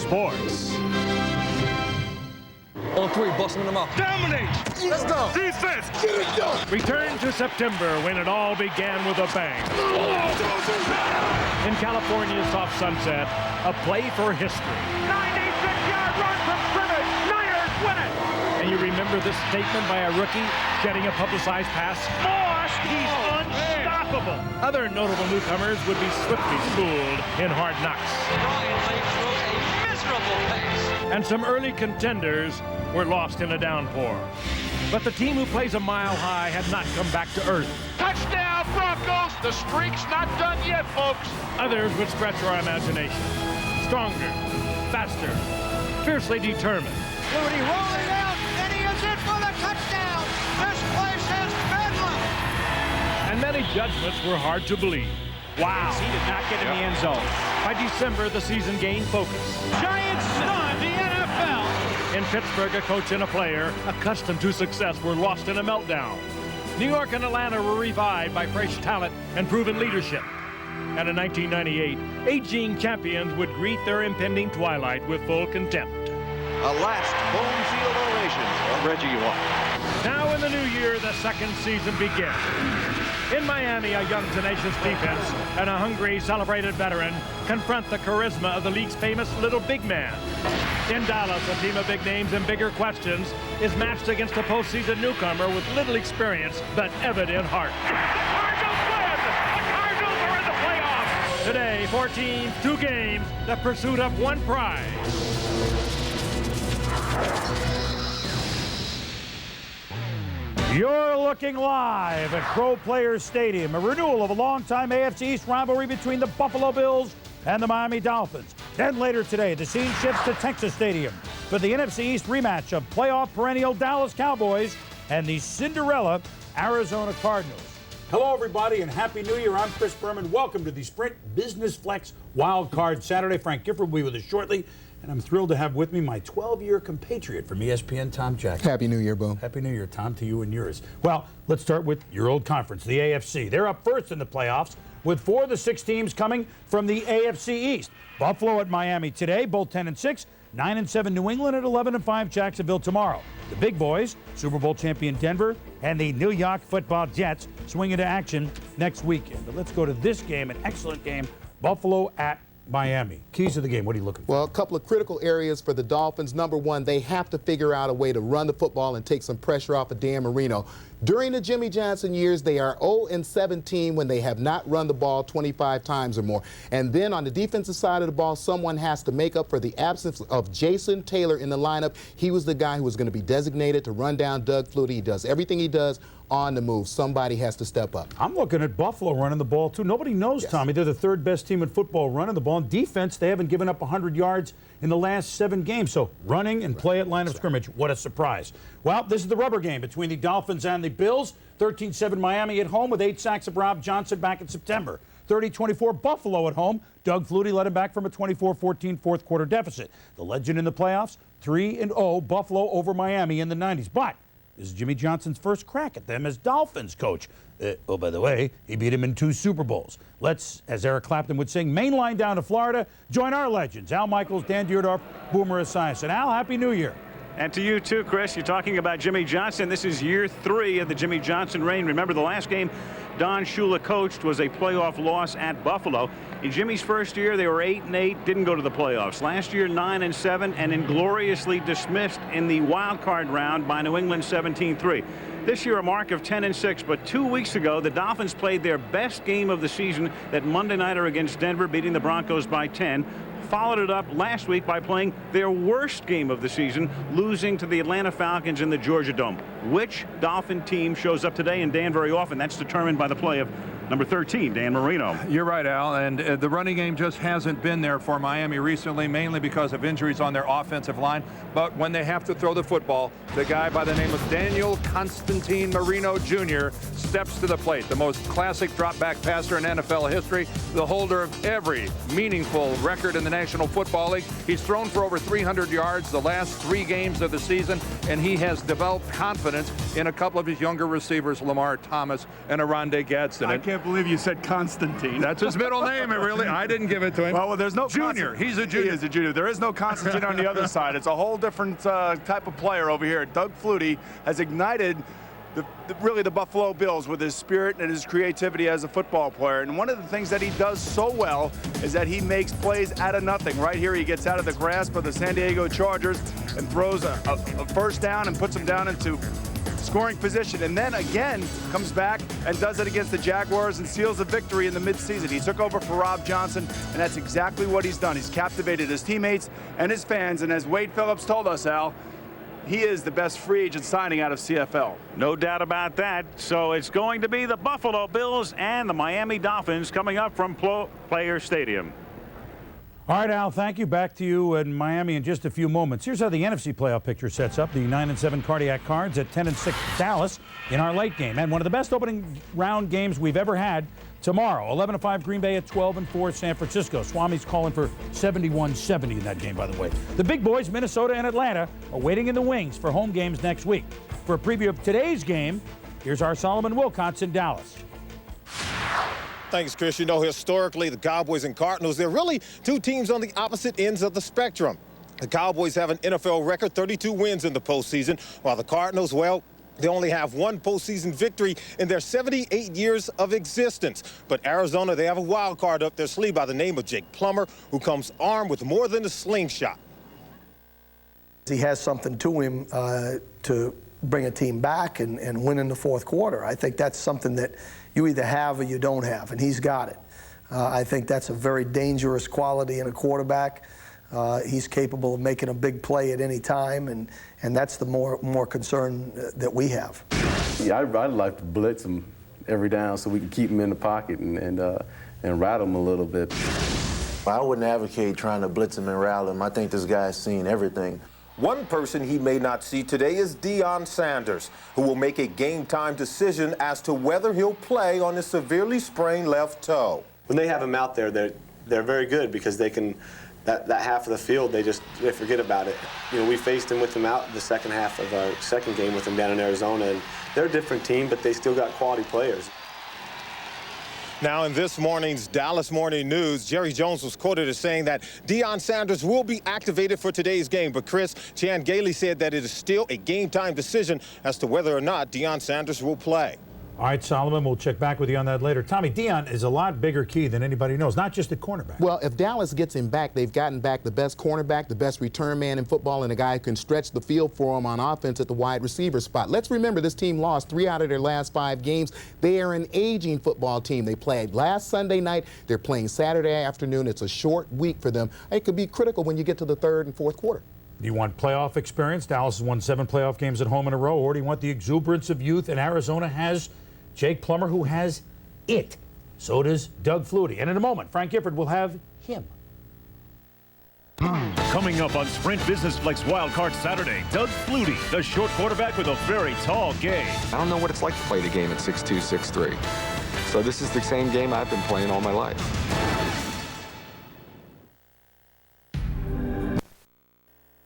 sports. On three, busting them up. Dominate! Let's go! Defense! Get it done! Return to September when it all began with a bang. In California's soft sunset, a play for history. 96-yard run from scrimmage. Niners win it. And you remember this statement by a rookie shedding a publicized pass? Moss, he's unstoppable. Other notable newcomers would be swiftly schooled in Hard Knocks. Ryan laid through a miserable pace. And some early contenders were lost in a downpour. But the team who plays a mile high had not come back to earth. Touchdown, Broncos. The streak's not done yet, folks. Others would stretch our imagination. Stronger, faster, fiercely determined. Flutie rolling out, and he is in for the touchdown. This place is bedlam. And many judgments were hard to believe. Wow. He did not get in the end zone. By December, the season gained focus. Giants stunned the NFL. In Pittsburgh, a coach and a player accustomed to success were lost in a meltdown. New York and Atlanta were revived by fresh talent and proven leadership. And in 1998, aging champions would greet their impending twilight with full contempt. A last home field ovation for Reggie White. Now in the new year, the second season begins. In Miami, a young, tenacious defense and a hungry, celebrated veteran confront the charisma of the league's famous little big man. In Dallas, a team of big names and bigger questions is matched against a postseason newcomer with little experience but evident heart. The Cardinals win. The Cardinals are in the playoffs. Today, 4 teams, 2 games, the pursuit of 1 prize. You're looking live at Pro Players Stadium, a renewal of a longtime AFC East rivalry between the Buffalo Bills and the Miami Dolphins. Then later today, the scene shifts to Texas Stadium for the NFC East rematch of playoff perennial Dallas Cowboys and the Cinderella Arizona Cardinals. Hello, everybody, and Happy New Year. I'm Chris Berman. Welcome to the Sprint Business Flex Wild Card Saturday. Frank Gifford will be with us shortly, and I'm thrilled to have with me my 12-year compatriot from ESPN, Tom Jackson. Happy New Year, Boom. Happy New Year, Tom, to you and yours. Well, let's start with your old conference, the AFC. They're up first in the playoffs, with 4 of the 6 teams coming from the AFC East. Buffalo at Miami today, both 10-6, 9-7 New England at 11-5 Jacksonville tomorrow. The big boys, Super Bowl champion Denver, and the New York Football Jets swing into action next weekend. But let's go to this game, an excellent game, Buffalo at Miami. Keys of the game, what are you looking for? Well, a couple of critical areas for the Dolphins. Number one, they have to figure out a way to run the football and take some pressure off of Dan Marino. During the Jimmy Johnson years, they are 0-17 when they have not run the ball 25 times or more. And then on the defensive side of the ball, someone has to make up for the absence of Jason Taylor in the lineup. He was the guy who was going to be designated to run down Doug Flutie. He does everything he does on the move. Somebody has to step up. I'm looking at Buffalo running the ball, too. Nobody knows, yes, Tommy. They're the 3rd best team in football running the ball. In defense, they haven't given up 100 yards in the last 7 games. So running and play at line of scrimmage, what a surprise. Well, this is the rubber game between the Dolphins and the Bills. 13-7 Miami at home with 8 sacks of Rob Johnson back in September. 30-24 Buffalo at home. Doug Flutie led him back from a 24-14 fourth quarter deficit. The legend in the playoffs, 3-0 Buffalo over Miami in the 90s. But this is Jimmy Johnson's first crack at them as Dolphins coach. Oh, by the way, he beat him in 2 Super Bowls. Let's, as Eric Clapton would sing, mainline down to Florida. Join our legends, Al Michaels, Dan Dierdorf, Boomer Esiason. Al, Happy New Year. And to you too, Chris. You're talking about Jimmy Johnson. This is year 3 of the Jimmy Johnson reign. Remember, the last game Don Shula coached was a playoff loss at Buffalo. In Jimmy's first year, they were 8-8, didn't go to the playoffs. Last year, 9-7, and ingloriously dismissed in the wild card round by New England 17-3. This year, a mark of 10-6, but 2 weeks ago, the Dolphins played their best game of the season, that Monday nighter against Denver, beating the Broncos by 10. Followed it up last week by playing their worst game of the season, losing to the Atlanta Falcons in the Georgia Dome. Which Dolphin team shows up today? And Dan, very often that's determined by the play of number 13, Dan Marino. You're right, Al, and the running game just hasn't been there for Miami recently, mainly because of injuries on their offensive line. But when they have to throw the football, the guy by the name of Daniel Constantine Marino Jr. steps to the plate. The most classic drop-back passer in NFL history, the holder of every meaningful record in the National Football League. He's thrown for over 300 yards the last 3 games of the season, and he has developed confidence in a couple of his younger receivers, Lamar Thomas and Arondé Gadsden. I can't can't believe you said Constantine. That's his middle name, I didn't give it to him. Well, there's no Junior. He's a junior. He is a junior. There is no Constantine on the other side. It's a whole different type of player over here. Doug Flutie has ignited really the Buffalo Bills with his spirit and his creativity as a football player. And one of the things that he does so well is that he makes plays out of nothing. Right here, he gets out of the grasp of the San Diego Chargers and throws a first down and puts them down into scoring position, and then again comes back and does it against the Jaguars and seals a victory in the midseason. He took over for Rob Johnson, and that's exactly what he's done. He's captivated his teammates and his fans, and as Wade Phillips told us, Al, he is the best free agent signing out of CFL. No doubt about that. So it's going to be the Buffalo Bills and the Miami Dolphins coming up from Player Stadium. All right, Al, thank you. Back to you in Miami in just a few moments. Here's how the NFC playoff picture sets up. The 9-7 Cardiac Cards at 10-6 Dallas in our late game. And one of the best opening round games we've ever had tomorrow. 11-5 Green Bay at 12-4 San Francisco. Swami's calling for 71-70 in that game, by the way. The big boys, Minnesota and Atlanta, are waiting in the wings for home games next week. For a preview of today's game, here's our Solomon Wilcots in Dallas. Thanks, Chris. You know, historically, the Cowboys and Cardinals, they're really two teams on the opposite ends of the spectrum. The Cowboys have an NFL record, 32 wins in the postseason, while the Cardinals, well, they only have one postseason victory in their 78 years of existence. But Arizona, they have a wild card up their sleeve by the name of Jake Plummer, who comes armed with more than a slingshot. He has something to him to bring a team back and win in the fourth quarter. I think that's something that you either have or you don't have, and he's got it. I think that's a very dangerous quality in a quarterback. He's capable of making a big play at any time, and that's the more concern that we have. Yeah, I'd like to blitz him every down so we can keep him in the pocket and rattle him a little bit. I wouldn't advocate trying to blitz him and rattle him. I think this guy's seen everything. One person he may not see today is Deion Sanders, who will make a game-time decision as to whether he'll play on his severely sprained left toe. When they have him out there, they're very good because they can, that half of the field, they forget about it. You know, we faced him with him out the second half of our second game with him down in Arizona, and they're a different team, but they still got quality players. Now, in this morning's Dallas Morning News, Jerry Jones was quoted as saying that Deion Sanders will be activated for today's game. But Chris, Chan Gailey said that it is still a game-time decision as to whether or not Deion Sanders will play. All right, Solomon, we'll check back with you on that later. Tommy, Deion is a lot bigger key than anybody knows, not just at cornerback. Well, if Dallas gets him back, they've gotten back the best cornerback, the best return man in football, and a guy who can stretch the field for him on offense at the wide receiver spot. Let's remember this team lost 3 out of their last 5 games. They are an aging football team. They played last Sunday night. They're playing Saturday afternoon. It's a short week for them. It could be critical when you get to the third and fourth quarter. Do you want playoff experience? Dallas has won 7 playoff games at home in a row. Or do you want the exuberance of youth? And Arizona has Jake Plummer, who has it. So does Doug Flutie. And in a moment, Frank Gifford will have him. Coming up on Sprint Business Flex Wildcard Saturday, Doug Flutie, the short quarterback with a very tall game. I don't know what it's like to play the game at 6'2", 6'3". So this is the same game I've been playing all my life.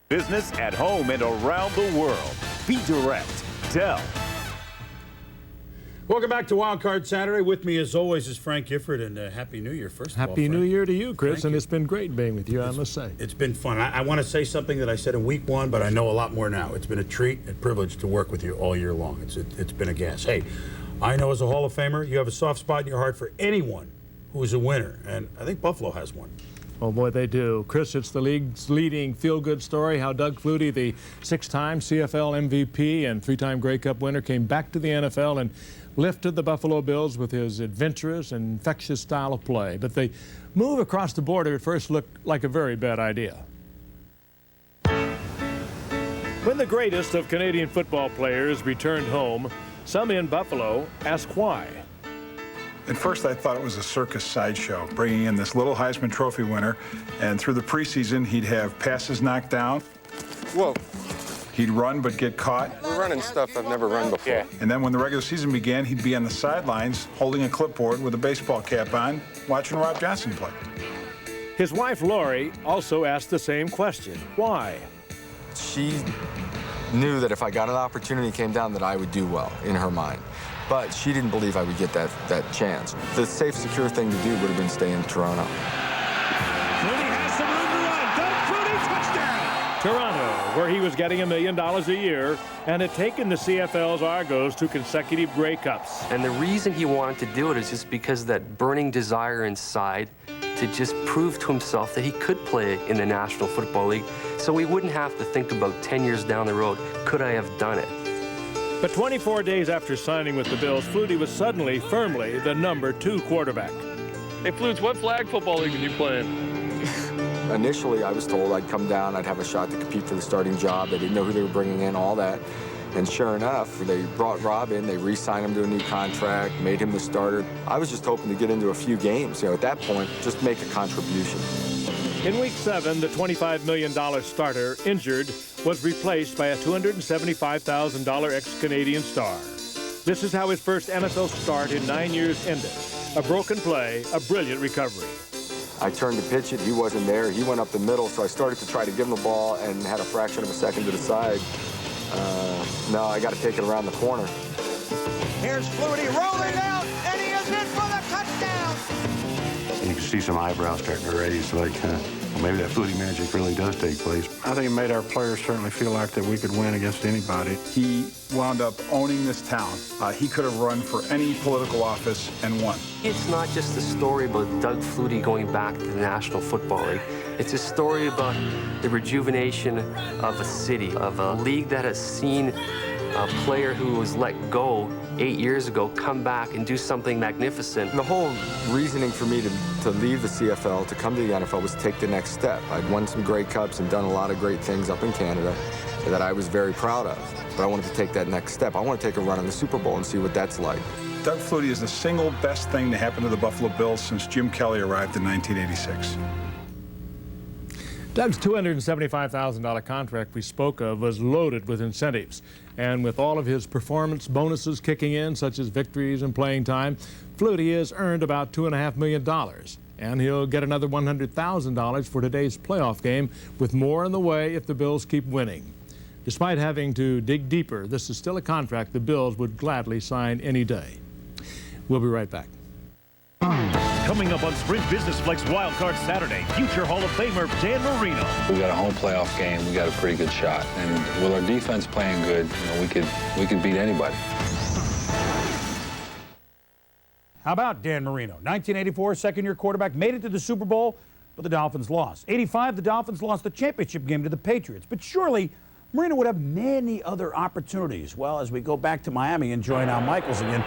Business at home and around the world. Be direct. Dell. Welcome back to Wildcard Saturday. With me, as always, is Frank Gifford, and Happy New Year, first of all. Happy New Year to you, Chris, and it's been great being with you, I must say. It's been fun. I want to say something that I said in week 1, but I know a lot more now. It's been a treat and privilege to work with you all year long. It's been a gas. Hey, I know as a Hall of Famer, you have a soft spot in your heart for anyone who is a winner, and I think Buffalo has one. Oh, boy, they do. Chris, it's the league's leading feel-good story, how Doug Flutie, the 6-time CFL MVP and 3-time Grey Cup winner, came back to the NFL and lifted the Buffalo Bills with his adventurous and infectious style of play. But the move across the border at first looked like a very bad idea. When the greatest of Canadian football players returned home, some in Buffalo asked why. At first, I thought it was a circus sideshow, bringing in this little Heisman Trophy winner, and through the preseason, he'd have passes knocked down. Whoa. He'd run but get caught. We're running stuff I've never run before. Yeah. And then when the regular season began, he'd be on the sidelines holding a clipboard with a baseball cap on, watching Rob Johnson play. His wife, Lori, also asked the same question. Why? She knew that if I got an opportunity came down that I would do well in her mind. but she didn't believe I would get that chance. The safe, secure thing to do would have been stay in Toronto. Flutie has some room to run. Doug Flutie, touchdown! Toronto, where he was getting $1 million a year and had taken the CFL's Argos to consecutive Grey Cups. And the reason he wanted to do it is just because of that burning desire inside to just prove to himself that he could play in the National Football League, so he wouldn't have to think about 10 years down the road, could I have done it? But 24 days after signing with the Bills, Flutie was suddenly firmly the #2 quarterback. Hey, Flutes, what flag football league are you playing? Initially, I was told I'd come down, I'd have a shot to compete for the starting job. They didn't know who they were bringing in, all that. And sure enough, they brought Rob in, they re-signed him to a new contract, made him the starter. I was just hoping to get into a few games, at that point, just make a contribution. In Week 7, the $25 million starter, injured, was replaced by a $275,000 ex-Canadian star. This is how his first NFL start in 9 years ended. A broken play, a brilliant recovery. I turned to pitch it, he wasn't there, he went up the middle, so I started to try to give him the ball and had a fraction of a second to the side. Now I got to take it around the corner. Here's Flutie rolling out, and he is in for the touchdown. You can see some eyebrows starting to raise, like well, maybe that Flutie magic really does take place. I think it made our players certainly feel like that we could win against anybody. He wound up owning this town. He could have run for any political office and won. It's not just a story about Doug Flutie going back to the National Football League. It's a story about the rejuvenation of a city, of a league that has seen a player who was let go 8 years ago come back and do something magnificent. The whole reasoning for me to leave the CFL, to come to the NFL, was to take the next step. I'd won some Grey Cups and done a lot of great things up in Canada that I was very proud of. But I wanted to take that next step. I want to take a run in the Super Bowl and see what that's like. Doug Flutie is the single best thing to happen to the Buffalo Bills since Jim Kelly arrived in 1986. Doug's $275,000 contract we spoke of was loaded with incentives. And with all of his performance bonuses kicking in, such as victories and playing time, Flutie has earned about $2.5 million. And he'll get another $100,000 for today's playoff game, with more on the way if the Bills keep winning. Despite having to dig deeper, this is still a contract the Bills would gladly sign any day. We'll be right back. Coming up on Sprint Business Flex Wildcard Saturday, future Hall of Famer Dan Marino. We got a home playoff game. We got a pretty good shot, and with our defense playing good, we could beat anybody. How about Dan Marino? 1984, second-year quarterback, made it to the Super Bowl, but the Dolphins lost. 85, the Dolphins lost the championship game to the Patriots. But surely Marino would have many other opportunities. Well, as we go back to Miami and join Al Michaels again,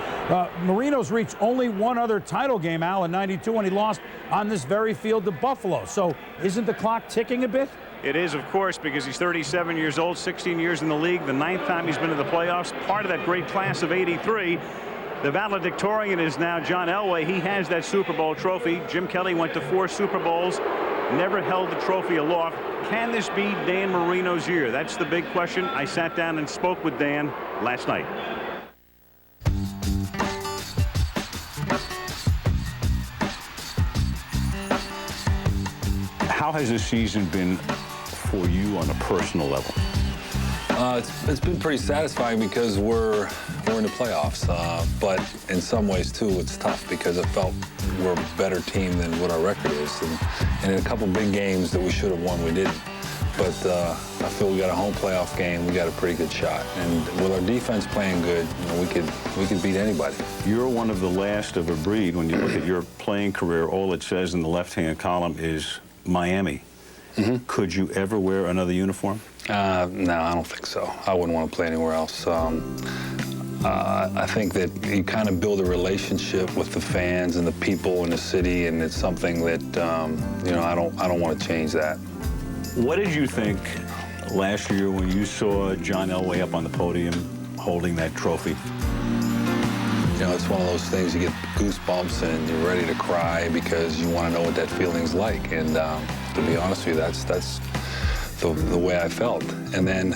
Marino's reached only one other title game, Al, in '92, when he lost on this very field to Buffalo. So isn't the clock ticking a bit? It is, of course, because he's 37 years old, 16 years in the league, the 9th time he's been in the playoffs, part of that great class of '83. The valedictorian is now John Elway. He has that Super Bowl trophy. Jim Kelly went to 4 Super Bowls, never held the trophy aloft. Can this be Dan Marino's year? That's the big question. I sat down and spoke with Dan last night. How has this season been for you on a personal level? It's been pretty satisfying because we're in the playoffs, but in some ways too it's tough because it felt we're a better team than what our record is, and in a couple big games that we should have won, we didn't. But I feel we got a home playoff game. We got a pretty good shot, and with our defense playing good, we could beat anybody. You're one of the last of a breed. When you look at your playing career, all it says in the left-hand column is Miami. Mm-hmm. Could you ever wear another uniform? No, I don't think so. I wouldn't want to play anywhere else. I think that you kind of build a relationship with the fans and the people in the city, and it's something that I don't want to change that. What did you think last year when you saw John Elway up on the podium holding that trophy? It's one of those things, you get goosebumps and you're ready to cry because you want to know what that feeling's like. And to be honest with you, that's the way I felt. And then,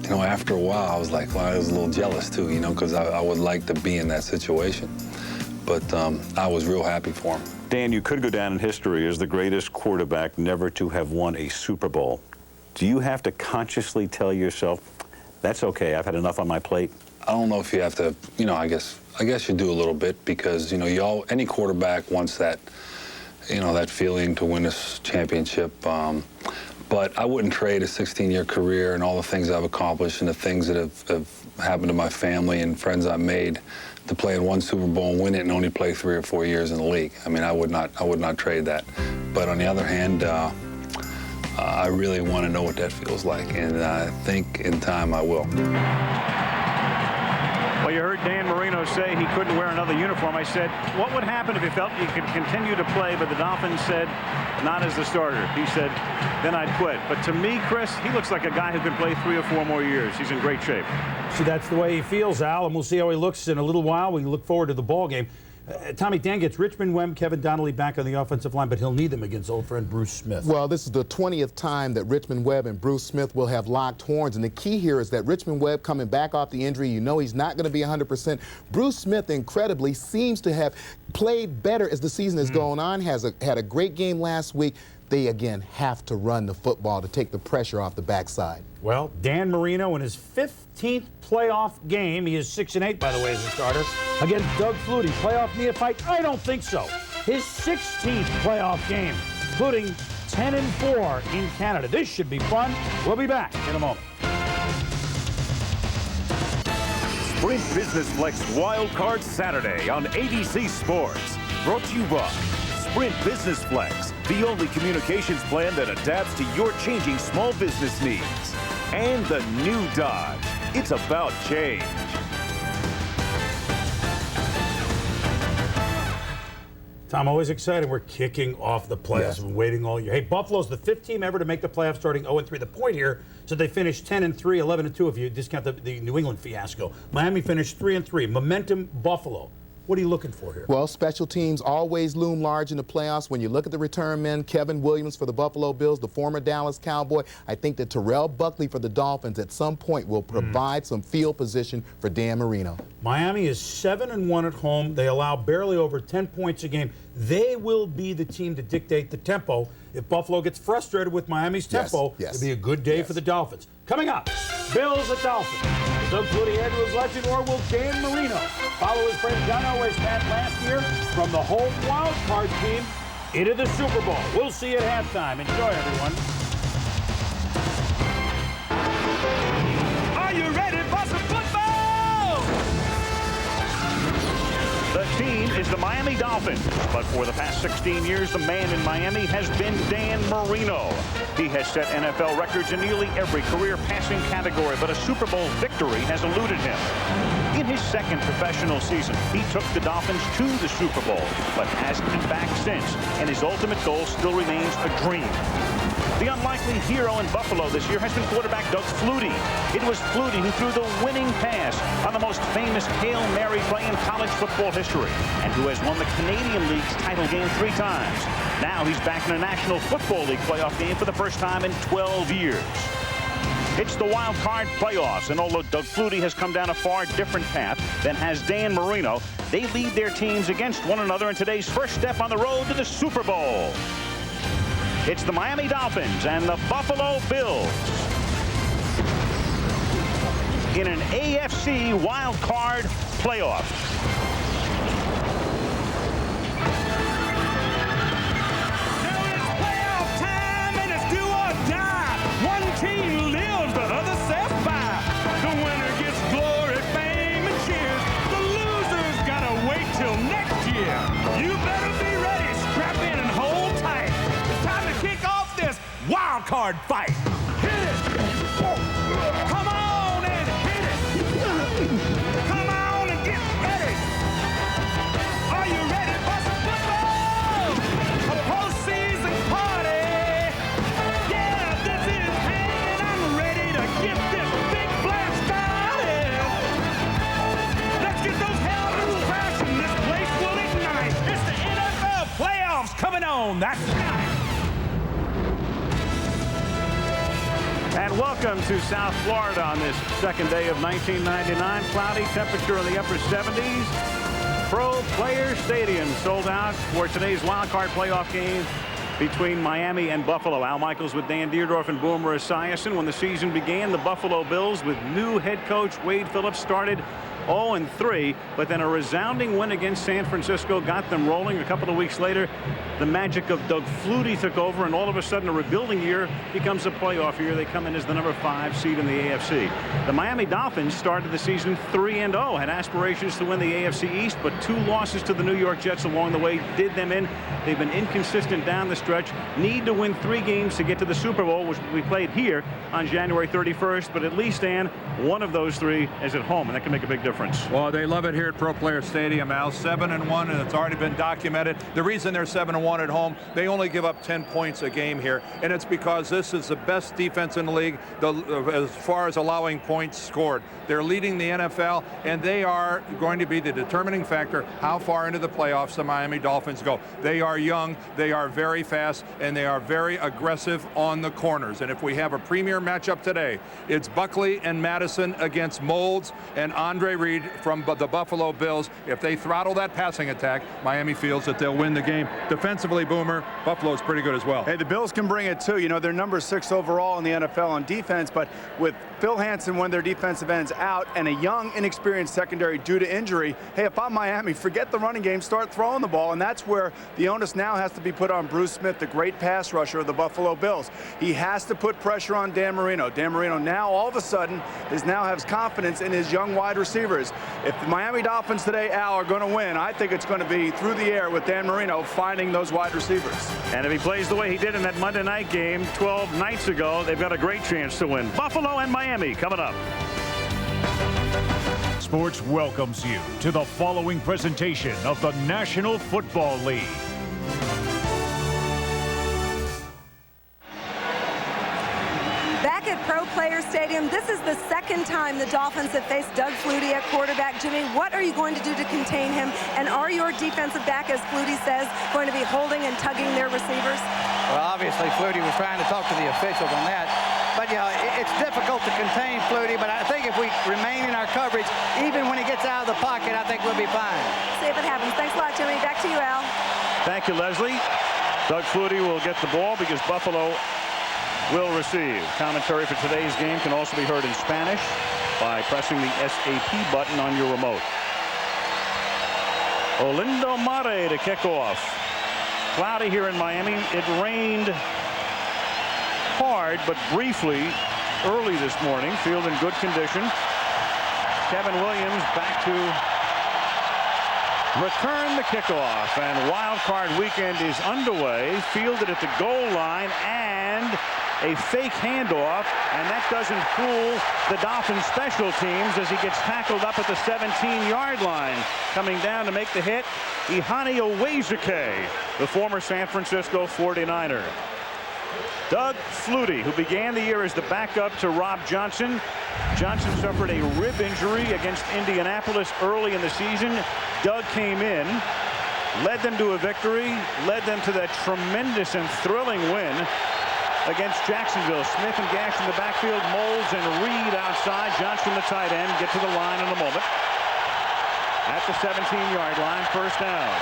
after a while, I was like, well, I was a little jealous too, because I would like to be in that situation. But I was real happy for him. Dan, you could go down in history as the greatest quarterback never to have won a Super Bowl. Do you have to consciously tell yourself, that's okay, I've had enough on my plate? I don't know if you have to, I guess you do a little bit because, any quarterback wants that, that feeling to win this championship. But I wouldn't trade a 16-year career and all the things I've accomplished and the things that have happened to my family and friends I've made to play in one Super Bowl and win it and only play 3 or 4 years in the league. I mean, I would not trade that. But on the other hand, I really want to know what that feels like, and I think in time I will. Well, you heard Dan Marino say he couldn't wear another uniform. I said, what would happen if he felt you could continue to play? But the Dolphins said, not as the starter. He said, then I'd quit. But to me, Chris, he looks like a guy who can play 3 or 4 more years. He's in great shape. See, that's the way he feels, Al, and we'll see how he looks in a little while. We look forward to the ball game. Tommy, Dan gets Richmond Webb, Kevin Donnelly back on the offensive line, but he'll need them against old friend Bruce Smith. Well, this is the 20th time that Richmond Webb and Bruce Smith will have locked horns, and the key here is that Richmond Webb coming back off the injury, he's not going to be 100%. Bruce Smith, incredibly, seems to have played better as the season has gone on, had a great game last week. They, again, have to run the football to take the pressure off the backside. Well, Dan Marino in his 15th playoff game. He is 6-8, by the way, as a starter. Against Doug Flutie. Playoff neophyte? I don't think so. His 16th playoff game, including 10-4 in Canada. This should be fun. We'll be back in a moment. Sprint Business Flex Wild Card Saturday on ABC Sports. Brought to you by Sprint Business Flex, the only communications plan that adapts to your changing small business needs. And the new Dodge. It's about change. Tom, always excited. We're kicking off the playoffs. Yes. We've been waiting all year. Hey, Buffalo's the 5th team ever to make the playoffs starting 0-3. The point here, so they finished 10-3, 11-2 if you discount the New England fiasco. Miami finished 3-3. Momentum, Buffalo. What are you looking for here? Well, special teams always loom large in the playoffs. When you look at the return men, Kevin Williams for the Buffalo Bills, the former Dallas Cowboy, I think that Terrell Buckley for the Dolphins at some point will provide some field position for Dan Marino. Miami is 7-1 at home. They allow barely over 10 points a game. They will be the team to dictate the tempo. If Buffalo gets frustrated with Miami's tempo, it'll be a good day for the Dolphins. Coming up, Bills at Dolphins. Doug Flutie add to his legend, or will Dan Marino follow his friend John Elway's path last year from the home wild card team into the Super Bowl? We'll see you at halftime. Enjoy, everyone. Are you ready for some football? The team is the Miami Dolphins, but for the past 16 years, the man in Miami has been Dan Marino. He has set NFL records in nearly every career passing category, but a Super Bowl victory has eluded him. In his second professional season, he took the Dolphins to the Super Bowl, but hasn't been back since, and his ultimate goal still remains a dream. The unlikely hero in Buffalo this year has been quarterback Doug Flutie. It was Flutie who threw the winning pass on the most famous Hail Mary play in college football history, and who has won the Canadian League's title game 3 times. Now he's back in a National Football League playoff game for the first time in 12 years. It's the wild card playoffs, and although Doug Flutie has come down a far different path than has Dan Marino, they lead their teams against one another in today's first step on the road to the Super Bowl. It's the Miami Dolphins and the Buffalo Bills in an AFC wild card playoff. Team lives, the other says bye. The winner gets glory, fame, and cheers. The losers gotta wait till next year. You better be ready, strap in and hold tight. It's time to kick off this wild card fight. Hit it! Come on and hit it! Come on and get ready! Are you ready for some football? A postseason party! Get this big blast started. Let's get those helmets crashing. This place will ignite. It's the NFL playoffs coming on. That's right. And welcome to South Florida on this second day of 1999. Cloudy, temperature in the upper 70s. Pro Player Stadium sold out for today's wild card playoff game between Miami and Buffalo. Al Michaels with Dan Dierdorf and Boomer Esiason. When the season began, the Buffalo Bills with new head coach Wade Phillips started 0-3, but then a resounding win against San Francisco got them rolling. A couple of weeks later, the magic of Doug Flutie took over, and all of a sudden a rebuilding year becomes a playoff year. They come in as the number 5 seed in the AFC. The Miami Dolphins started the season 3-0, had aspirations to win the AFC East, but 2 losses to the New York Jets along the way did them in. They've been inconsistent down the stretch. Need to win 3 games to get to the Super Bowl, which we played here on January 31st, but at least, Dan, one of those 3 is at home, and that can make a big difference. Well, they love it here at Pro Player Stadium, Al. 7-1, and it's already been documented. The reason they're 7-1 at home, they only give up 10 points a game here, and it's because this is the best defense in the league as far as allowing points scored. They're leading the NFL, and they are going to be the determining factor how far into the playoffs the Miami Dolphins go. They are young, they are very fast, and they are very aggressive on the corners. And if we have a premier matchup today, it's Buckley and Madison against Moulds and Andre Reed from the Buffalo Bills. If they throttle that passing attack, Miami feels that they'll win the game. Defensively, Boomer, Buffalo's pretty good as well. Hey, the Bills can bring it too. You know, they're number 6 overall in the NFL on defense, but with Phil Hansen, one of their defensive ends, out and a young, inexperienced secondary due to injury, hey, if I'm Miami, forget the running game, start throwing the ball, and that's where the onus now has to be put on Bruce Smith, the great pass rusher of the Buffalo Bills. He has to put pressure on Dan Marino. Dan Marino now all of a sudden has confidence in his young wide receivers. If the Miami Dolphins today, Al, are going to win, I think it's going to be through the air with Dan Marino finding those wide receivers. And if he plays the way he did in that Monday night game 12 nights ago, they've got a great chance to win. Buffalo and Miami coming up. Sports welcomes you to the following presentation of the National Football League. Back at Pro Player Stadium, this is the second time the Dolphins have faced Doug Flutie at quarterback. Jimmy, what are you going to do to contain him? And are your defensive back, as Flutie says, going to be holding and tugging their receivers? Well, obviously, Flutie was trying to talk to the officials on that. But, you know, it's difficult to contain Flutie, but I think if we remain in our coverage, even when he gets out of the pocket, I think we'll be fine. See if it happens. Thanks a lot, Jimmy. Back to you, Al. Thank you, Leslie. Doug Flutie will get the ball because Buffalo will receive. Commentary for today's game can also be heard in Spanish by pressing the SAP button on your remote. Olindo Mare to kick off. Cloudy here in Miami. It rained hard but briefly early this morning. Field in good condition. Kevin Williams back to return the kickoff, and wild card weekend is underway. Fielded at the goal line and a fake handoff, and that doesn't fool the Dolphins special teams as he gets tackled up at the 17-yard line. Coming down to make the hit, Ihani Owezike, the former San Francisco 49er. Doug Flutie, who began the year as the backup to Rob Johnson. Johnson suffered a rib injury against Indianapolis early in the season. Doug came in, led them to a victory, led them to that tremendous and thrilling win against Jacksonville. Smith and Gash in the backfield, Moulds and Reed outside. Johnson, the tight end, get to the line in a moment. At the 17-yard line, first down.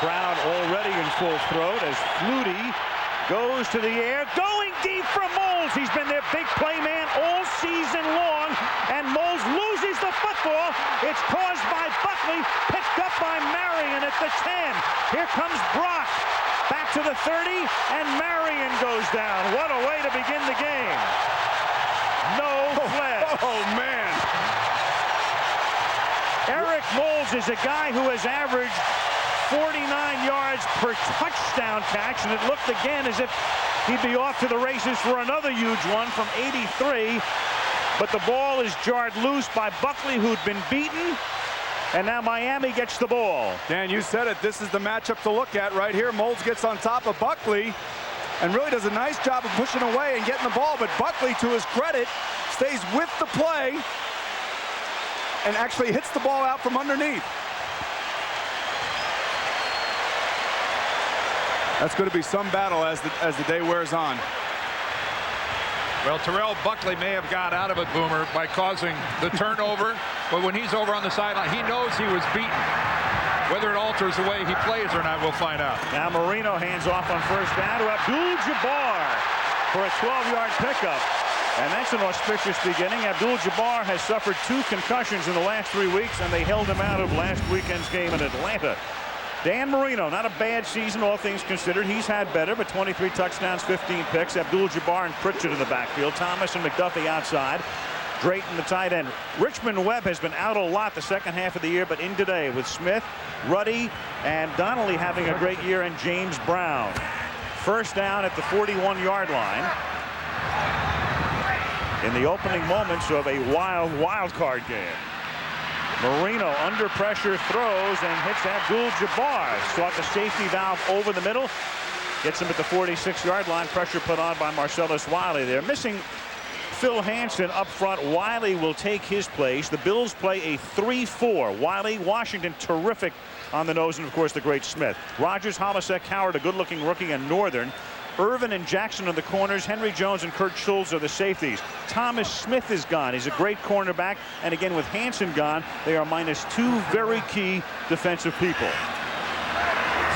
Crowd already in full throat as Flutie goes to the air, going deep from Moulds. He's been their big play man all season long, and Moulds loses the football. It's caused by Buckley, picked up by Marion at the 10. Here comes Brock. Back to the 30, and Marion goes down. What a way to begin the game. No flag. Oh, man. Eric Moulds is a guy who has averaged 49 yards per touchdown catch, and it looked again as if he'd be off to the races for another huge one from 83. But the ball is jarred loose by Buckley, who'd been beaten. And now Miami gets the ball. Dan, you said it. This is the matchup to look at right here. Moulds gets on top of Buckley and really does a nice job of pushing away and getting the ball. But Buckley, to his credit, stays with the play and actually hits the ball out from underneath. That's going to be some battle as the day wears on. Well, Terrell Buckley may have got out of it, Boomer, by causing the turnover. But when he's over on the sideline, he knows he was beaten. Whether it alters the way he plays or not, we'll find out. Now Marino hands off on first down to Abdul-Jabbar for a 12-yard pickup. And that's an auspicious beginning. Abdul-Jabbar has suffered 2 concussions in the last 3 weeks, and they held him out of last weekend's game in Atlanta. Dan Marino, not a bad season, all things considered. He's had better, but 23 touchdowns, 15 picks. Abdul-Jabbar and Pritchett in the backfield. Thomas and McDuffie outside. Drayton, the tight end. Richmond Webb has been out a lot the second half of the year, but in today with Smith, Ruddy, and Donnelly having a great year, and James Brown. First down at the 41-yard line. In the opening moments of a wild card game. Marino under pressure throws and hits Abdul-Jabbar. Sought the safety valve over the middle. Gets him at the 46-yard line. Pressure put on by Marcellus Wiley. They're missing Phil Hansen up front. Wiley will take his place. The Bills play a 3-4. Wiley, Washington, terrific on the nose, and of course the great Smith. Rogers, Hollisek, Howard, a good-looking rookie, and Northern. Irvin and Jackson are the corners. Henry Jones and Kurt Schultz are the safeties. Thomas Smith is gone. He's a great cornerback. And again, with Hansen gone, they are minus 2 very key defensive people.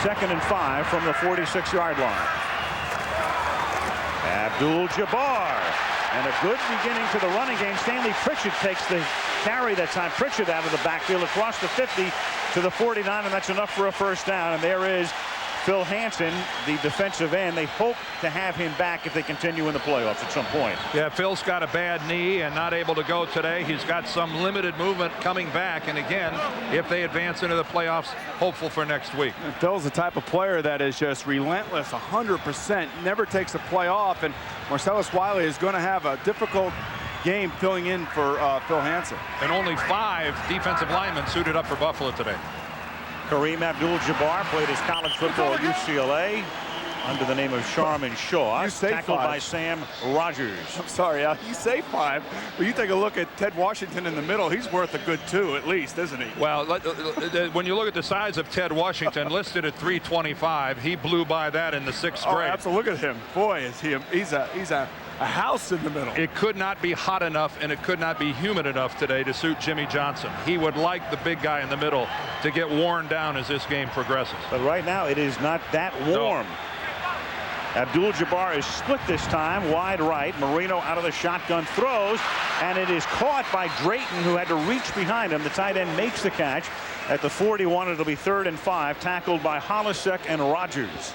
2nd and 5 from the 46-yard line. Abdul-Jabbar. And a good beginning to the running game. Stanley Pritchett takes the carry that time. Pritchett out of the backfield across the 50 to the 49, and that's enough for a first down. And there is Phil Hansen, the defensive end. They hope to have him back if they continue in the playoffs at some point. Yeah, Phil's got a bad knee and not able to go today. He's got some limited movement coming back. And again, if they advance into the playoffs, hopeful for next week. And Phil's the type of player that is just relentless, 100%, never takes a play off. And Marcellus Wiley is going to have a difficult game filling in for Phil Hansen. And only 5 defensive linemen suited up for Buffalo today. Kareem Abdul-Jabbar played his college football at UCLA under the name of Sharman Shaw. You say tackled 5. by Sam Rogers. I'm sorry, you say 5, but you take a look at Ted Washington in the middle. He's worth a good 2 at least, isn't he? Well, when you look at the size of Ted Washington, listed at 325, he blew by that in the 6th grade. Absolutely. Look at him. Boy, is he's a house in the middle. It could not be hot enough and it could not be humid enough today to suit Jimmy Johnson. He would like the big guy in the middle to get worn down as this game progresses. But right now it is not that warm. No. Abdul-Jabbar is split this time, wide right. Marino out of the shotgun throws, and it is caught by Drayton, who had to reach behind him. The tight end makes the catch at the 41. It'll be 3rd and 5, tackled by Hollisek and Rogers.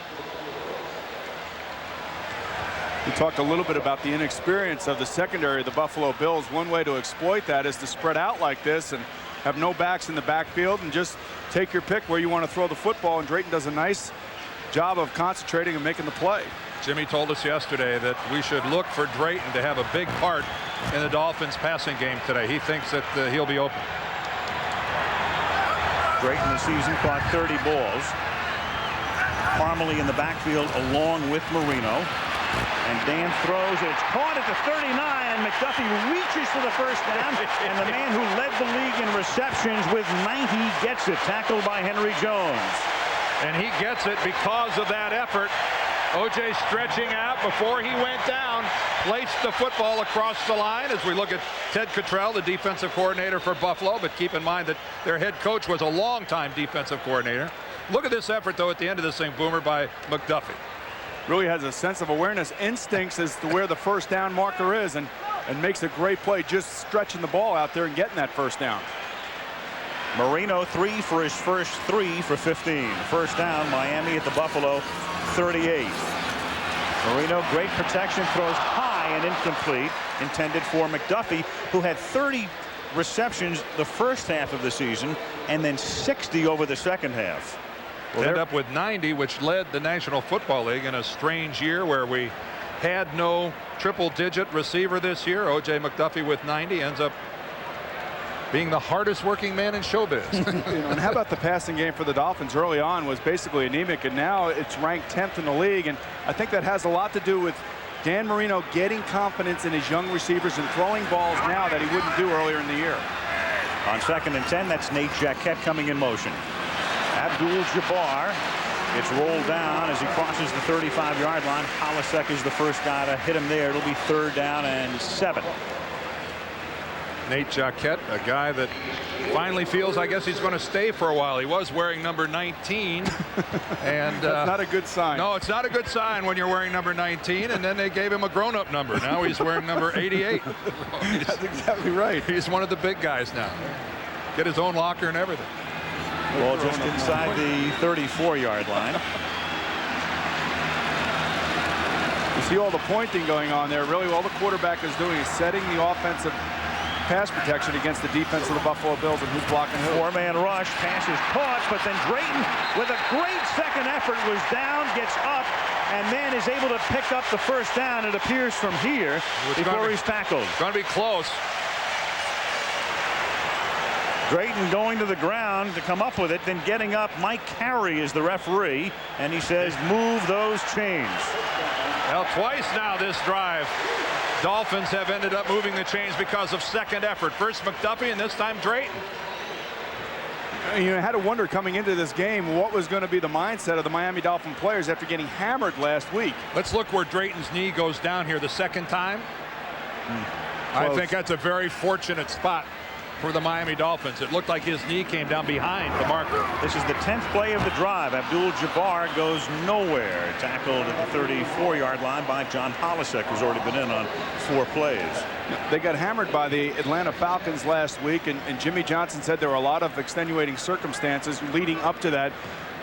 We talked a little bit about the inexperience of the secondary of the Buffalo Bills. One way to exploit that is to spread out like this and have no backs in the backfield and just take your pick where you want to throw the football. And Drayton does a nice job of concentrating and making the play. Jimmy told us yesterday that we should look for Drayton to have a big part in the Dolphins passing game today. He thinks that he'll be open. Drayton this season caught 30 balls. Parmalee in the backfield along with Marino. And Dan throws. It's caught at the 39, and McDuffie reaches for the first down. And the man who led the league in receptions with 90 gets it. Tackled by Henry Jones. And he gets it because of that effort. O.J. stretching out before he went down, placed the football across the line as we look at Ted Cottrell, the defensive coordinator for Buffalo. But keep in mind that their head coach was a longtime defensive coordinator. Look at this effort, though, at the end of this thing, Boomer, by McDuffie. Really has a sense of awareness, instincts as to where the first down marker is, and makes a great play just stretching the ball out there and getting that first down. Marino 3 for his first 3 for 15. First down, Miami at the Buffalo 38. Marino, great protection, throws high and incomplete, intended for McDuffie, who had 30 receptions the first half of the season and then 60 over the second half. We'll end up with 90, which led the National Football League in a strange year where we had no triple-digit receiver this year. O.J. McDuffie with 90 ends up being the hardest working man in showbiz. And how about the passing game for the Dolphins early on was basically anemic, and now it's ranked 10th in the league. And I think that has a lot to do with Dan Marino getting confidence in his young receivers and throwing balls now that he wouldn't do earlier in the year. On 2nd and 10, that's Nate Jacquet coming in motion. Abdul-Jabbar gets rolled down as he crosses the 35-yard line. Hollisek is the first guy to hit him there. It'll be 3rd down and 7. Nate Jacquet, a guy that finally feels, I guess, he's going to stay for a while. He was wearing number 19. And that's not a good sign. No, it's not a good sign when you're wearing number 19, and then they gave him a grown-up number. Now he's wearing number 88. That's exactly right. He's one of the big guys now. Get his own locker and everything. Ball just inside the 34-yard line. You see all the pointing going on there. Really, all the quarterback is doing is setting the offensive pass protection against the defense of the Buffalo Bills, and who's blocking who. Four-man rush, pass is caught, but then Drayton, with a great second effort, was down, gets up, and then is able to pick up the first down, it appears, from here before he's tackled. Going to be close. Drayton going to the ground to come up with it, then getting up. Mike Carey is the referee, and he says, move those chains. Well, twice now this drive, Dolphins have ended up moving the chains because of second effort. First McDuffie, and this time Drayton. You had to wonder coming into this game what was going to be the mindset of the Miami Dolphin players after getting hammered last week. Let's look where Drayton's knee goes down here the second time. I think that's a very fortunate spot for the Miami Dolphins. It looked like his knee came down behind the marker. This is the 10th play of the drive. Abdul-Jabbar goes nowhere. Tackled at the 34-yard line by John Polisek, who's already been in on 4 plays. They got hammered by the Atlanta Falcons last week, and Jimmy Johnson said there were a lot of extenuating circumstances leading up to that.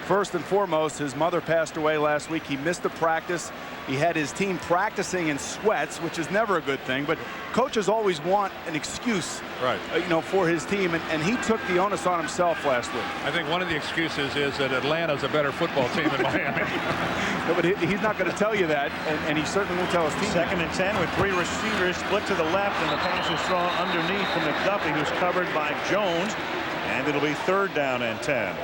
First and foremost, his mother passed away last week. He missed a practice. He had his team practicing in sweats, which is never a good thing, but coaches always want an excuse, right? For his team, and he took the onus on himself last week. I think one of the excuses is that Atlanta's a better football team than Miami. No, but he's not going to tell you that, and he certainly won't tell his team. Second and 10 with 3 receivers split to the left, and the pass is thrown underneath to McDuffie, who's covered by Jones, and it'll be 3rd down and 10.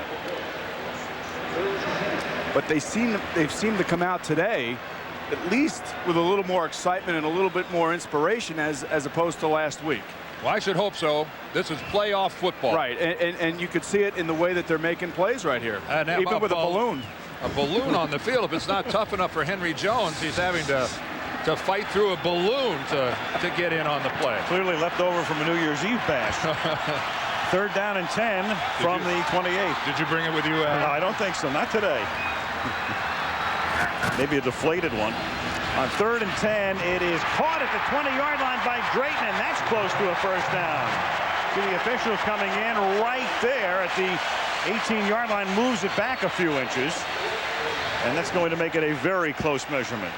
But they've seemed to come out today at least with a little more excitement and a little bit more inspiration as opposed to last week. Well, I should hope so. This is playoff football. Right, and you could see it in the way that they're making plays right here, even with a balloon. A balloon on the field. If it's not tough enough for Henry Jones, he's having to fight through a balloon to get in on the play. Clearly left over from a New Year's Eve bash. 3rd down and 10 from the 28. Did you bring it with you? No, I don't think so. Not today. Maybe a deflated one. On 3rd and 10, it is caught at the 20-yard line by Drayton, and that's close to a first down. See the official coming in right there at the 18-yard line, moves it back a few inches, and that's going to make it a very close measurement.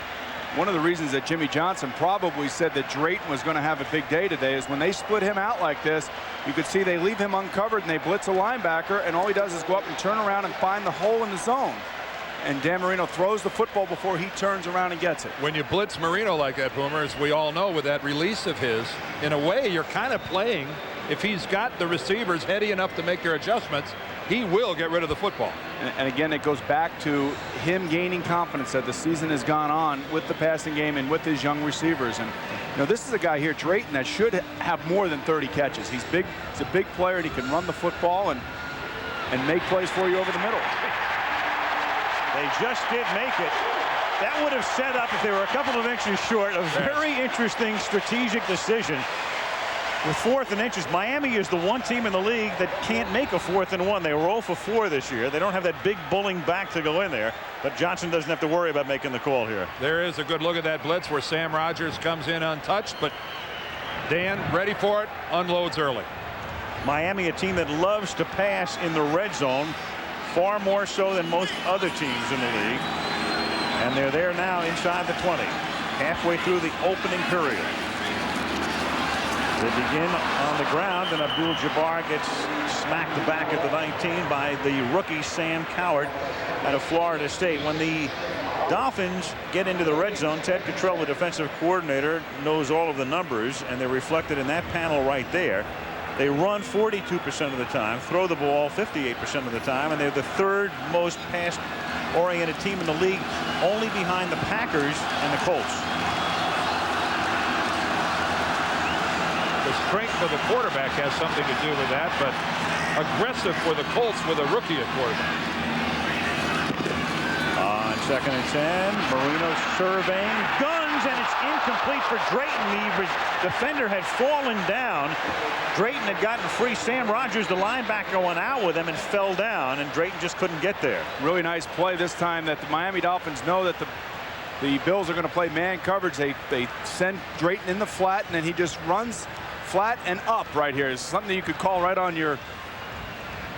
One of the reasons that Jimmy Johnson probably said that Drayton was going to have a big day today is when they split him out like this, you could see they leave him uncovered and they blitz a linebacker, and all he does is go up and turn around and find the hole in the zone. And Dan Marino throws the football before he turns around and gets it. When you blitz Marino like that, Boomer, as we all know, with that release of his, in a way you're kind of playing, if he's got the receivers heady enough to make their adjustments, he will get rid of the football. And again, it goes back to him gaining confidence that the season has gone on with the passing game and with his young receivers. And this is a guy here, Drayton, that should have more than 30 catches. He's big. He's a big player, and he can run the football and make plays for you over the middle. They just did make it. That would have set up, if they were a couple of inches short, a very interesting strategic decision. With 4th and inches, Miami is the one team in the league that can't make a 4th and 1. They were 0 for 4 this year. They don't have that big bulling back to go in there, but Johnson doesn't have to worry about making the call here. There is a good look at that blitz where Sam Rogers comes in untouched, but Dan, ready for it, unloads early. Miami, a team that loves to pass in the red zone, far more so than most other teams in the league. And they're there now inside the 20, halfway through the opening period. They begin on the ground, and Abdul-Jabbar gets smacked back at the 19 by the rookie Sam Coward out of Florida State. When the Dolphins get into the red zone, Ted Cottrell, the defensive coordinator, knows all of the numbers, and they're reflected in that panel right there. They run 42% of the time, throw the ball 58% of the time, and they're the 3rd most pass-oriented team in the league, only behind the Packers and the Colts. The strength of the quarterback has something to do with that, but aggressive for the Colts with a rookie at quarterback. On 2nd and 10, Marino surveying, guns, and it's incomplete for Drayton. The defender had fallen down. Drayton had gotten free. Sam Rogers, the linebacker, went out with him and fell down, and Drayton just couldn't get there. Really nice play this time that the Miami Dolphins know that the Bills are going to play man coverage. They send Drayton in the flat, and then he just runs flat and up right here. It's something that you could call right on your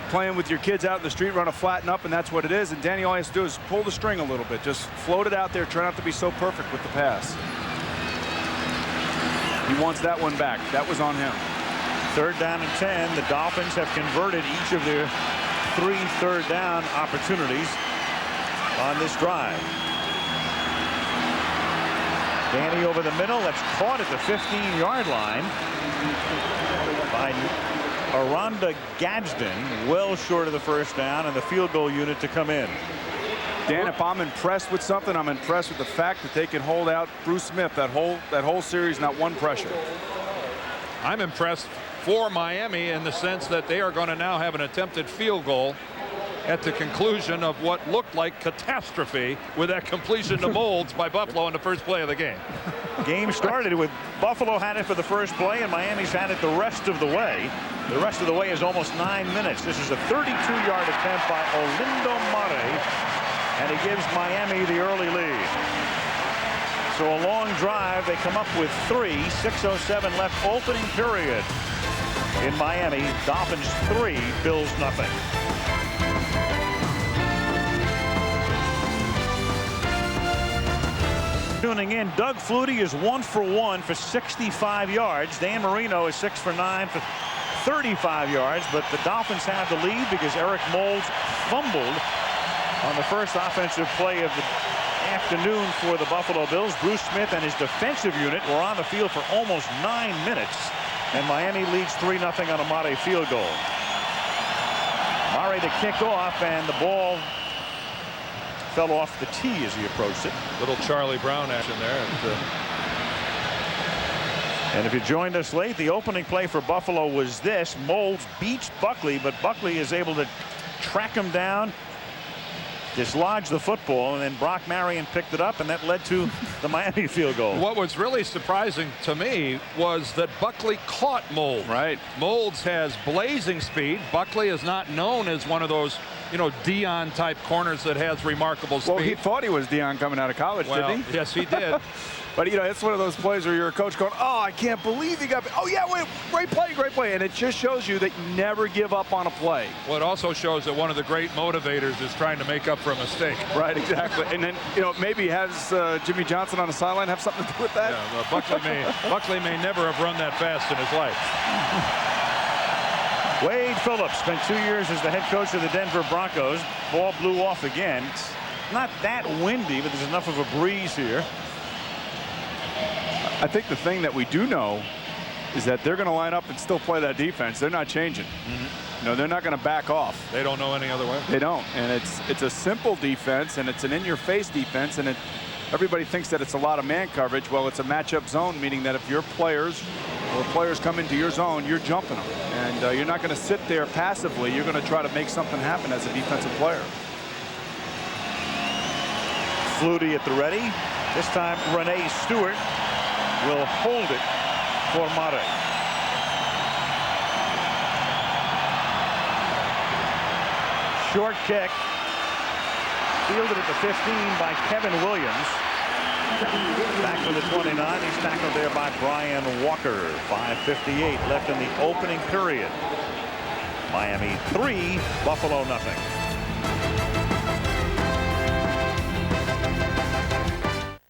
playing with your kids out in the street, run a flat and up, and that's what it is. And Danny, all he has to do is pull the string a little bit. Just float it out there. Try not to be so perfect with the pass. He wants that one back. That was on him. 3rd down and 10. The Dolphins have converted each of their 3 third down opportunities on this drive. Danny over the middle. That's caught at the 15-yard line by Aranda Gadsden, well short of the 1st down, and the field goal unit to come in. Dan, if I'm impressed with something, I'm impressed with the fact that they can hold out Bruce Smith that whole series, not one pressure. I'm impressed for Miami in the sense that they are going to now have an attempted field goal at the conclusion of what looked like catastrophe with that completion to Moulds by Buffalo in the first play of the game. Game started with Buffalo had it for the first play, and Miami's had it the rest of the way. The rest of the way is almost 9 minutes. This is a 32-yard attempt by Olindo Mare, and he gives Miami the early lead. So a long drive. They come up with 3. 6:07 left, opening period in Miami. Dolphins 3, Bills nothing. Tuning in, Doug Flutie is 1 for 1 for 65 yards. Dan Marino is 6 for 9 for 35 yards, but the Dolphins have the lead because Eric Moulds fumbled on the first offensive play of the afternoon for the Buffalo Bills. Bruce Smith and his defensive unit were on the field for almost 9 minutes, and Miami leads 3-0 on a Mare field goal. Mare to kick off, and the ball fell off the tee as he approached it. Little Charlie Brown action there. And if you joined us late, the opening play for Buffalo was this. Moulds beats Buckley, but Buckley is able to track him down, dislodge the football, and then Brock Marion picked it up, and that led to the Miami field goal. What was really surprising to me was that Buckley caught Moulds. Right. Moulds has blazing speed. Buckley is not known as one of those, Dion type corners that has remarkable speed. Well, he thought he was Dion coming out of college, didn't he? Yes, he did. But, it's one of those plays where you're a coach going, oh, I can't believe he got, oh, yeah, wait, great play. And it just shows you that you never give up on a play. Well, it also shows that one of the great motivators is trying to make up for a mistake. Right, exactly. And then, maybe has Jimmy Johnson on the sideline have something to do with that? Yeah, well, Buckley may never have run that fast in his life. Wade Phillips spent 2 years as the head coach of the Denver Broncos. Ball blew off again. It's not that windy, but there's enough of a breeze here. I think the thing that we do know is that they're going to line up and still play that defense. They're not changing. They're not going to back off. They don't know any other way. They don't. And it's a simple defense, and it's an in-your-face defense, and everybody thinks that it's a lot of man coverage. Well, it's a matchup zone, meaning that if your players or players come into your zone, you're jumping them. And you're not going to sit there passively. You're going to try to make something happen as a defensive player. Flutie at the ready. This time, Renee Stewart will hold it for Mare. Short kick. Fielded at the 15 by Kevin Williams. Back to the 29. He's tackled there by Brian Walker. 5:58 left in the opening period. Miami 3, Buffalo nothing.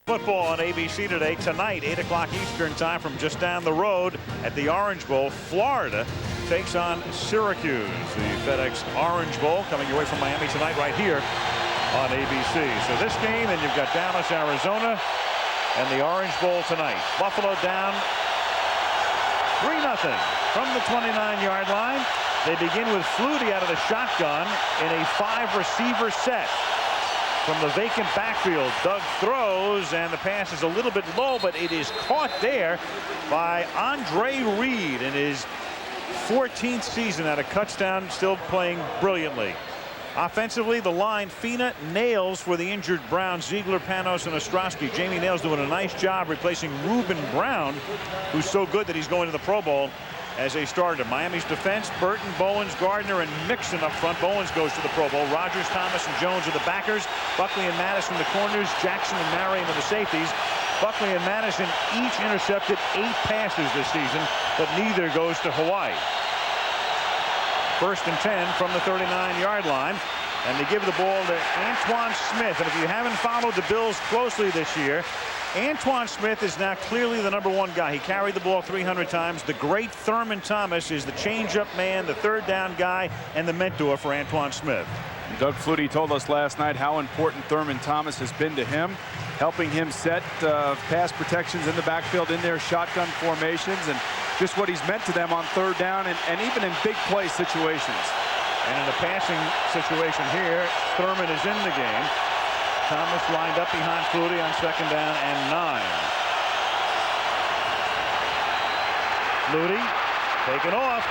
Football on ABC today. Tonight, 8 o'clock Eastern time from just down the road at the Orange Bowl. Florida takes on Syracuse. The FedEx Orange Bowl coming your way from Miami tonight right here on ABC. So this game, and you've got Dallas, Arizona, and the Orange Bowl tonight. Buffalo down 3-0 from the 29-yard line. They begin with Flutie out of the shotgun in a 5-receiver set. From the vacant backfield, Doug throws, and the pass is a little bit low, but it is caught there by Andre Reed in his 14th season at a touchdown, still playing brilliantly. Offensively, the line, Fina, Nails for the injured Brown, Ziegler, Panos, and Ostrowski. Jamie Nails doing a nice job replacing Reuben Brown, who's so good that he's going to the Pro Bowl as a starter. Miami's defense, Burton, Bowens, Gardner, and Mixon up front. Bowens goes to the Pro Bowl. Rogers, Thomas, and Jones are the backers. Buckley and Madison the corners. Jackson and Marion are the safeties. Buckley and Madison each intercepted 8 passes this season, but neither goes to Hawaii. 1st and 10 from the 39-yard line. And they give the ball to Antoine Smith. And if you haven't followed the Bills closely this year, Antoine Smith is now clearly the #1 guy. He carried the ball 300 times. The great Thurman Thomas is the change-up man, the third down guy, and the mentor for Antoine Smith. Doug Flutie told us last night how important Thurman Thomas has been to him, helping him set pass protections in the backfield in their shotgun formations, and just what he's meant to them on 3rd down and even in big play situations. And in a passing situation here, Thurman is in the game. Thomas lined up behind Flutie on 2nd down and 9. Flutie taken off.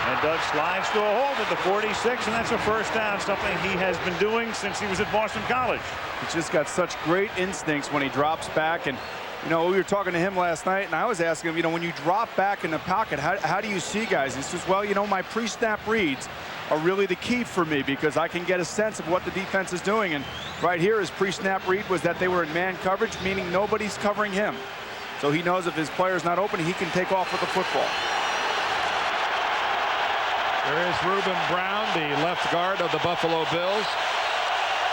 And Doug slides to a hold at the 46, and that's a 1st down, something he has been doing since he was at Boston College. He's just got such great instincts when he drops back. And, you know, we were talking to him last night, and I was asking him, you know, when you drop back in the pocket, how do you see guys? He says, well, you know, my pre-snap reads are really the key for me because I can get a sense of what the defense is doing. And right here, his pre-snap read was that they were in man coverage, meaning nobody's covering him. So he knows if his player's not open, he can take off with the football. There is Reuben Brown, the left guard of the Buffalo Bills.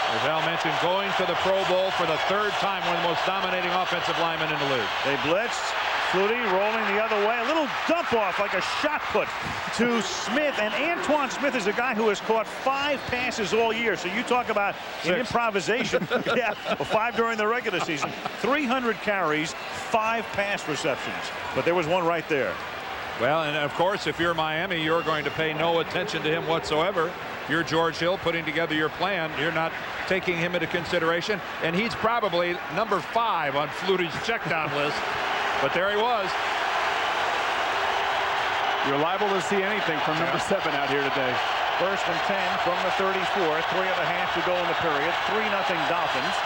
As Al mentioned, going to the Pro Bowl for the 3rd time, one of the most dominating offensive linemen in the league. They blitzed. Flutie rolling the other way. A little dump off like a shot put to Smith. And Antoine Smith is a guy who has caught 5 passes all year. So you talk about an improvisation. Yeah, 5 during the regular season. 300 carries, 5 pass receptions. But there was one right there. Well, and of course, if you're Miami, you're going to pay no attention to him whatsoever. You're George Hill putting together your plan. You're not taking him into consideration. And he's probably #5 on Flutie's checkdown list. But there he was. You're liable to see anything from #7 out here today. 1st and 10 from the 34. 3.5 to go in the period. 3-0 Dolphins.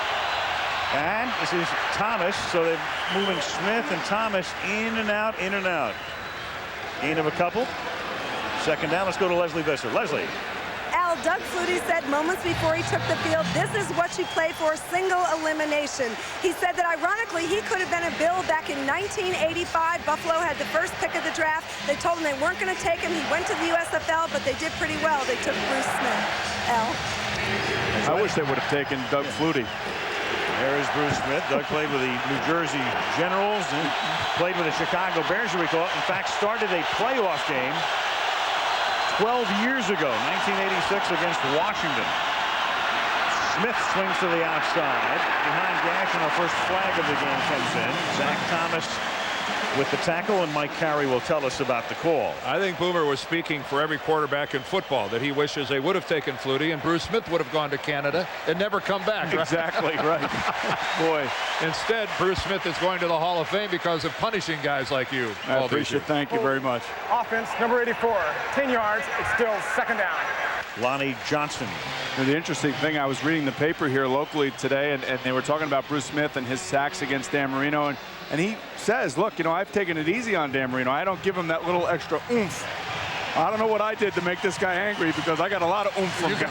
And this is Thomas. So they're moving Smith and Thomas in and out, in and out. Gain of a couple. 2nd down. Let's go to Leslie Visser. Leslie. Al, Doug Flutie said moments before he took the field, this is what you play for, single elimination. He said that ironically he could have been a Bill back in 1985. Buffalo had the 1st pick of the draft. They told him they weren't going to take him. He went to the USFL, but they did pretty well. They took Bruce Smith. Al. I wish they would have taken Doug Flutie. There is Bruce Smith. Doug played with the New Jersey Generals and played with the Chicago Bears, you recall. In fact, started a playoff game 12 years ago, 1986 against Washington. Smith swings to the outside. Behind Gash, and our first flag of the game comes in. Zach Thomas with the tackle, and Mike Carey will tell us about the call. I think Boomer was speaking for every quarterback in football, that he wishes they would have taken Flutie and Bruce Smith would have gone to Canada and never come back. Right? Exactly right. Boy. Instead, Bruce Smith is going to the Hall of Fame because of punishing guys like you. I appreciate it. Thank you very much. Offense, number 84, 10 yards. It's still 2nd down. Lonnie Johnson. And the interesting thing, I was reading the paper here locally today, and they were talking about Bruce Smith and his sacks against Dan Marino, and he says, look, you know, I've taken it easy on Dan Marino. I don't give him that little extra oomph. I don't know what I did to make this guy angry because I got a lot of oomph from him.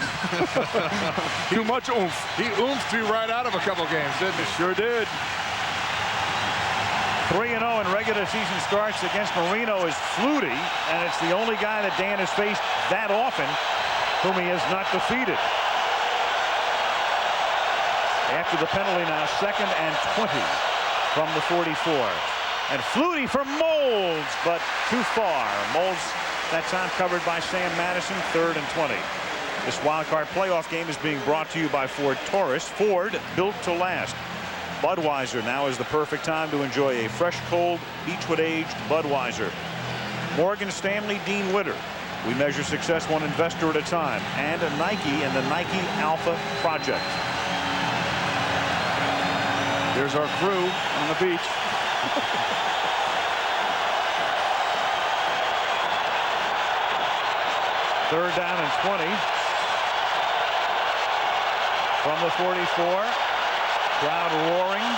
Too much oomph. He oomphed you right out of a couple games, didn't he? Sure did. 3-0 in regular season starts against Marino is Flutie, and it's the only guy that Dan has faced that often whom he has not defeated. After the penalty now, 2nd and 20 from the 44. And Flutie for Moulds, but too far. Moulds that time covered by Sam Madison, 3rd and 20. This wild card playoff game is being brought to you by Ford Taurus. Ford, built to last. Budweiser now is the perfect time to enjoy a fresh, cold, Beechwood-aged Budweiser. Morgan Stanley, Dean Witter. We measure success one investor at a time. And a Nike and the Nike Alpha Project. There's our crew on the beach. Third down and 20. From the 44. Crowd roaring.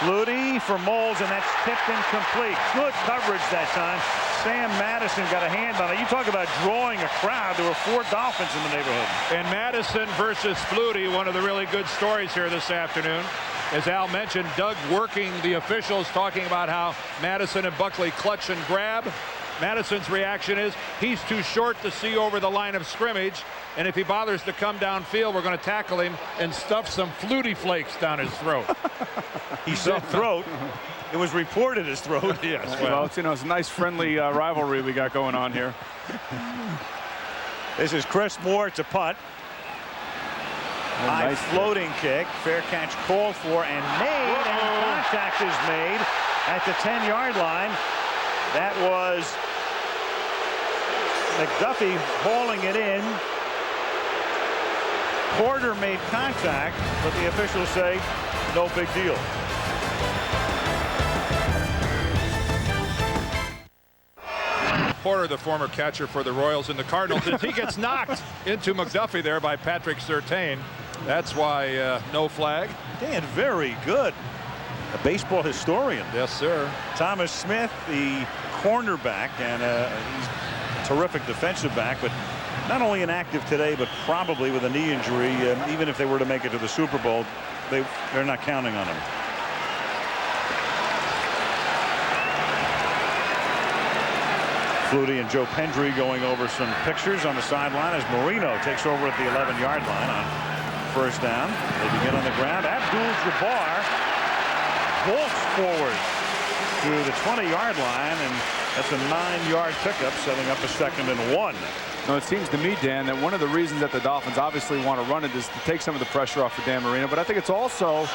Flutie for Moles, and that's tipped incomplete. Good coverage that time. Sam Madison got a hand on it. You talk about drawing a crowd. There were 4 Dolphins in the neighborhood. And Madison versus Flutie, one of the really good stories here this afternoon. As Al mentioned, Doug working the officials, talking about how Madison and Buckley clutch and grab. Madison's reaction is he's too short to see over the line of scrimmage, and if he bothers to come downfield, we're going to tackle him and stuff some Flutie flakes down his throat. He said throat. It was reported as throat. Yes. Well, it's, it's a nice friendly rivalry we got going on here. This is Chris Moore to punt. High nice floating kick. Fair catch called for and made, and contact is made at the 10-yard line. That was McDuffie hauling it in. Porter made contact, but the officials say no big deal. Porter, the former catcher for the Royals and the Cardinals, as he gets knocked into McDuffie there by Patrick Surtain. That's why no flag. Dan, very good. A baseball historian. Yes, sir. Thomas Smith, the cornerback, and he's a terrific defensive back, but not only inactive today, but probably with a knee injury. Even if they were to make it to the Super Bowl, they're not counting on him. Flutie and Joe Pendry going over some pictures on the sideline as Marino takes over at the 11-yard line on first down. They begin on the ground. Abdul-Jabbar bolts forward to the 20-yard line, and that's a 9-yard pickup, setting up a 2nd and 1. No, it seems to me, Dan, that one of the reasons that the Dolphins obviously want to run it is to take some of the pressure off of Dan Marino, but I think it's also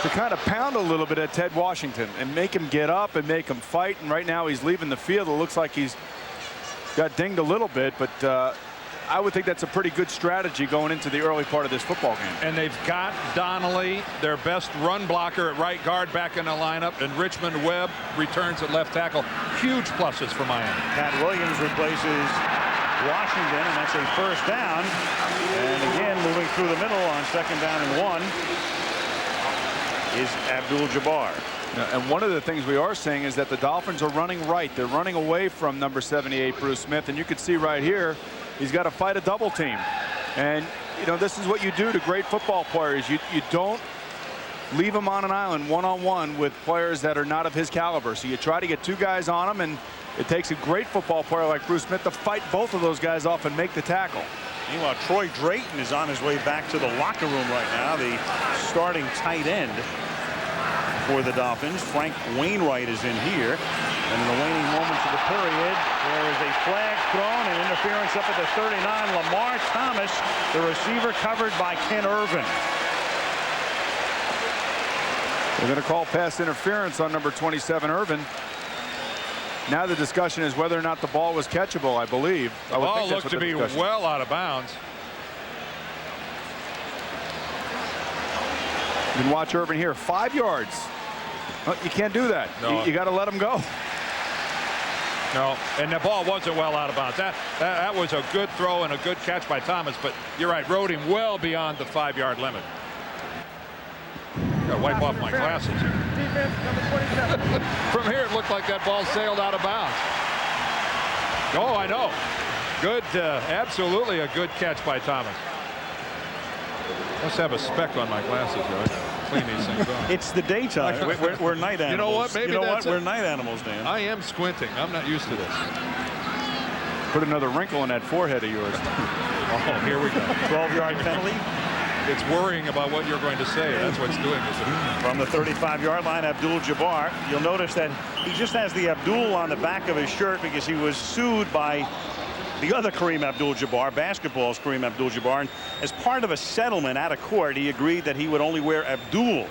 to kind of pound a little bit at Ted Washington and make him get up and make him fight. And right now he's leaving the field. It looks like he's got dinged a little bit, but I would think that's a pretty good strategy going into the early part of this football game. And they've got Donnelly, their best run blocker at right guard, back in the lineup, and Richmond Webb returns at left tackle. Huge pluses for Miami. Pat Williams replaces Washington, and that's a first down. And again, moving through the middle on 2nd down and 1 is Abdul-Jabbar. And one of the things we are seeing is that the Dolphins are running right. They're running away from number 78, Bruce Smith, and you can see right here he's got to fight a double team. And this is what you do to great football players. You don't leave him on an island one-on-one with players that are not of his caliber. So you try to get 2 guys on him, and it takes a great football player like Bruce Smith to fight both of those guys off and make the tackle. Meanwhile, Troy Drayton is on his way back to the locker room right now, the starting tight end for the Dolphins. Frank Wainwright is in here. And in the waning moments of the period, there is a flag thrown and interference up at the 39. Lamar Thomas, the receiver, covered by Ken Irvin. They're going to call pass interference on number 27, Irvin. Now the discussion is whether or not the ball was catchable, I believe. The ball looked to be well out of bounds. You can watch Irvin here, 5 yards. Well, you can't do that. No. You got to let him go. No, and the ball wasn't well out of bounds. That was a good throw and a good catch by Thomas, but you're right, rode him well beyond the 5-yard limit. Got to wipe off my glasses here. Defense, number 27. From here, it looked like that ball sailed out of bounds. Oh, I know. Good, absolutely a good catch by Thomas. Must have a speck on my glasses, right? Clean these things off. It's the daytime. We're night animals. You know what? Maybe that's We're night animals, Dan. I am squinting. I'm not used to this. Put another wrinkle in that forehead of yours. Oh, here we go. 12-yard penalty. It's worrying about what you're going to say. That's what's doing it. From the 35-yard line, Abdul-Jabbar. You'll notice that he just has the Abdul on the back of his shirt because he was sued by the other Kareem Abdul-Jabbar, basketball's Kareem Abdul-Jabbar. And as part of a settlement out of court, he agreed that he would only wear Abdul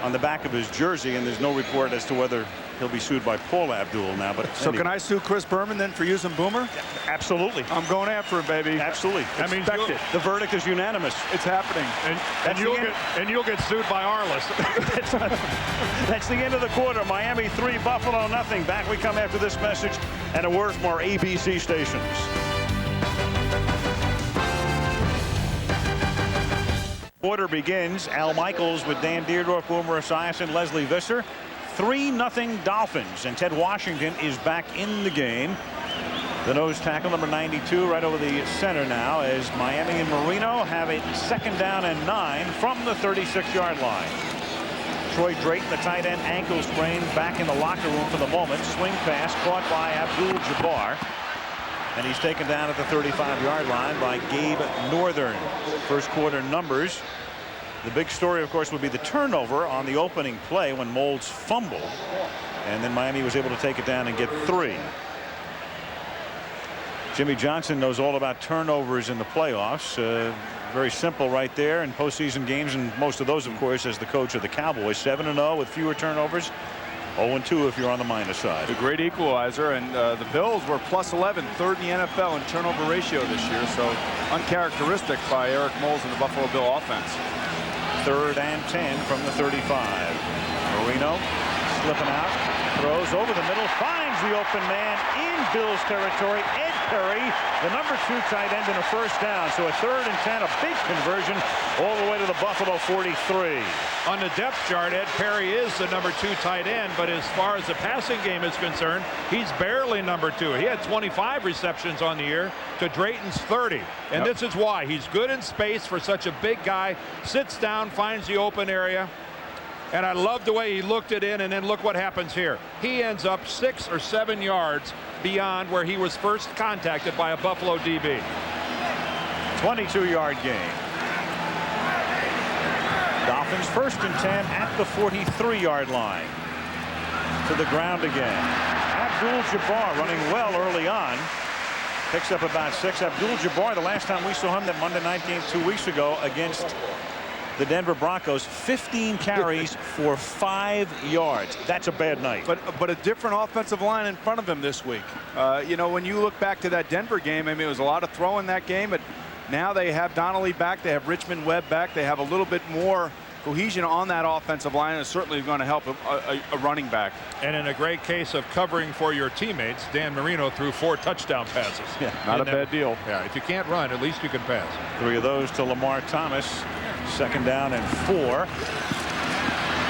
on the back of his jersey, and there's no report as to whether he'll be sued by Paula Abdul now. But so can I sue Chris Berman then for using Boomer? Absolutely. I'm going after him, baby. Absolutely. That means the verdict is unanimous. It's happening. And you'll get sued by Arliss. That's the end of the quarter. Miami 3, Buffalo nothing. Back we come after this message and a word from our ABC stations. Quarter begins. Al Michaels with Dan Deerdorf, Boomer Esiason, Leslie Visser. 3-0 Dolphins, and Ted Washington is back in the game. The nose tackle, number 92, right over the center now, as Miami and Marino have a 2nd down and 9 from the 36-yard line. Troy Drayton, the tight end, ankle sprain, back in the locker room for the moment. Swing pass caught by Abdul-Jabbar, and he's taken down at the 35-yard line by Gabe Northern. First quarter numbers. The big story, of course, would be the turnover on the opening play when Molds fumbled, and then Miami was able to take it down and get 3. Jimmy Johnson knows all about turnovers in the playoffs. Very simple right there in postseason games, and most of those, of course, as the coach of the Cowboys. 7-0 with fewer turnovers. 0-2 if you're on the minus side. A great equalizer, and the Bills were +11, 3rd in the NFL in turnover ratio this year, so uncharacteristic by Eric Moles and the Buffalo Bill offense. 3rd and 10 from the 35. Marino slipping out, throws over the middle, finds the open man in Bills territory. Ed Perry, the number 2 tight end, in a 1st down. So a 3rd and 10, a big conversion all the way to the Buffalo 43. On the depth chart, Ed Perry is the number 2 tight end, but as far as the passing game is concerned, he's barely number 2. He had 25 receptions on the year to Drayton's 30. And this is why. He's good in space for such a big guy. Sits down, finds the open area. And I love the way he looked it in, and then look what happens here. He ends up 6 or 7 yards beyond where he was first contacted by a Buffalo DB. 22-yard gain. Dolphins 1st and 10 at the 43-yard line. To the ground again. Abdul-Jabbar running well early on. Picks up about 6. Abdul-Jabbar, the last time we saw him, that Monday night game 2 weeks ago against the Denver Broncos, 15 carries for 5 yards. That's a bad night. But a different offensive line in front of him this week. You know, when you look back to that Denver game, I mean, it was a lot of throw in that game, but now they have Donnelly back. They have Richmond Webb back. They have a little bit more cohesion on that offensive line, and it's certainly going to help a running back. And in a great case of covering for your teammates, Dan Marino threw 4 touchdown passes. Yeah, not a bad deal. Yeah, if you can't run, at least you can pass. 3 of those to Lamar Thomas. 2nd down and 4.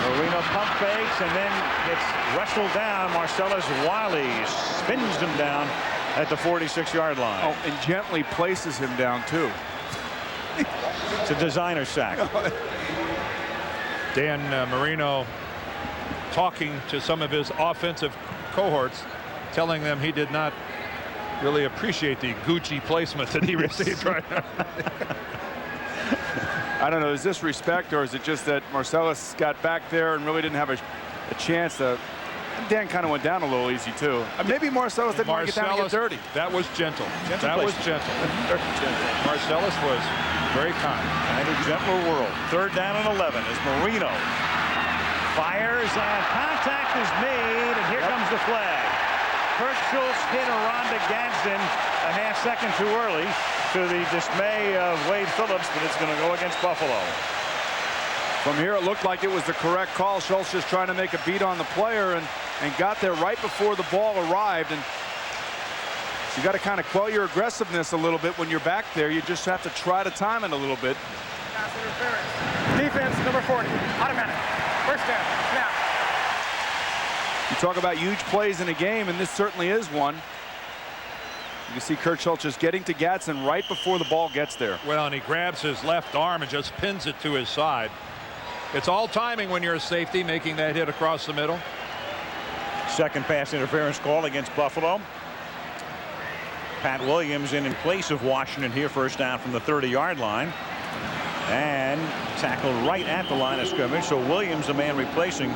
Marino pump fakes and then gets wrestled down. Marcellus Wiley spins him down at the 46-yard line. Oh, and gently places him down too. It's a designer sack. Dan Marino talking to some of his offensive cohorts, telling them he did not really appreciate the Gucci placement that he received right now. I don't know, is this respect, or is it just that Marcellus got back there and really didn't have a chance to... Dan kind of went down a little easy too. Maybe Marcellus didn't want to get down and get dirty. That was gentle. That was gentle. Marcellus was very kind. And a gentler world. 3rd down and 11 as Marino fires and contact is made, and here comes the flag. Kurt Schultz hit Rhonda Gadsden a half-second too early, to the dismay of Wade Phillips, but it's going to go against Buffalo. From here, it looked like it was the correct call. Schultz just trying to make a beat on the player and got there right before the ball arrived. And you got to kind of quell your aggressiveness a little bit when you're back there. You just have to try to time it a little bit. Defense, number 40, automatic. 1st down, snap. You talk about huge plays in a game, and this certainly is one. You can see Kurt Schultz just getting to Gadsden right before the ball gets there. Well, and he grabs his left arm and just pins it to his side. It's all timing when you're a safety, making that hit across the middle. 2nd pass interference call against Buffalo. Pat Williams in place of Washington here, 1st down from the 30-yard line. And tackled right at the line of scrimmage. So Williams, the man replacing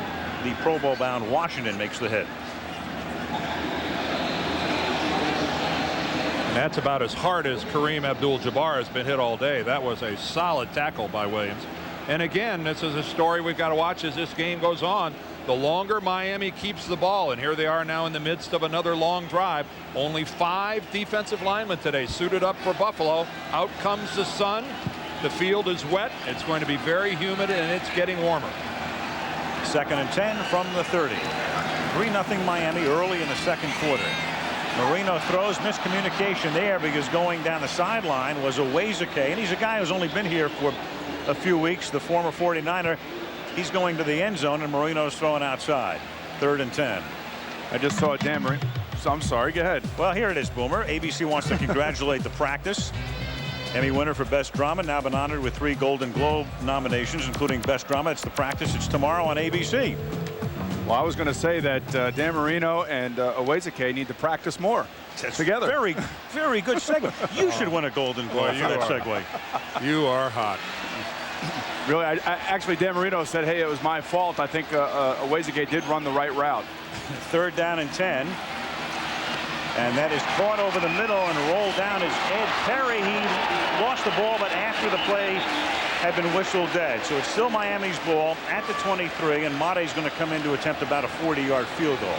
the Pro Bowl bound Washington, makes the hit. And that's about as hard as Kareem Abdul-Jabbar has been hit all day. That was a solid tackle by Williams. And again, this is a story we've got to watch as this game goes on. The longer Miami keeps the ball, and here they are now in the midst of another long drive. Only 5 defensive linemen today suited up for Buffalo. Out comes the sun. The field is wet. It's going to be very humid, and it's getting warmer. 2nd and 10 from the 30. 3-0 Miami early in the 2nd quarter. Marino throws, miscommunication there because going down the sideline was Awezike, and he's a guy who's only been here for a few weeks. The former 49er, he's going to the end zone, and Marino's throwing outside. 3rd and 10. I just saw Dan Marino. I'm sorry, go ahead. Well, here it is, Boomer. ABC wants to congratulate the practice. Emmy winner for Best Drama, now been honored with 3 Golden Globe nominations, including Best Drama. It's the practice. It's tomorrow on ABC. Well, I was going to say that Dan Marino and Uwezike need to practice more together. Very, very good segue. You should win a Golden Globe for that segue. You are hot. Really, actually, Dan Marino said, hey, it was my fault. I think Uwezike did run the right route. 3rd down and 10. And that is caught over the middle and rolled down is Ed Perry. He lost the ball, but after the play had been whistled dead. So it's still Miami's ball at the 23, and Mate's going to come in to attempt about a 40-yard field goal.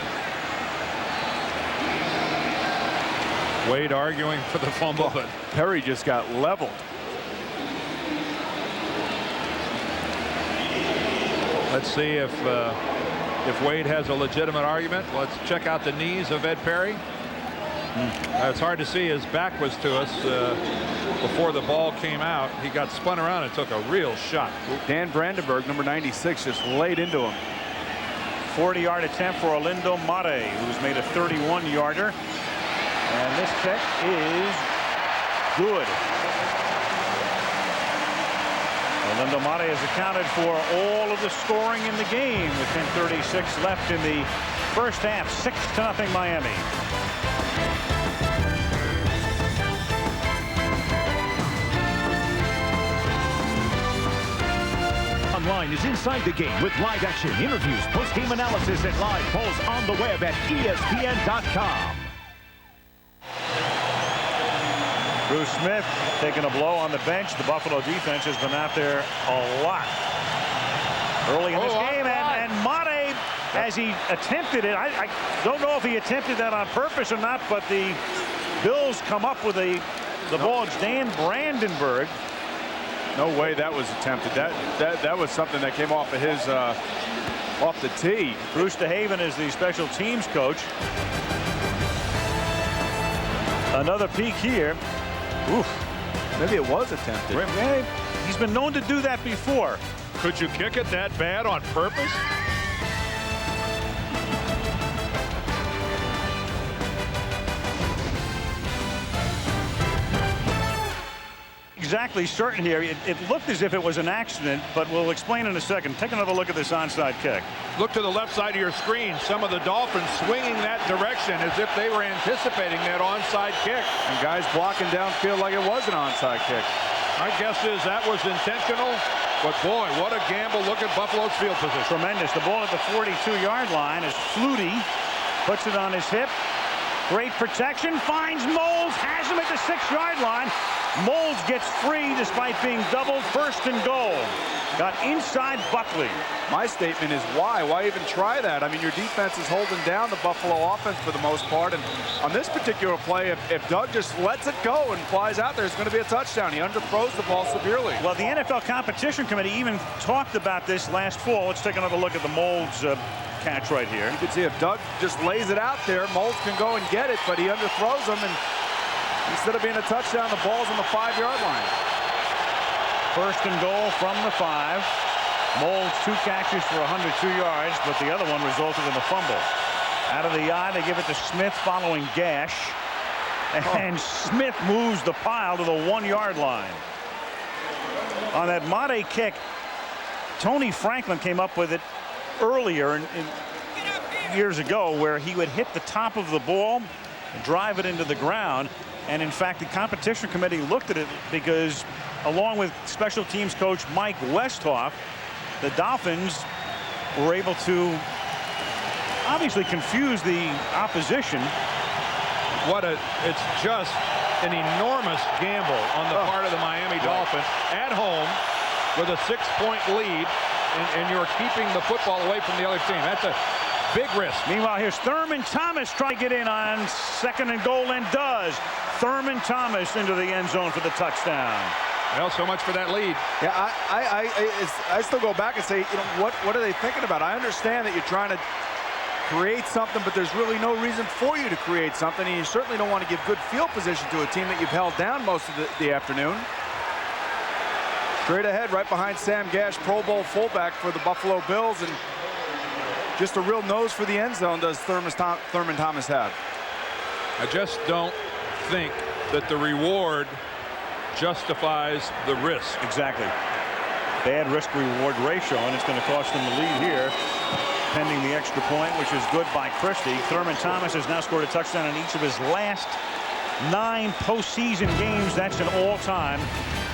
Wade arguing for the fumble, but Perry just got leveled. Let's see if Wade has a legitimate argument. Let's check out the knees of Ed Perry. It's hard to see. His back was to us before the ball came out. He got spun around and took a real shot. Dan Brandenburg, number 96, just laid into him. 40-yard attempt for Orlando Mate, who's made a 31-yarder. And this kick is good. Orlando Mate has accounted for all of the scoring in the game with 10:36 left in the first half. 6-0 Miami. Online is Inside the Game with live action, interviews, post-game analysis, and live polls on the web at ESPN.com. Bruce Smith taking a blow on the bench. The Buffalo defense has been out there a lot early in this game. And Mate, as he attempted it, I don't know if he attempted that on purpose or not, but the Bills come up with the ball. It's Dan Brandenburg. No way that was attempted. That was something that came off of his off the tee. Bruce DeHaven is the special teams coach. Another peek here. Oof. Maybe it was attempted. He's been known to do that before. Could you kick it that bad on purpose? Exactly certain here. It looked as if it was an accident, but we'll explain in a second. Take another look at this onside kick. Look to the left side of your screen. Some of the Dolphins swinging that direction as if they were anticipating that onside kick. And guys blocking downfield like it was an onside kick. My guess is that was intentional. But boy, what a gamble. Look at Buffalo's field position. Tremendous. The ball at the 42-yard line as Flutie puts it on his hip. Great protection. Finds Moles. Has him at the 6-yard line. Moles gets free despite being doubled. 1st and goal. Got inside Buckley. My statement is why? Why even try that? I mean, your defense is holding down the Buffalo offense for the most part. And on this particular play, if Doug just lets it go and flies out there, it's going to be a touchdown. He underthrows the ball severely. Well, the NFL Competition Committee even talked about this last fall. Let's take another look at the Moles catch right here. You can see if Doug just lays it out there, Moles can go and get it, but he underthrows him, and instead of being a touchdown, the ball's on the 5-yard line. 1st and goal from the 5. Moles 2 catches for 102 yards, but the other one resulted in a fumble. Out of the eye, they give it to Smith following Gash. And Smith moves the pile to the 1-yard line. On that Mate kick, Tony Franklin came up with it earlier years ago, where he would hit the top of the ball, drive it into the ground. And in fact, the competition committee looked at it because, along with special teams coach Mike Westhoff, the Dolphins were able to obviously confuse the opposition. It's just an enormous gamble on the part of the Miami Dolphins at home with a 6-point lead, and you're keeping the football away from the other team. That's a big risk. Meanwhile, here's Thurman Thomas trying to get in on 2nd and goal, and does. Thurman Thomas into the end zone for the touchdown. Well, so much for that lead. Yeah, I still go back and say, you know, what are they thinking about? I understand that you're trying to create something, but there's really no reason for you to create something, and you certainly don't want to give good field position to a team that you've held down most of the afternoon. Straight ahead, right behind Sam Gash, Pro Bowl fullback for the Buffalo Bills, and just a real nose for the end zone does Thurman Thomas have. I just don't think that the reward justifies the risk. Exactly. Bad risk-reward ratio, and it's going to cost them the lead here, pending the extra point, which is good by Christie. Thurman Thomas has now scored a touchdown in each of his last 9 postseason games. That's an all-time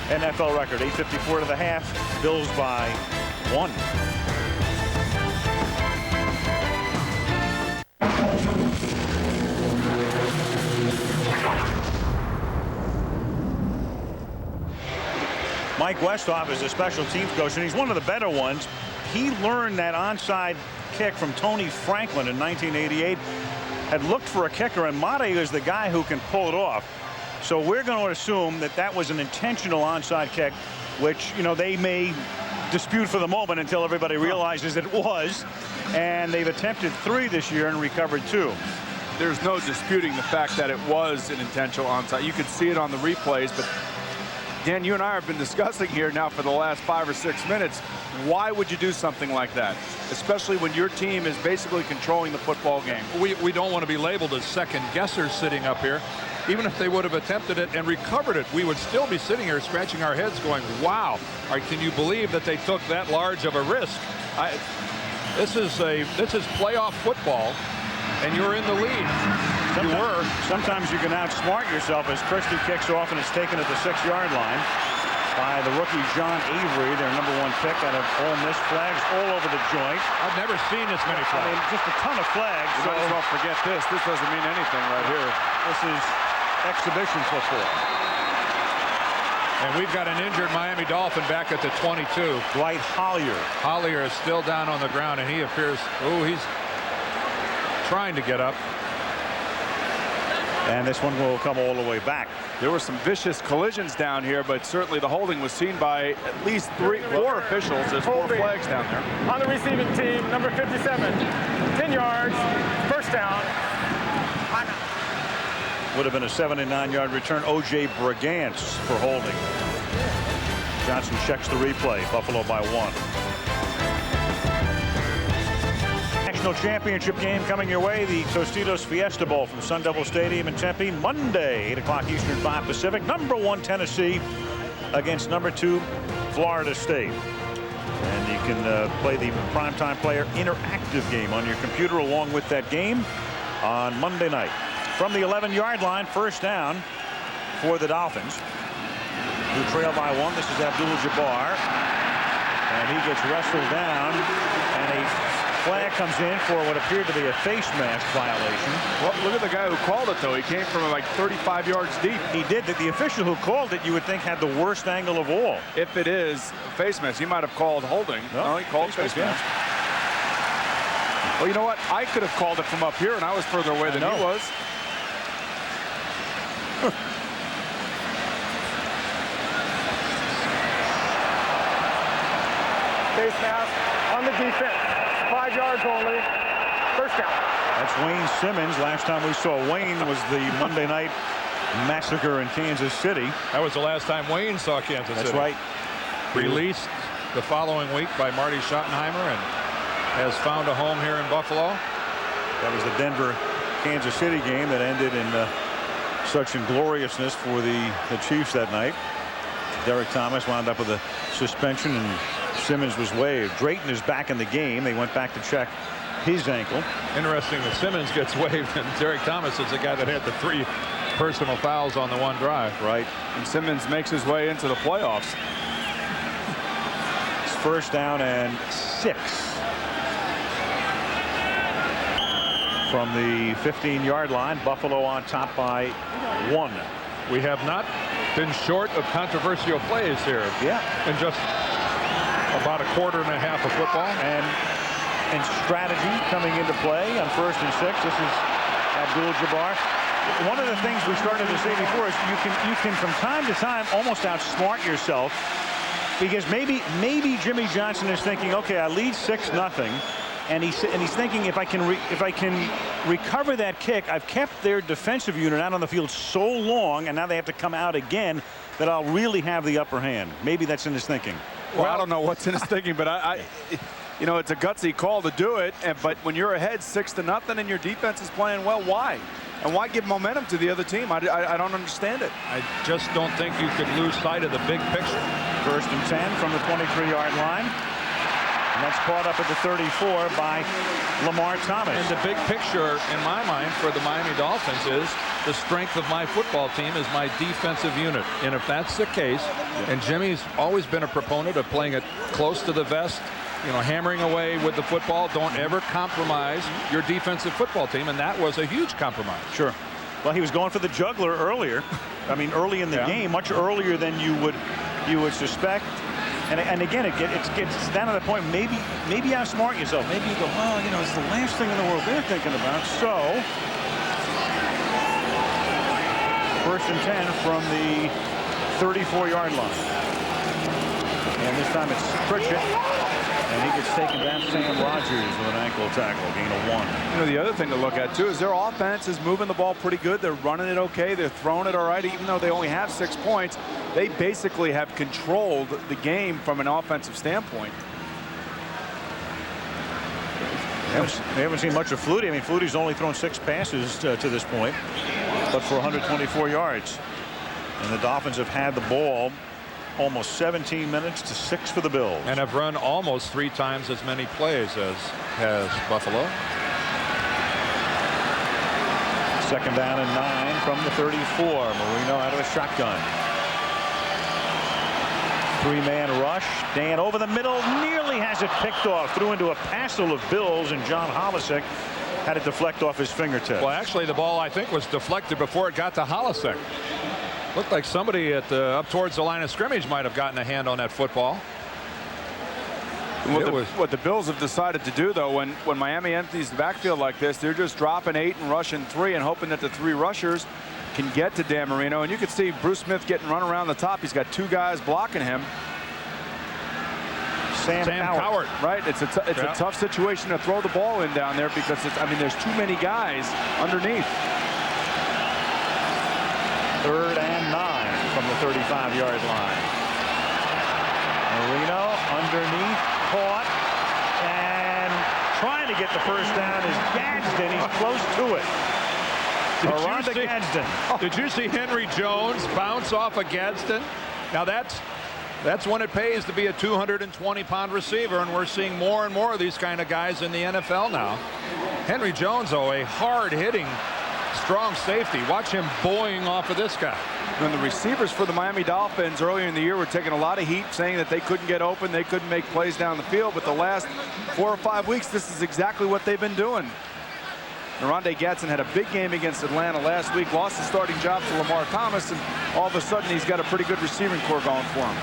NFL record. 8:54 to the half. Bills by 1. Mike Westhoff is a special teams coach, and he's one of the better ones. He learned that onside kick from Tony Franklin in 1988. Had looked for a kicker, and Mate is the guy who can pull it off. So we're going to assume that that was an intentional onside kick, which, you know, they may dispute for the moment until everybody realizes it was. And they've attempted 3 this year and recovered 2. There's no disputing the fact that it was an intentional onside. You could see it on the replays, but Dan, you and I have been discussing here now for the last 5 or 6 minutes. Why would you do something like that, especially when your team is basically controlling the football game? We don't want to be labeled as second guessers sitting up here. Even if they would have attempted it and recovered it, we would still be sitting here scratching our heads going, wow, can you believe that they took that large of a risk? This is playoff football, and you're in the lead. Sometimes you can outsmart yourself as Christie kicks off, and it's taken at the 6-yard line by the rookie John Avery, their #1 pick out of Ole Miss. Flags all over the joint. I've never seen this many flags. I mean, just a ton of flags. You might as well forget this. This doesn't mean anything right here. This is exhibition football. And we've got an injured Miami Dolphin back at the 22. Dwight Hollier. Hollier is still down on the ground, and he appears, he's trying to get up. And this one will come all the way back. There were some vicious collisions down here, but certainly the holding was seen by at least 4 officials. There's 4 flags down there. On the receiving team, number 57, 10 yards, first down. Would have been a 79-yard return. O.J. Brigance for holding. Johnson checks the replay. Buffalo by 1. National championship game coming your way. The Tostitos Fiesta Bowl from Sun Devil Stadium in Tempe. Monday, 8 o'clock Eastern, 5 Pacific. #1 Tennessee against #2 Florida State. And you can play the Primetime Player interactive game on your computer along with that game on Monday night. From the 11-yard line, first down for the Dolphins, who trail by 1. This is Abdul-Jabbar, and he gets wrestled down, and a flag comes in for what appeared to be a face mask violation. Well, look at the guy who called it, though. He came from like 35 yards deep. He did. The official who called it, you would think, had the worst angle of all. If it is face mask, he might have called holding. No, he called face mask. Well, you know what? I could have called it from up here, and I was further away than he was. Face mask on the defense. 5 yards only. First down. That's Wayne Simmons. Last time we saw Wayne was the Monday night massacre in Kansas City. That was the last time Wayne saw Kansas City. That's right. Released the following week by Marty Schottenheimer and has found a home here in Buffalo. That was the Denver-Kansas City game that ended in such ingloriousness for the Chiefs that night. Derek Thomas wound up with a suspension, and Simmons was waived. Drayton is back in the game. They went back to check his ankle. Interesting that Simmons gets waived, and Derek Thomas is the guy that had the 3 personal fouls on the one drive. Right. And Simmons makes his way into the playoffs. It's first down and 6. From the 15-yard line, Buffalo on top by 1. We have not been short of controversial plays here. Yeah. In just about a quarter and a half of football. And strategy coming into play on 1st and 6. This is Abdul-Jabbar. One of the things we started to say before is you can from time to time almost outsmart yourself, because maybe Jimmy Johnson is thinking, okay, I lead 6-0. And he's thinking, if I can recover that kick, I've kept their defensive unit out on the field so long, and now they have to come out again. that I'll really have the upper hand. Maybe that's in his thinking. Well, I don't know what's in his thinking, but you know, it's a gutsy call to do it. But when you're ahead 6-0 and your defense is playing well, why? And why give momentum to the other team? I don't understand it. I just don't think you could lose sight of the big picture. 1st and 10 from the 23-yard line. And that's caught up at the 34 by Lamar Thomas. And the big picture, in my mind, for the Miami Dolphins is the strength of my football team is my defensive unit. And if that's the case, and Jimmy's always been a proponent of playing it close to the vest, you know, hammering away with the football, don't ever compromise your defensive football team, and that was a huge compromise. Sure. Well, he was going for the juggler earlier. I mean, early in the game, much earlier than you would suspect. And again, it gets down to the point. Maybe you outsmart yourself. Maybe you go, well, you know, it's the last thing in the world they're thinking about. So 1st and 10 from the 34-yard line. And this time it's Pritchett. And he gets taken down. Sam Rogers with an ankle tackle, gain of 1. You know, the other thing to look at, too, is their offense is moving the ball pretty good. They're running it okay. They're throwing it all right. Even though they only have 6 points, they basically have controlled the game from an offensive standpoint. We haven't seen much of Flutie. I mean, Flutie's only thrown 6 passes to this point, but for 124 yards. And the Dolphins have had the ball almost 17 minutes to 6 for the Bills. And have run almost 3 times as many plays as has Buffalo. 2nd down and 9 from the 34. Marino out of a shotgun. 3-man rush. Dan over the middle, nearly has it picked off. Threw into a passel of Bills, and John Holosek had it deflect off his fingertips. Well, actually, the ball, I think, was deflected before it got to Holosek. Looked like somebody up towards the line of scrimmage might have gotten a hand on that football. What the Bills have decided to do, though, when Miami empties the backfield like this, they're just dropping 8 and rushing 3 and hoping that the 3 rushers can get to Dan Marino. And you can see Bruce Smith getting run around the top. He's got 2 guys blocking him. Sam Cowart. Right. It's a tough situation to throw the ball in down there because I mean, there's too many guys underneath. 3rd and 9 from the 35-yard line. Marino underneath, caught, and trying to get the first down is Gadsden. He's close to it. Gadsden. Did you see Henry Jones bounce off of Gadsden? Now that's when it pays to be a 220-pound receiver, and we're seeing more and more of these kind of guys in the NFL now. Henry Jones, though, a hard-hitting, strong safety. Watch him boing off of this guy. When the receivers for the Miami Dolphins earlier in the year were taking a lot of heat, saying that they couldn't get open, they couldn't make plays down the field, but the last 4 or 5 weeks, this is exactly what they've been doing. Naronde Gadsden had a big game against Atlanta last week, lost the starting job to Lamar Thomas, and all of a sudden he's got a pretty good receiving corps going for him.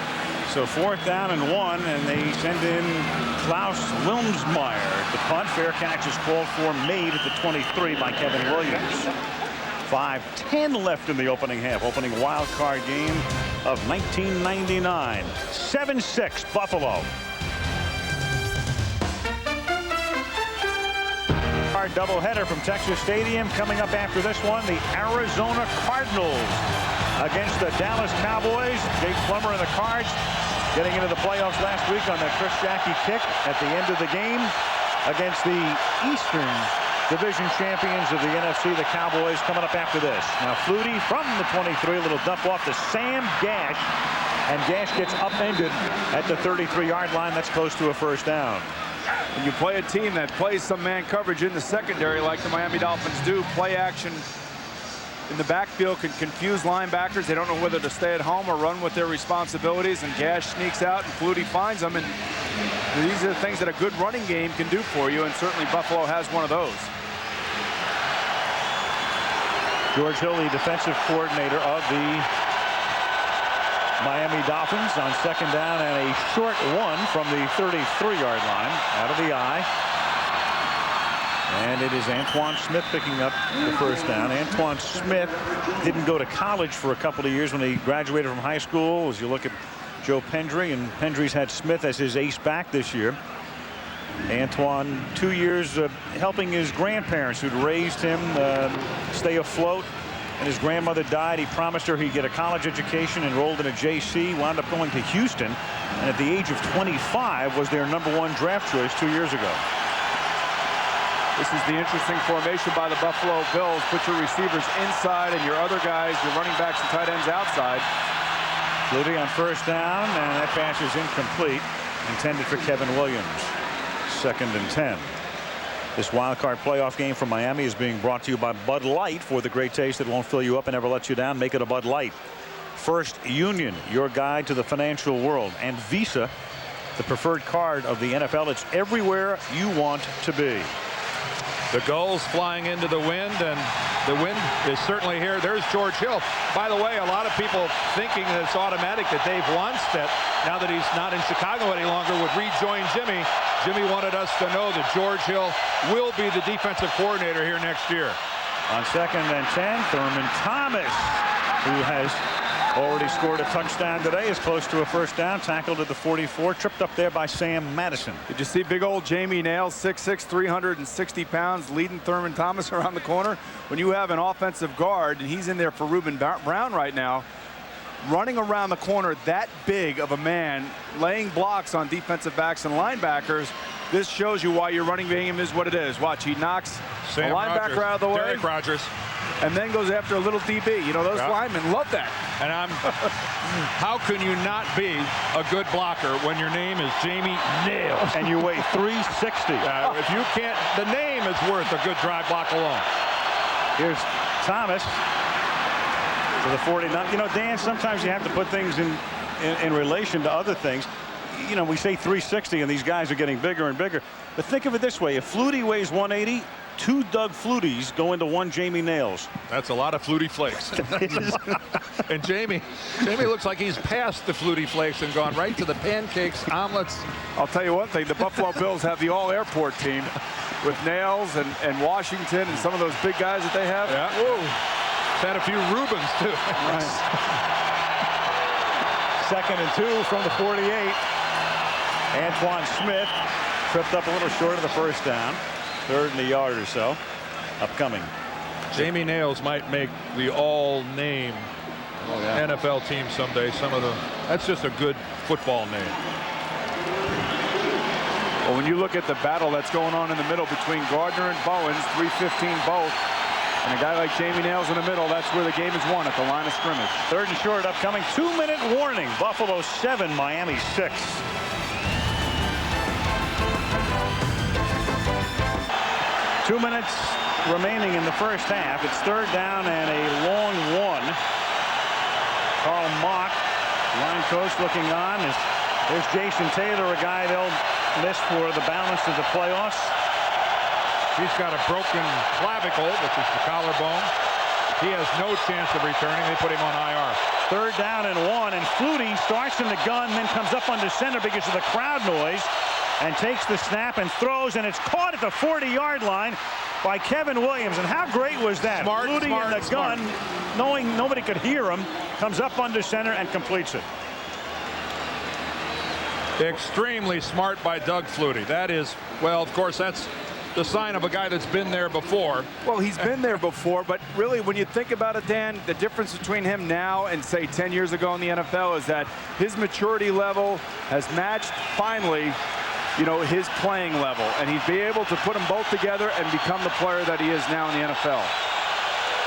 So 4th down and 1, and they send in Klaus Wilmsmeyer. The punt, fair catch is called for, made at the 23 by Kevin Williams. 5:10 left in the opening half, opening wild card game of 1999. 7-6 Buffalo. Our doubleheader from Texas Stadium coming up after this one. The Arizona Cardinals against the Dallas Cowboys. Jake Plummer and the Cards getting into the playoffs last week on that Chris Jackie kick at the end of the game against the Eastern Division champions of the NFC, the Cowboys, coming up after this. Now Flutie from the 23, a little dump off to Sam Gash, and Gash gets upended at the 33-yard line. That's close to a first down. When you play a team that plays some man coverage in the secondary like the Miami Dolphins do, play action in the backfield can confuse linebackers. They don't know whether to stay at home or run with their responsibilities, and Gash sneaks out and Flutie finds them, and these are the things that a good running game can do for you, and certainly Buffalo has one of those. George Hill, the defensive coordinator of the Miami Dolphins, on 2nd down and a short one from the 33-yard line out of the eye. And it is Antoine Smith picking up the first down. Antoine Smith didn't go to college for a couple of years when he graduated from high school. As you look at Joe Pendry, and Pendry's had Smith as his ace back this year. Antoine, 2 years helping his grandparents who'd raised him stay afloat and his grandmother died. He promised her he'd get a college education, enrolled in a JC, wound up going to Houston, and at the age of 25 was their #1 draft choice 2 years ago. This is the interesting formation by the Buffalo Bills. Put your receivers inside and your other guys, your running backs and tight ends outside. Flutie on first down, and that pass is incomplete, intended for Kevin Williams. 2nd and 10. This wild card playoff game from Miami is being brought to you by Bud Light. For the great taste that won't fill you up and never lets you down, make it a Bud Light. First Union, your guide to the financial world, and Visa, the preferred card of the NFL. It's everywhere you want to be. The Gulls flying into the wind, and the wind is certainly here. There's George Hill. By the way, a lot of people thinking that it's automatic that Dave Wannstedt, now that he's not in Chicago any longer, would rejoin Jimmy. Jimmy wanted us to know that George Hill will be the defensive coordinator here next year. On 2nd and 10, Thurman Thomas, who has already scored a touchdown today, is close to a first down, tackled at the 44, tripped up there by Sam Madison. Did you see big old Jamie Nails, 6'6", 360 pounds, leading Thurman Thomas around the corner? When you have an offensive guard, and he's in there for Reuben Brown right now, running around the corner that big of a man, laying blocks on defensive backs and linebackers, this shows you why your running game is what it is. Watch, he knocks a linebacker out of the way. Derek Rogers. And then goes after a little DB. You know, those linemen love that. And how can you not be a good blocker when your name is Jamie Nails? And you weigh 360. If you can't, the name is worth a good drive block alone. Here's Thomas to the 49. You know, Dan, sometimes you have to put things in relation to other things. You know, we say 360 and these guys are getting bigger and bigger. But think of it this way. If Flutie weighs 180, 2 Doug Fluties go into 1 Jamie Nails. That's a lot of Flutie flakes. And Jamie looks like he's passed the Flutie flakes and gone right to the pancakes, omelets. I'll tell you one thing, the Buffalo Bills have the all-airport team with Nails and Washington and some of those big guys that they have. Yeah. Whoa. Had a few Rubens, too. Right. 2nd and 2 from the 48. Antoine Smith tripped up a little short of the first down. 3rd and a yard or so. Upcoming. Jamie Nails might make the all-name NFL team someday. That's just a good football name. Well, when you look at the battle that's going on in the middle between Gardner and Bowens, 3:15 both, and a guy like Jamie Nails in the middle, that's where the game is won, at the line of scrimmage. 3rd and short upcoming. 2-minute warning. Buffalo 7, Miami 6. 2 minutes remaining in the first half. It's 3rd down and a long one. Carl Mock, line coach, looking on. There's Jason Taylor, a guy they'll miss for the balance of the playoffs. He's got a broken clavicle, which is the collarbone. He has no chance of returning. They put him on IR. 3rd down and 1, and Flutie starts in the gun, then comes up under center because of the crowd noise, and takes the snap and throws, and it's caught at the 40-yard line by Kevin Williams. And how great was that? Flutie in the gun, knowing nobody could hear him, comes up under center and completes it. Extremely smart by Doug Flutie. That is, well, of course, that's the sign of a guy that's been there before. Well, he's been there before, but really, when you think about it, Dan, the difference between him now and, say, 10 years ago in the NFL is that his maturity level has matched, finally, you know, his playing level, and he'd be able to put them both together and become the player that he is now in the NFL.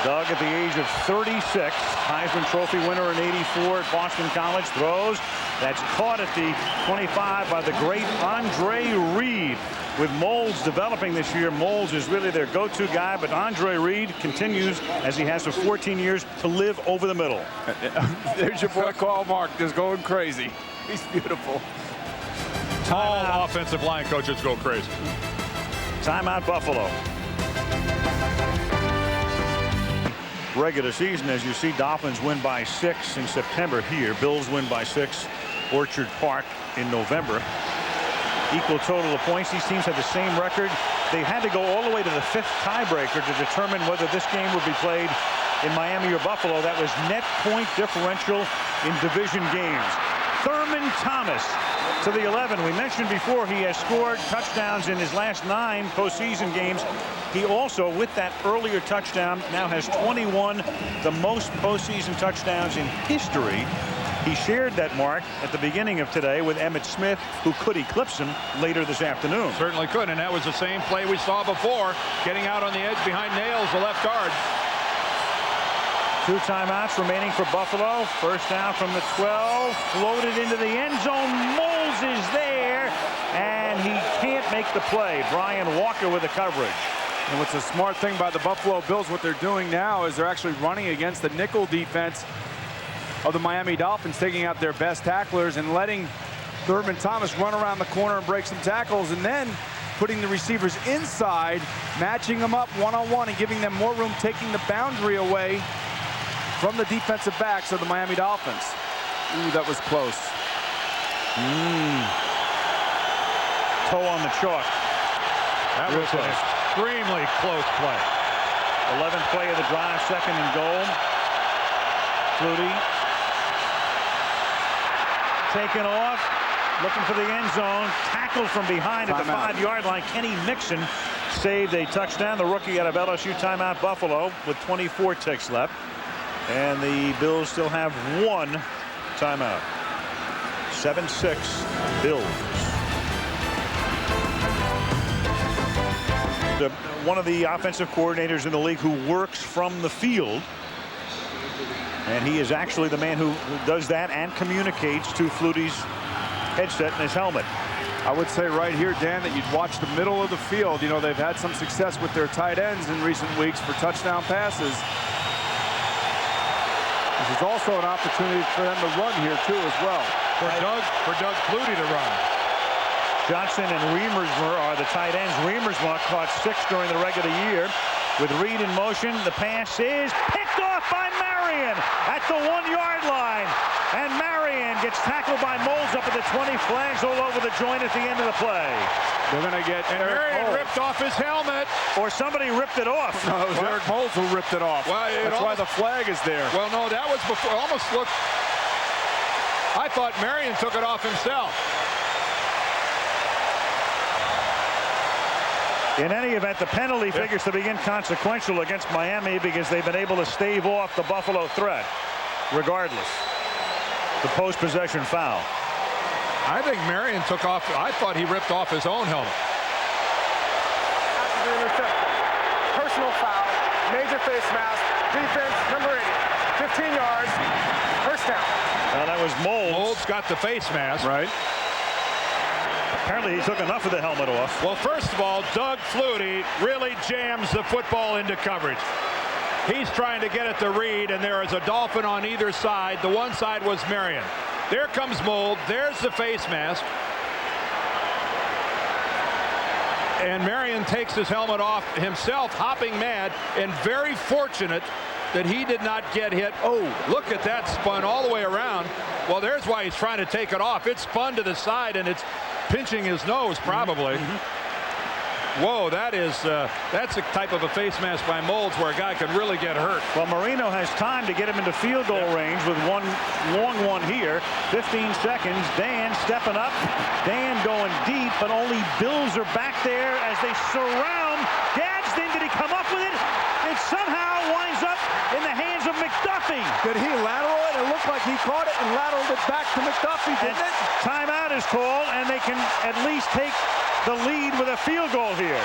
Doug, at the age of 36, Heisman Trophy winner in '84 at Boston College, throws. That's caught at the 25 by the great Andre Reed. With Moles developing this year, Moles is really their go-to guy, but Andre Reed continues, as he has for 14 years, to live over the middle. There's your boy Carl Mark, just going crazy. He's beautiful. All offensive line coaches go crazy. Timeout, Buffalo. Regular season, as you see, Dolphins win by 6 in September here. Bills win by 6, Orchard Park in November. Equal total of points. These teams had the same record. They had to go all the way to the 5th tiebreaker to determine whether this game would be played in Miami or Buffalo. That was net point differential in division games. Thurman Thomas to the 11. We mentioned before he has scored touchdowns in his last 9 postseason games. He also, with that earlier touchdown, now has 21, the most postseason touchdowns in history. He shared that mark at the beginning of today with Emmitt Smith, who could eclipse him later this afternoon. Certainly could, and that was the same play we saw before, getting out on the edge behind Nails, the left guard. 2 timeouts remaining for Buffalo. First down from the 12, floated into the end zone. Moles is there, and he can't make the play. Brian Walker with the coverage. And what's a smart thing by the Buffalo Bills, what they're doing now is they're actually running against the nickel defense of the Miami Dolphins, taking out their best tacklers and letting Thurman Thomas run around the corner and break some tackles, and then putting the receivers inside, matching them up one-on-one and giving them more room, taking the boundary away from the defensive backs of the Miami Dolphins. Ooh, that was close. Toe on the chalk. That was an extremely close play. 11th play of the drive, 2nd and goal. Flutie taken off, looking for the end zone, tackled from behind at the 5-yard line. Kenny Mixon saved a touchdown. The rookie out of LSU. Timeout Buffalo with 24 ticks left, and the Bills still have 1 timeout. 7-6 Bills. One of the offensive coordinators in the league who works from the field. And he is actually the man who does that and communicates to Flutie's headset and his helmet. I would say right here, Dan, that you'd watch the middle of the field. You know, they've had some success with their tight ends in recent weeks for touchdown passes. This is also an opportunity for them to run here, too, as well. For Doug Flutie to run. Johnson and Reamersma are the tight ends. Reamersma caught 6 during the regular year. With Reed in motion, the pass is picked off by Marion at the 1-yard line. And Marion gets tackled by Moles up at the 20. Flags all over the joint at the end of the play. They're going to get Marion ripped off his helmet. Or somebody ripped it off. No, it was Eric Moles who ripped it off. Well, that's why the flag is there. Well, no, that was before. Almost looked. I thought Marion took it off himself. In any event, the penalty figures to be inconsequential against Miami because they've been able to stave off the Buffalo threat. Regardless, the post-possession foul. I think Marion took off. I thought he ripped off his own helmet. After the interception, personal foul, major face mask, defense, number 80, 15 yards, first down. Well, that was Moles. Moles got the face mask. Right. Apparently he took enough of the helmet off. Well, first of all, Doug Flutie really jams the football into coverage. He's trying to get it to Reed, and there is a Dolphin on either side. The one side was Marion. There comes Mold. There's the face mask. And Marion takes his helmet off himself, hopping mad, and very fortunate that he did not get hit. Oh, look at that, spun all the way around. Well, there's why he's trying to take it off. It spun to the side, and it's pinching his nose, probably. Whoa, that's a type of a face mask by Moles where a guy could really get hurt. Well, Marino has time to get him into field goal range with one long one here. 15 seconds. Dan stepping up. Dan going deep, but only Bills are back there as they surround Gadsden. Did he come up with it? It somehow winds up in the hands of McDuffie. Did he lateral it? It looked like he caught it and lateraled it back to McDuffie, didn't it? Timeout is called, and they can at least take the lead with a field goal here.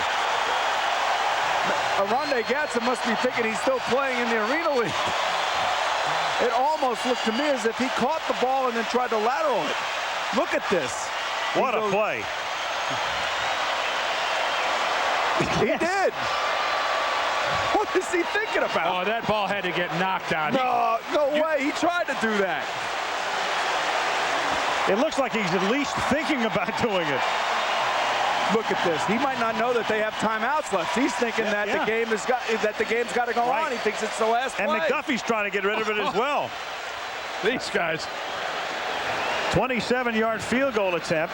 Aronde Gadsden must be thinking he's still playing in the Arena League. It almost looked to me as if he caught the ball and then tried to lateral it. Look at this. What a play. He did. What is he thinking about? Oh, that ball had to get knocked out. No way. He tried to do that. It looks like he's at least thinking about doing it. Look at this. He might not know that they have timeouts left. He's thinking that the game's got to go on. He thinks it's the last play. And McDuffie's trying to get rid of it as well. These guys. 27-yard field goal attempt.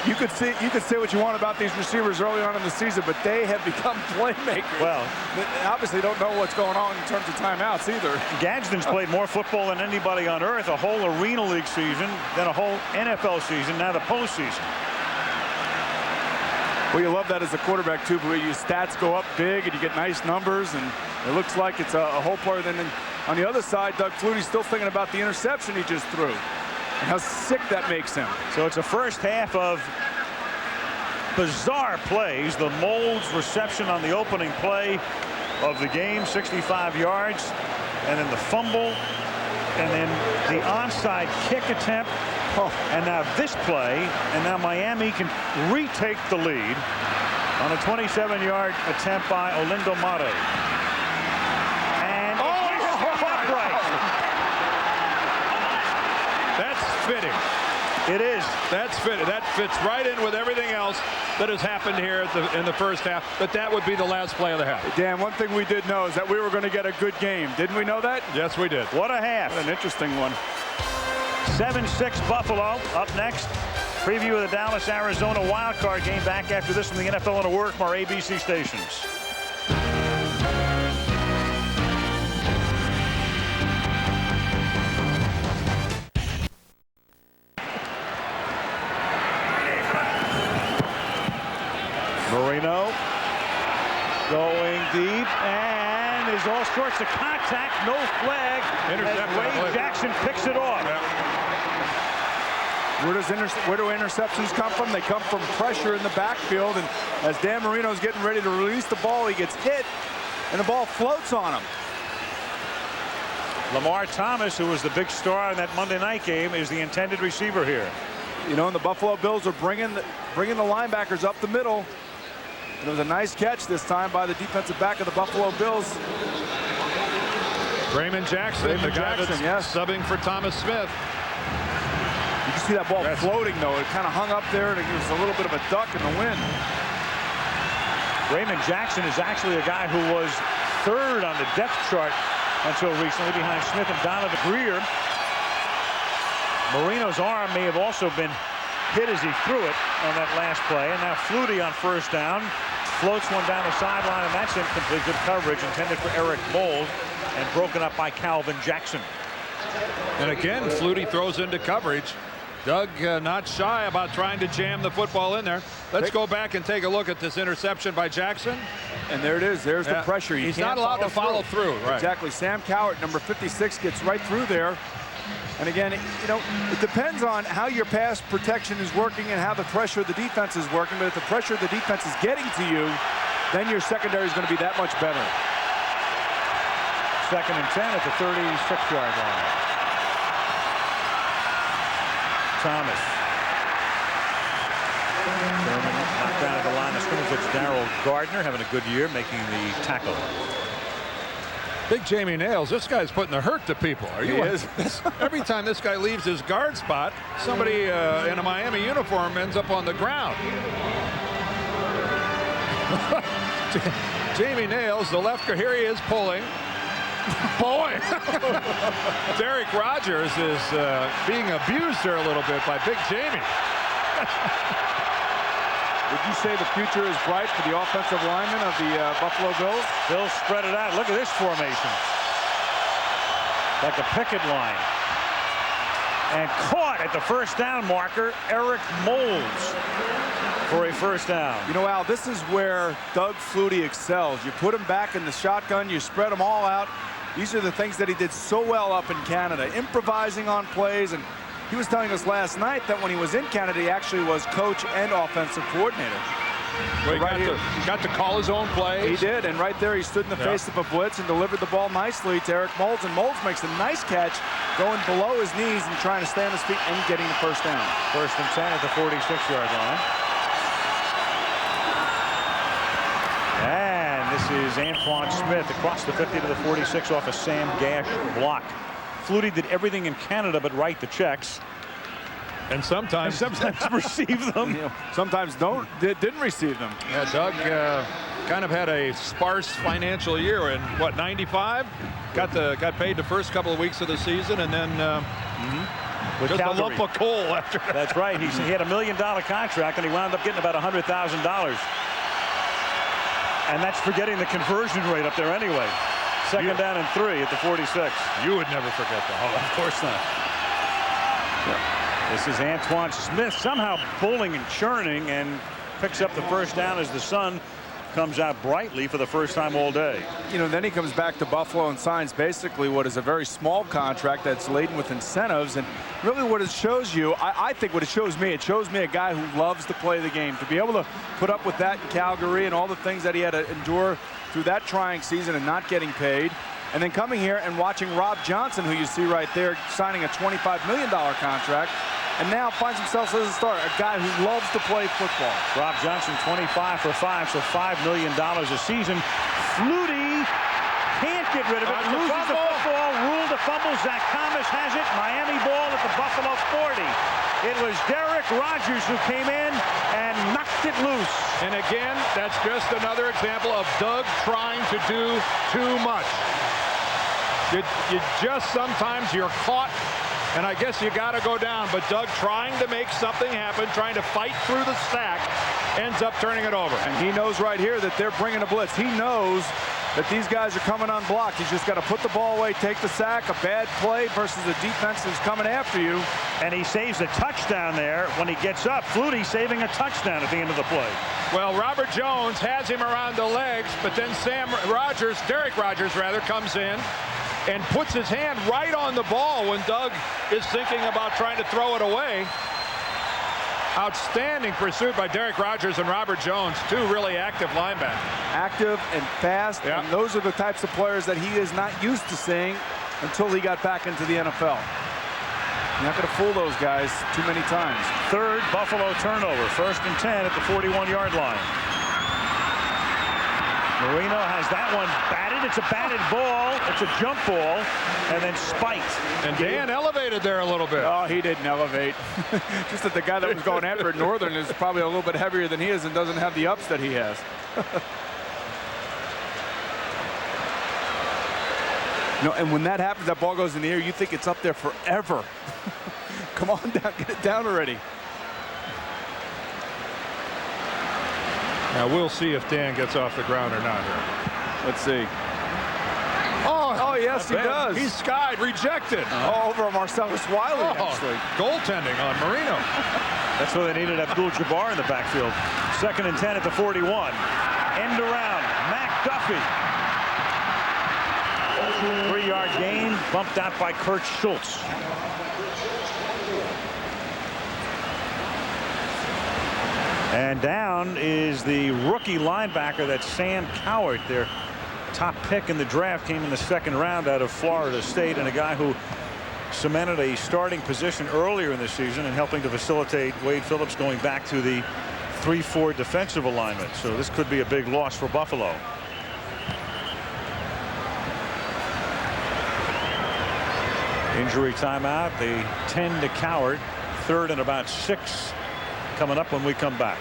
You could say what you want about these receivers early on in the season, but they have become playmakers. Well, they obviously don't know what's going on in terms of timeouts either. Gadsden's played more football than anybody on earth, a whole Arena League season, then a whole NFL season, now the postseason. Well, you love that as a quarterback, too, where your stats go up big and you get nice numbers, and it looks like it's a whole player. Then on the other side, Doug Flutie's still thinking about the interception he just threw and how sick that makes him. So it's a first half of bizarre plays. The Molds reception on the opening play of the game, 65 yards, and then the fumble, and then the onside kick attempt, and now this play, and now Miami can retake the lead on a 27-yard attempt by Olindo Mare. And That's fitting. It is. That's fitting. That fits right in with everything else that has happened here in the first half, but that would be the last play of the half. Dan, one thing we did know is that we were going to get a good game. Didn't we know that? Yes, we did. What a half. What an interesting one. 7-6 Buffalo. Up next, preview of the Dallas-Arizona wildcard game. Back after this from the NFL and a word from our ABC stations. Marino going deep, and there's all sorts of contact, no flag. Ray Jackson picks it off. Where do interceptions come from? They come from pressure in the backfield, and as Dan Marino's getting ready to release the ball, he gets hit, and the ball floats on him. Lamar Thomas, who was the big star in that Monday night game, is the intended receiver here. You know, and the Buffalo Bills are bringing the linebackers up the middle. And it was a nice catch this time by the defensive back of the Buffalo Bills. Raymond Jackson, the guy that's subbing for Thomas Smith. You can see that ball floating, though. It kind of hung up there, and it was a little bit of a duck in the wind. Raymond Jackson is actually a guy who was third on the depth chart until recently, behind Smith and Donovan Greer. Marino's arm may have also been hit as he threw it on that last play. And now Flutie on first down floats one down the sideline, and that's incomplete. Good coverage intended for Eric Mold and broken up by Calvin Jackson. And again, Flutie throws into coverage. Doug not shy about trying to jam the football in there. Let's go back and take a look at this interception by Jackson. And there it is. There's the pressure. He's not allowed to follow through. Right. Exactly. Sam Cowart, number 56, gets right through there. And again, you know, it depends on how your pass protection is working and how the pressure of the defense is working. But if the pressure of the defense is getting to you, then your secondary is going to be that much better. 2nd and 10 at the 36-yard line. Thomas. Sherman knocked down at the line of scrimmage. It's Darrell Gardner having a good year making the tackle. Big Jamie Nails, this guy's putting the hurt to people. He is. Every time this guy leaves his guard spot, somebody in a Miami uniform ends up on the ground. Jamie Nails, the left guard, here he is pulling. Boy, Derek Rogers is being abused there a little bit by Big Jamie. Would you say the future is bright for the offensive linemen of the Buffalo Bills? Bills spread it out. Look at this formation. Like a picket line. And caught at the first down marker, Eric Moulds for a first down. You know, Al, this is where Doug Flutie excels. You put him back in the shotgun, you spread them all out. These are the things that he did so well up in Canada, improvising on plays. And he was telling us last night that when he was in Canada, he actually was coach and offensive coordinator. Well, he got to call his own plays. He did, and right there he stood in the face of a blitz and delivered the ball nicely to Eric Moulds. And Moulds makes a nice catch going below his knees and trying to stay on his feet and getting the first down. 1st and 10 at the 46-yard line. And this is Antoine Smith across the 50 to the 46 off a Sam Gash block. Flutie did everything in Canada but write the checks. And sometimes receive them. You know, sometimes didn't receive them. Yeah, Doug kind of had a sparse financial year in what, 95? Got paid the first couple of weeks of the season, and then with just Calgary. a lump of coal after that. That's right. He had $1 million contract, and he wound up getting about $100,000. And that's forgetting the conversion rate up there anyway. Second down and 3 at the 46. You would never forget that. Oh, of course not. Yeah. This is Antoine Smith somehow pulling and churning and picks up the first down as the sun comes out brightly for the first time all day. You know, then he comes back to Buffalo and signs basically what is a very small contract that's laden with incentives. And really what it shows you, I think what it shows me a guy who loves to play the game. To be able to put up with that in Calgary and all the things that he had to endure through that trying season and not getting paid. And then coming here and watching Rob Johnson, who you see right there, signing a $25 million contract. And now finds himself as a starter, a guy who loves to play football. Rob Johnson 25 for 5, so $5 million a season. Flutie can't get rid of it. Loses the football. Ruled a fumble. Zach Thomas has it. Miami ball at the Buffalo 40. It was Derek Rogers who came in and knocked it loose. And again, that's just another example of Doug trying to do too much. You just sometimes you're caught. And I guess you got to go down. But Doug trying to make something happen, trying to fight through the stack, ends up turning it over. And he knows right here that they're bringing a blitz. He knows that these guys are coming unblocked. He's just got to put the ball away, take the sack, a bad play versus the defense is coming after you. And he saves a touchdown there when he gets up. Flutie saving a touchdown at the end of the play. Well, Robert Jones has him around the legs, but then Derek Rogers rather, comes in and puts his hand right on the ball when Doug is thinking about trying to throw it away. Outstanding pursuit by Derek Rogers and Robert Jones, two really active linebackers. Active and fast, and those are the types of players that he is not used to seeing until he got back into the NFL. You're not going to fool those guys too many times. Third Buffalo turnover, 1st and 10 at the 41-yard line. Marino has that one batted. It's a batted ball. It's a jump ball, and then spiked. And Dan elevated there a little bit. Oh, he didn't elevate. Just that the guy that was going after it, Northern, is probably a little bit heavier than he is and doesn't have the ups that he has. No, and when that happens, that ball goes in the air, you think it's up there forever. Come on down, get it down already. Now we'll see if Dan gets off the ground or not here. Let's see. Oh yes, he does. He's skied, rejected. Over Marcellus Wiley, actually. Goaltending on Marino. That's why they needed Abdul-Jabbar in the backfield. 2nd and 10 at the 41. End around. McDuffie. 3-yard gain, bumped out by Kurt Schultz. And down is the rookie linebacker, that's Sam Cowart. Their top pick in the draft came in the 2nd round out of Florida State, and a guy who cemented a starting position earlier in the season and helping to facilitate Wade Phillips going back to the 3-4 defensive alignment. So this could be a big loss for Buffalo. Injury timeout. They tend to Cowart. 3rd and about 6 coming up when we come back.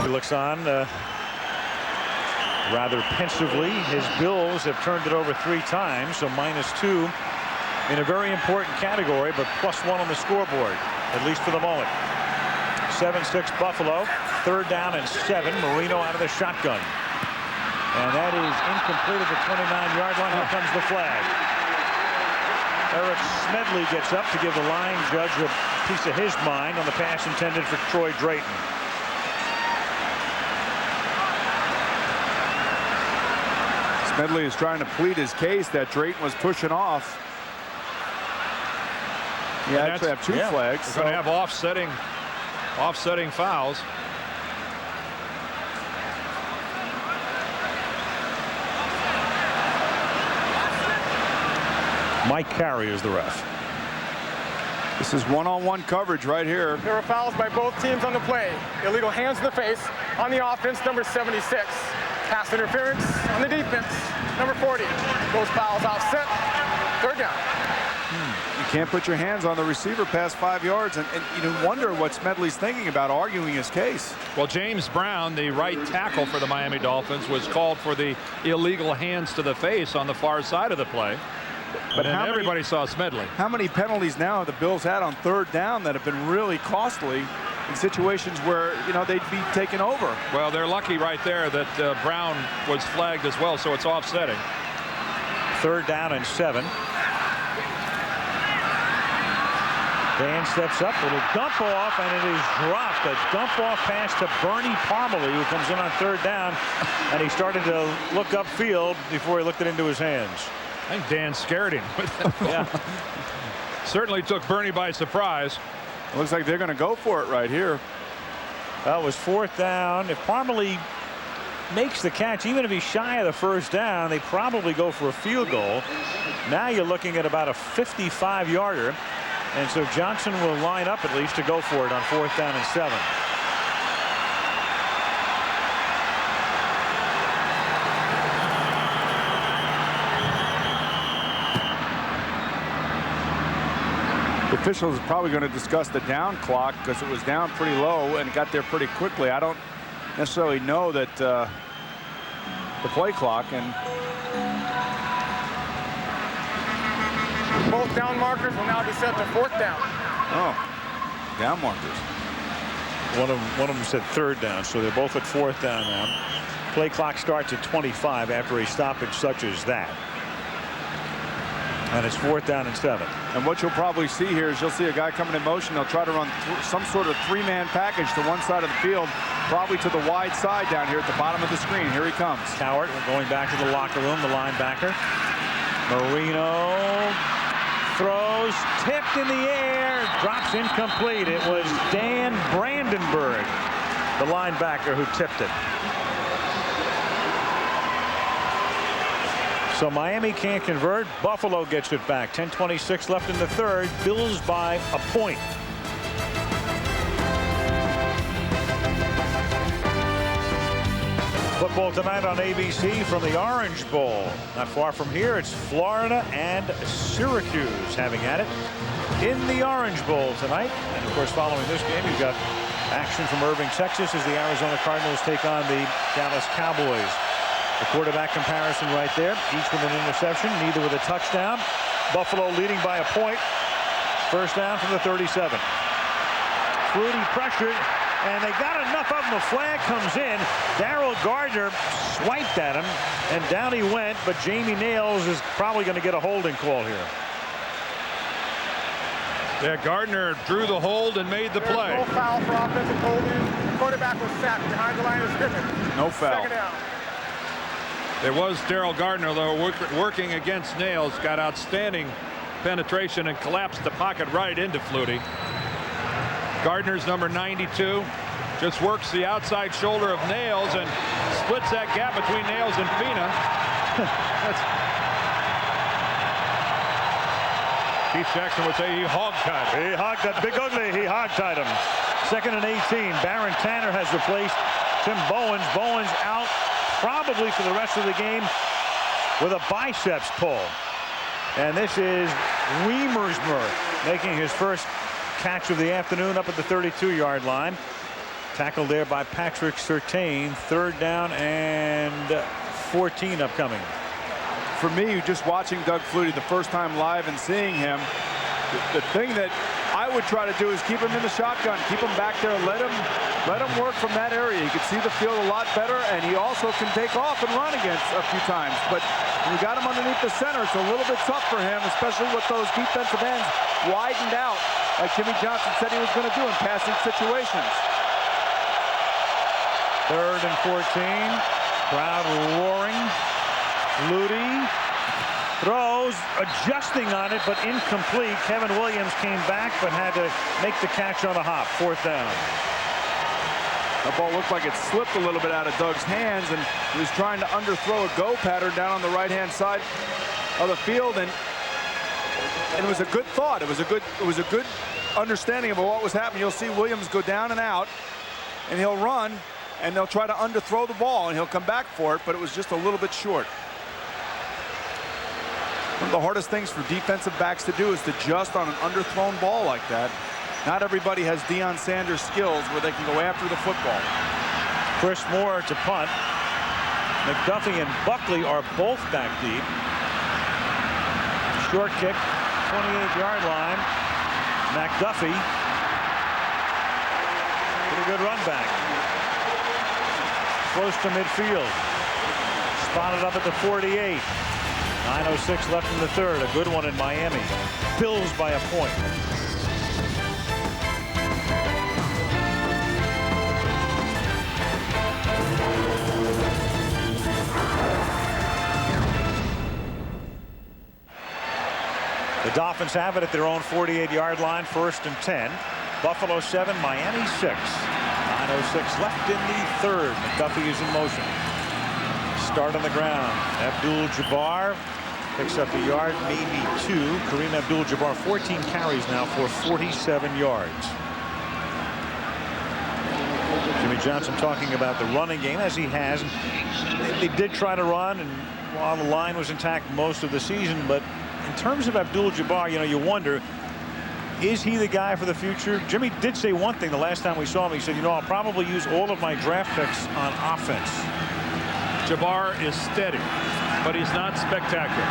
He looks on rather pensively. His Bills have turned it over 3 times, so -2 in a very important category, but +1 on the scoreboard, at least for the moment. 7-6 Buffalo. 3rd down and 7. Marino out of the shotgun. And that is incomplete at the 29-yard line. Here comes the flag. Eric Smedley gets up to give the line judge a piece of his mind on the pass intended for Troy Drayton. Smedley is trying to plead his case that Drayton was pushing off. You actually have 2 flags. We're going to have offsetting fouls. Mike Carey is the ref. This is one-on-one coverage right here. There were fouls by both teams on the play. Illegal hands in the face on the offense, number 76. Pass interference on the defense, number 40. Those fouls offset. 3rd down. You can't put your hands on the receiver past 5 yards, and you wonder what Smedley's thinking about arguing his case. Well, James Brown, the right tackle for the Miami Dolphins, was called for the illegal hands to the face on the far side of the play. But everybody saw Smedley. How many penalties now have the Bills had on 3rd down that have been really costly in situations where, they'd be taken over? Well, they're lucky right there that Brown was flagged as well, so it's offsetting. 3rd down and 7. Dan steps up, little dump off, and it is dropped. A dump off pass to Bernie Parmalee, who comes in on 3rd down, and he started to look upfield before he looked it into his hands. I think Dan scared him. Yeah. Certainly took Bernie by surprise. It looks like they're going to go for it right here. That was 4th down. If Parmalee makes the catch, even if he's shy of the 1st down, they probably go for a field goal. Now you're looking at about a 55-yarder. And so Johnson will line up at least to go for it on 4th down and 7. The officials are probably going to discuss the down clock because it was down pretty low and got there pretty quickly. I don't necessarily know that the play clock, and both down markers will now be set to 4th down. Oh, down markers. One of them said 3rd down, so they're both at 4th down now. Play clock starts at 25 after a stoppage such as that. And it's 4th down and 7. And what you'll probably see here is you'll see a guy coming in motion. They'll try to run some sort of 3-man package to one side of the field, probably to the wide side down here at the bottom of the screen. Here he comes. Cowart going back to the locker room, the linebacker. Marino throws, tipped in the air, drops incomplete. It was Dan Brandenburg, the linebacker, who tipped it. So Miami can't convert. Buffalo gets it back. 10:26 left in the 3rd. Bills by a point. Football tonight on ABC from the Orange Bowl. Not far from here, it's Florida and Syracuse having at it in the Orange Bowl tonight. And of course, following this game, you've got action from Irving, Texas, as the Arizona Cardinals take on the Dallas Cowboys. The quarterback comparison right there, each with an interception, neither with a touchdown. Buffalo leading by a point. 1st down from the 37. Flutie pressured, and they got enough of him. The flag comes in. Darryl Gardner swiped at him, and down he went, but Jamie Nails is probably going to get a holding call here. Yeah, Gardner drew the hold and made the play. No foul for offensive holding. The quarterback was sacked behind the line of scrimmage. No foul. 2nd down. There was Darryl Gardner, though, working against Nails, got outstanding penetration and collapsed the pocket right into Flutie. Gardner's number 92, just works the outside shoulder of Nails and splits that gap between Nails and Pina. Keith Jackson would say he hog-tied him. He hogged that big ugly. He hog-tied him. 2nd and 18. Baron Tanner has replaced Tim Bowens. Bowens out probably for the rest of the game with a biceps pull. And this is Wiemersmer making his first catch of the afternoon up at the 32-yard line. Tackled there by Patrick Surtain. 3rd down and 14 upcoming. For me, just watching Doug Flutie the first time live and seeing him, the thing that I would try to do is keep him in the shotgun, keep him back there, let him work from that area. You can see the field a lot better, and he also can take off and run against a few times. But when you got him underneath the center, it's a little bit tough for him, especially with those defensive ends widened out, like Jimmy Johnson said he was going to do in passing situations. 3rd and 14. Crowd roaring. Flutie throws, adjusting on it, but incomplete. Kevin Williams came back, but had to make the catch on a hop. 4th down. The ball looked like it slipped a little bit out of Doug's hands, and he was trying to underthrow a go pattern down on the right-hand side of the field, and it was a good thought. It was a good understanding of what was happening. You'll see Williams go down and out, and he'll run, and they'll try to underthrow the ball, and he'll come back for it, but it was just a little bit short. One of the hardest things for defensive backs to do is to adjust on an underthrown ball like that. Not everybody has Deion Sanders skills where they can go after the football. Chris Moore to punt. McDuffie and Buckley are both back deep. Short kick, 28-yard line. McDuffie. Pretty good run back. Close to midfield. Spotted up at the 48. 9:06 left in the third. A good one in Miami. Bills by a point. The Dolphins have it at their own 48-yard line, 1st and 10. Buffalo 7, Miami 6. 9:06 left in the third. McDuffie is in motion. Start on the ground. Abdul-Jabbar picks up a yard, maybe 2. Kareem Abdul-Jabbar, 14 carries now for 47 yards. Jimmy Johnson talking about the running game, as he has. They did try to run, and while the line was intact most of the season, but in terms of Abdul-Jabbar, you wonder, is he the guy for the future? Jimmy did say one thing the last time we saw him. He said, I'll probably use all of my draft picks on offense. Jabbar is steady, but he's not spectacular.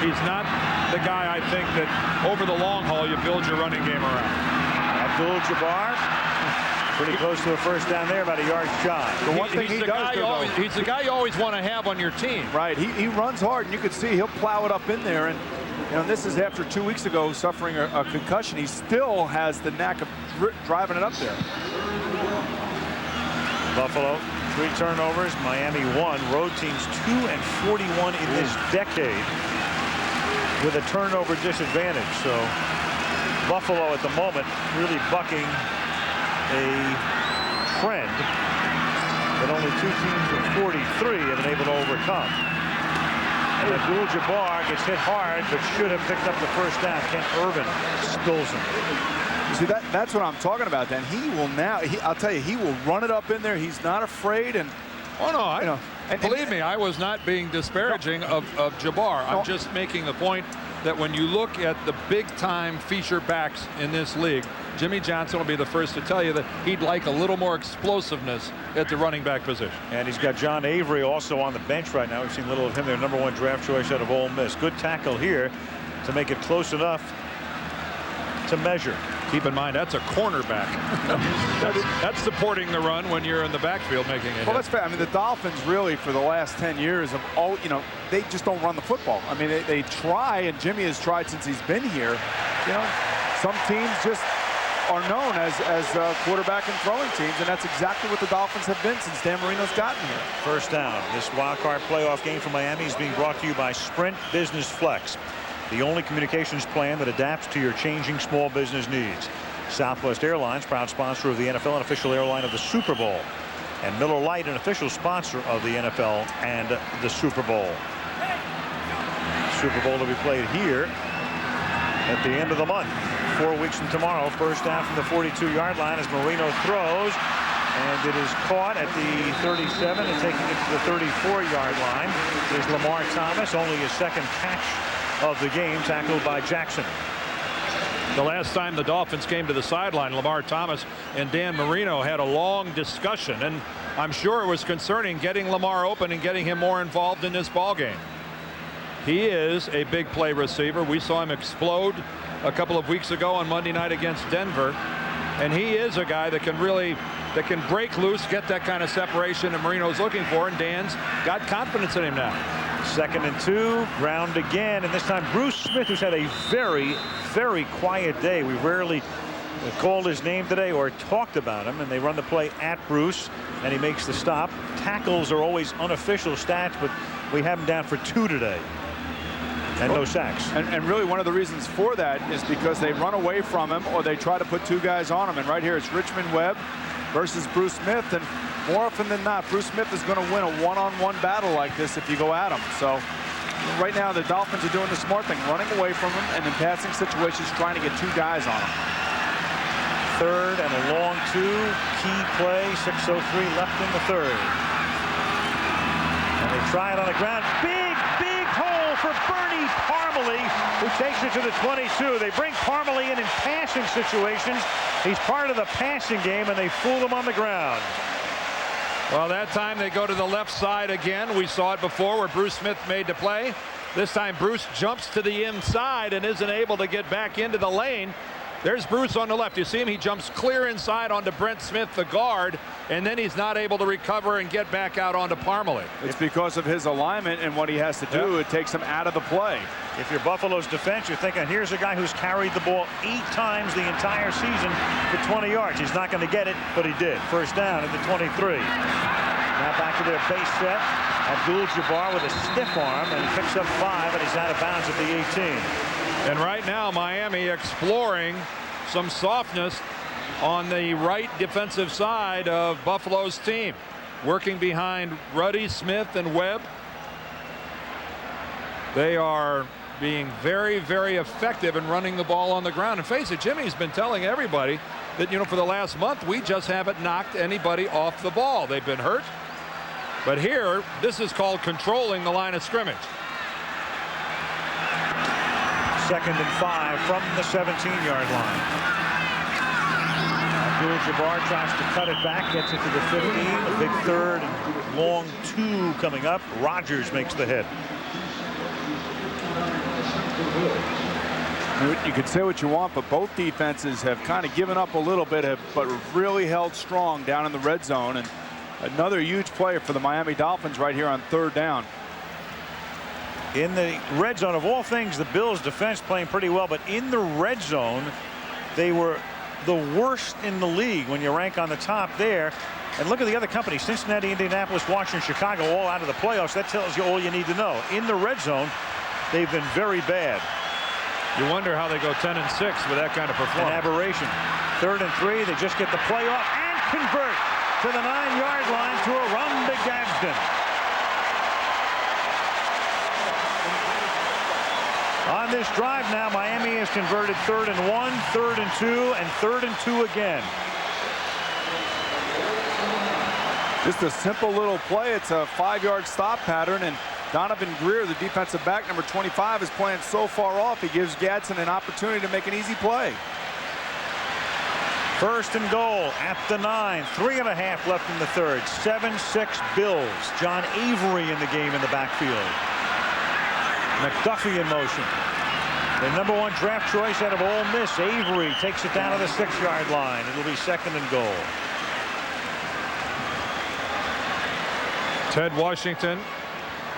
He's not the guy, I think, that over the long haul you build your running game around. Abdul-Jabbar, pretty close to a first down there, about a yard shy. The one thing he does, he's the guy you always want to have on your team. Right. He runs hard, and you can see he'll plow it up in there. And this is after 2 weeks ago suffering a concussion. He still has the knack of driving it up there. Buffalo, 3 turnovers. Miami 1. Road teams 2 and 41 in this decade with a turnover disadvantage. So Buffalo at the moment really bucking a trend that only 2 teams of 43 have been able to overcome. And Abdul-Jabbar gets hit hard, but should have picked up the first down. Kent Irvin spills him. See, that's what I'm talking about. Then he will now. I'll tell you, he will run it up in there. He's not afraid. And believe me, I was not being disparaging of Jabbar. I'm just making the point that when you look at the big-time feature backs in this league, Jimmy Johnson will be the first to tell you that he'd like a little more explosiveness at the running back position. And he's got John Avery also on the bench right now. We've seen little of him, their #1 draft choice out of Ole Miss. Good tackle here to make it close enough to measure. Keep in mind, that's a cornerback. that's supporting the run when you're in the backfield making it. Well, that's fair. I mean, the Dolphins really, for the last 10 years, have all, they just don't run the football. I mean, they try, and Jimmy has tried since he's been here. Some teams just are known as quarterback and throwing teams, and that's exactly what the Dolphins have been since Dan Marino's gotten here. First down. This wild card playoff game for Miami is being brought to you by Sprint Business Flex, the only communications plan that adapts to your changing small business needs. Southwest Airlines, proud sponsor of the NFL and official airline of the Super Bowl. And Miller Lite, an official sponsor of the NFL and the Super Bowl. Super Bowl to be played here at the end of the month. 4 weeks from tomorrow. First down from the 42-yard line as Marino throws. And it is caught at the 37 and taking it to the 34-yard line is Lamar Thomas. Only his second catch of the game, tackled by Jackson. The last time the Dolphins came to the sideline, Lamar Thomas and Dan Marino had a long discussion, and I'm sure it was concerning getting Lamar open and getting him more involved in this ball game. He is a big play receiver. We saw him explode a couple of weeks ago on Monday night against Denver, and he is a guy that can break loose, get that kind of separation that Marino's looking for, and Dan's got confidence in him now. 2nd and 2, ground again, and this time Bruce Smith, who's had a very, very quiet day. We rarely called his name today or talked about him, and they run the play at Bruce, and he makes the stop. Tackles are always unofficial stats, but we have him down for 2 today. And no sacks. And really one of the reasons for that is because they run away from him or they try to put 2 guys on him. And right here it's Richmond Webb versus Bruce Smith. And more often than not, Bruce Smith is going to win a one-on-one battle like this if you go at him. So right now the Dolphins are doing the smart thing, running away from him, and in passing situations trying to get 2 guys on him. 3rd and a long 2. Key play, 6:03 left in the 3rd. And they try it on the ground. Big hole for Bernie Parmalee, who takes it to the 22. They bring Parmalee in passing situations. He's part of the passing game, and they fool him on the ground. Well, that time they go to the left side again. We saw it before where Bruce Smith made the play. This time Bruce jumps to the inside and isn't able to get back into the lane. There's Bruce on the left. You see him? He jumps clear inside onto Brent Smith, the guard, and then he's not able to recover and get back out onto Parmalee. It's because of his alignment and what he has to do. It takes him out of the play. If you're Buffalo's defense, you're thinking, here's a guy who's carried the ball 8 times the entire season for 20 yards. He's not going to get it, but he did. First down at the 23. Now back to their base set. Abdul-Jabbar with a stiff arm, and he picks up 5, and he's out of bounds at the 18. And right now, Miami exploring some softness on the right defensive side of Buffalo's team. Working behind Ruddy, Smith, and Webb. They are being very, very effective in running the ball on the ground. And face it, Jimmy's been telling everybody that, you know, for the last month, we just haven't knocked anybody off the ball. They've been hurt. But here, this is called controlling the line of scrimmage. 2nd and 5 from the 17-yard line. Abdul-Jabbar tries to cut it back, gets it to the 15. A big third and long 2 coming up. Rodgers makes the hit. You can say what you want, but both defenses have kind of given up a little bit, but really held strong down in the red zone. And another huge play for the Miami Dolphins right here on 3rd down. In the red zone, of all things, the Bills defense playing pretty well, but in the red zone, they were the worst in the league when you rank on the top there. And look at the other companies: Cincinnati, Indianapolis, Washington, Chicago, all out of the playoffs. That tells you all you need to know. In the red zone, they've been very bad. You wonder how they go 10 and 6 with that kind of performance. An aberration. 3rd and 3, they just get the play off and convert to the 9-yard line to a run to Gadsden. On this drive now, Miami has converted 3rd and 1, 3rd and 2, and 3rd and 2 again. Just a simple little play. It's a 5-yard stop pattern, and Donovan Greer, the defensive back, number 25, is playing so far off. He gives Gadsden an opportunity to make an easy play. 1st and goal at the 9. 3.5 left in the 3rd. 7-6 Bills. John Avery in the game in the backfield. McDuffie in motion. The number 1 draft choice out of Ole Miss, Avery, takes it down to the 6-yard line. It'll be 2nd and goal. Ted Washington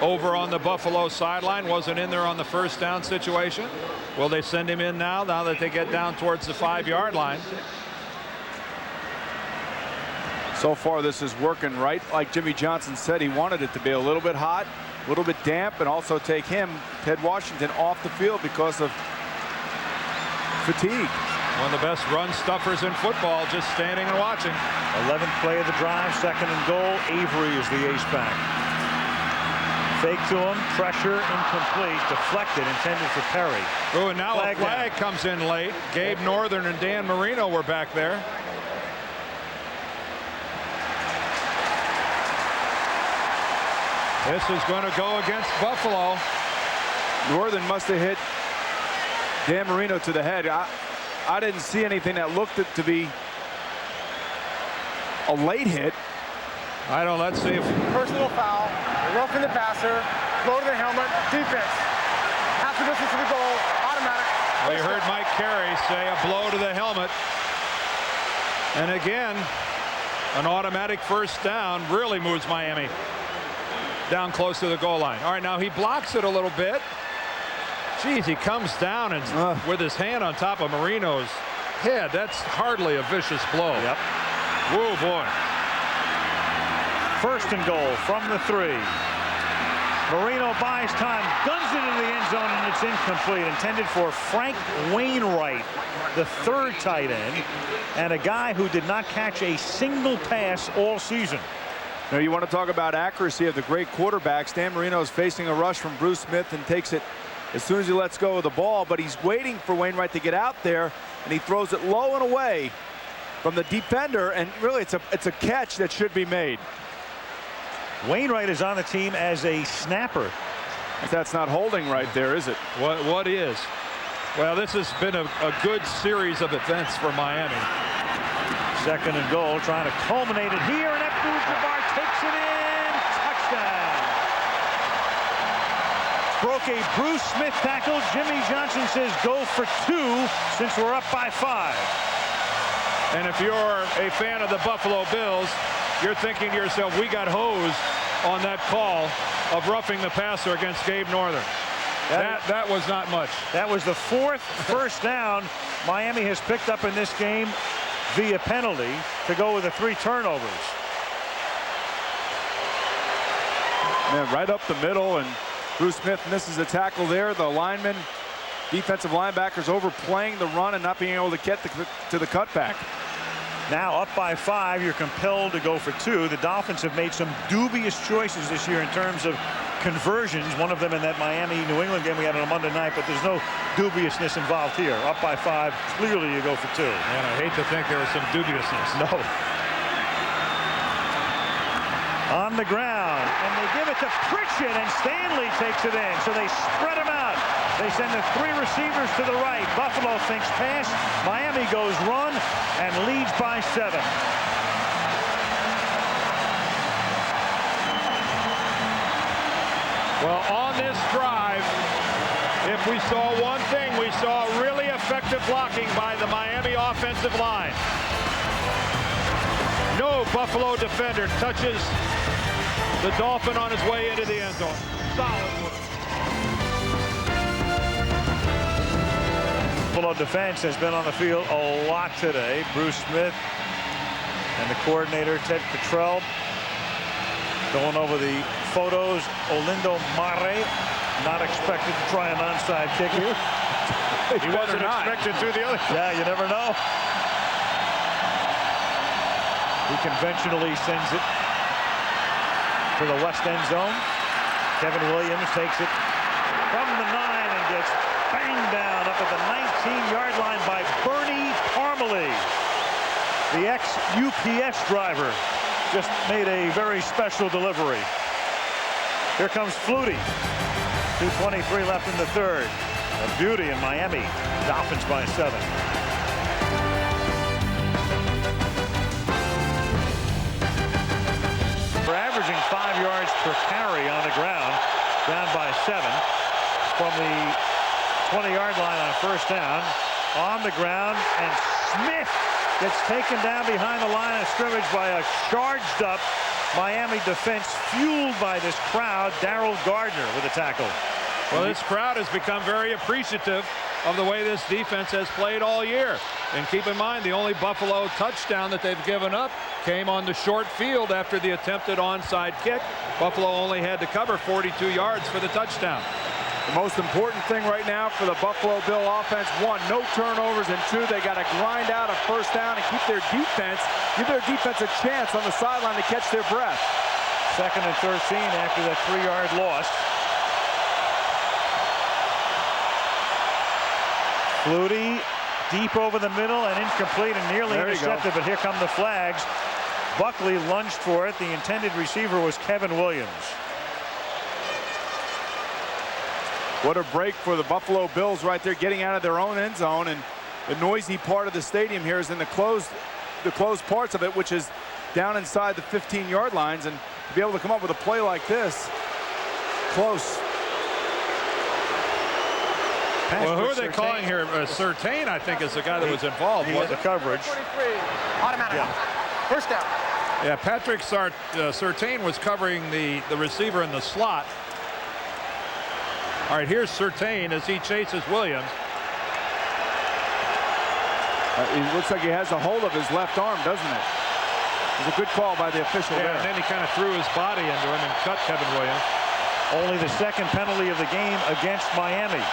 over on the Buffalo sideline, wasn't in there on the 1st down situation. Will they send him in now that they get down towards the 5-yard line? So far, this is working right like Jimmy Johnson said. He wanted it to be a little bit hot, a little bit damp, and also take him, Ted Washington, off the field because of fatigue. One of the best run stuffers in football, just standing and watching. 11th play of the drive, 2nd and goal. Avery is the ace back. Fake to him, pressure, incomplete, deflected, intended for Perry. Oh, and now a flag comes in late. Gabe Northern and Dan Marino were back there. This is going to go against Buffalo. Northern must have hit Dan Marino to the head. I didn't see anything that looked to be a late hit. I don't. Let's see if Personal foul, roughing the passer, blow to the helmet, defense. Half the distance to the goal, automatic. Well, you heard Mike Carey say a blow to the helmet. And again, an automatic 1st down really moves Miami down close to the goal line. All right, now he blocks it a little bit. Geez, he comes down and with his hand on top of Marino's head. That's hardly a vicious blow. Yep. Whoa, boy. 1st and goal from the 3. Marino buys time, guns it into the end zone, and it's incomplete. Intended for Frank Wainwright, the 3rd tight end, and a guy who did not catch a single pass all season. Now, you want to talk about accuracy of the great quarterbacks. Dan Marino is facing a rush from Bruce Smith and takes it as soon as he lets go of the ball, but he's waiting for Wainwright to get out there, and he throws it low and away from the defender, and really it's a catch that should be made. Wainwright is on the team as a snapper. That's not holding right there, is it? What is? Well, this has been a good series of events for Miami. 2nd and goal, trying to culminate it here, and Abdul-Jabbar takes it in. Touchdown. Broke a Bruce Smith tackle. Jimmy Johnson says go for 2 since we're up by 5. And if you're a fan of the Buffalo Bills, you're thinking to yourself, we got hosed on that call of roughing the passer against Gabe Northern. That was not much. That was the 4th first down Miami has picked up in this game via penalty to go with the 3 turnovers. Man, right up the middle, and Bruce Smith misses a tackle there. The lineman, defensive linebackers overplaying the run and not being able to get to the cutback. Now up by 5, you're compelled to go for 2. The Dolphins have made some dubious choices this year in terms of conversions. One of them in that Miami-New England game we had on a Monday night, but there's no dubiousness involved here. Up by 5, clearly you go for 2. And I hate to think there was some dubiousness. No. On the ground, and they give it to Pritchett, and Stanley takes it in. So they spread them out. They send the 3 receivers to the right. Buffalo thinks pass. Miami goes run and leads by 7. Well, on this drive, if we saw one thing, we saw really effective blocking by the Miami offensive line. No Buffalo defender touches the Dolphin on his way into the end zone. Solid work. Buffalo defense has been on the field a lot today. Bruce Smith and the coordinator, Ted Cottrell, going over the photos. Olindo Mare, not expected to try an onside kick here. He wasn't expected to the other. Yeah, you never know. He conventionally sends it to the west end zone. Kevin Williams takes it from the 9 and gets banged down up at the 19-yard line by Bernie Parmalee. The ex-UPS driver just made a very special delivery. Here comes Flutie. 2:23 left in the 3rd. A beauty in Miami. Dolphins by 7. We're averaging 5 yards per carry on the ground, down by 7 from the 20-yard line on 1st down. On the ground, and Smith gets taken down behind the line of scrimmage by a charged up Miami defense, fueled by this crowd. Darrell Gardner with a tackle. Well, this crowd has become very appreciative of the way this defense has played all year. And keep in mind, the only Buffalo touchdown that they've given up came on the short field after the attempted onside kick. Buffalo only had to cover 42 yards for the touchdown. The most important thing right now for the Buffalo Bill offense, 1, no turnovers, and 2, they got to grind out a 1st down and keep their defense, give their defense a chance on the sideline to catch their breath. 2nd and 13 after that 3-yard loss. Flutie deep over the middle and incomplete and nearly intercepted, but here come the flags. Buckley lunged for it. The intended receiver was Kevin Williams. What a break for the Buffalo Bills right there, getting out of their own end zone, and the noisy part of the stadium here is in the closed parts of it, which is down inside the 15-yard lines, and to be able to come up with a play like this, close. Well, who are they calling here? Surtain, I think, is the guy that was involved. He had the coverage. Automatic. Yeah. 1st down. Yeah, Patrick Surtain was covering the receiver in the slot. All right, here's Surtain as he chases Williams. It looks like he has a hold of his left arm, doesn't it? It's a good call by the official there. And then he kind of threw his body into him and cut Kevin Williams. Only the 2nd penalty of the game against Miami.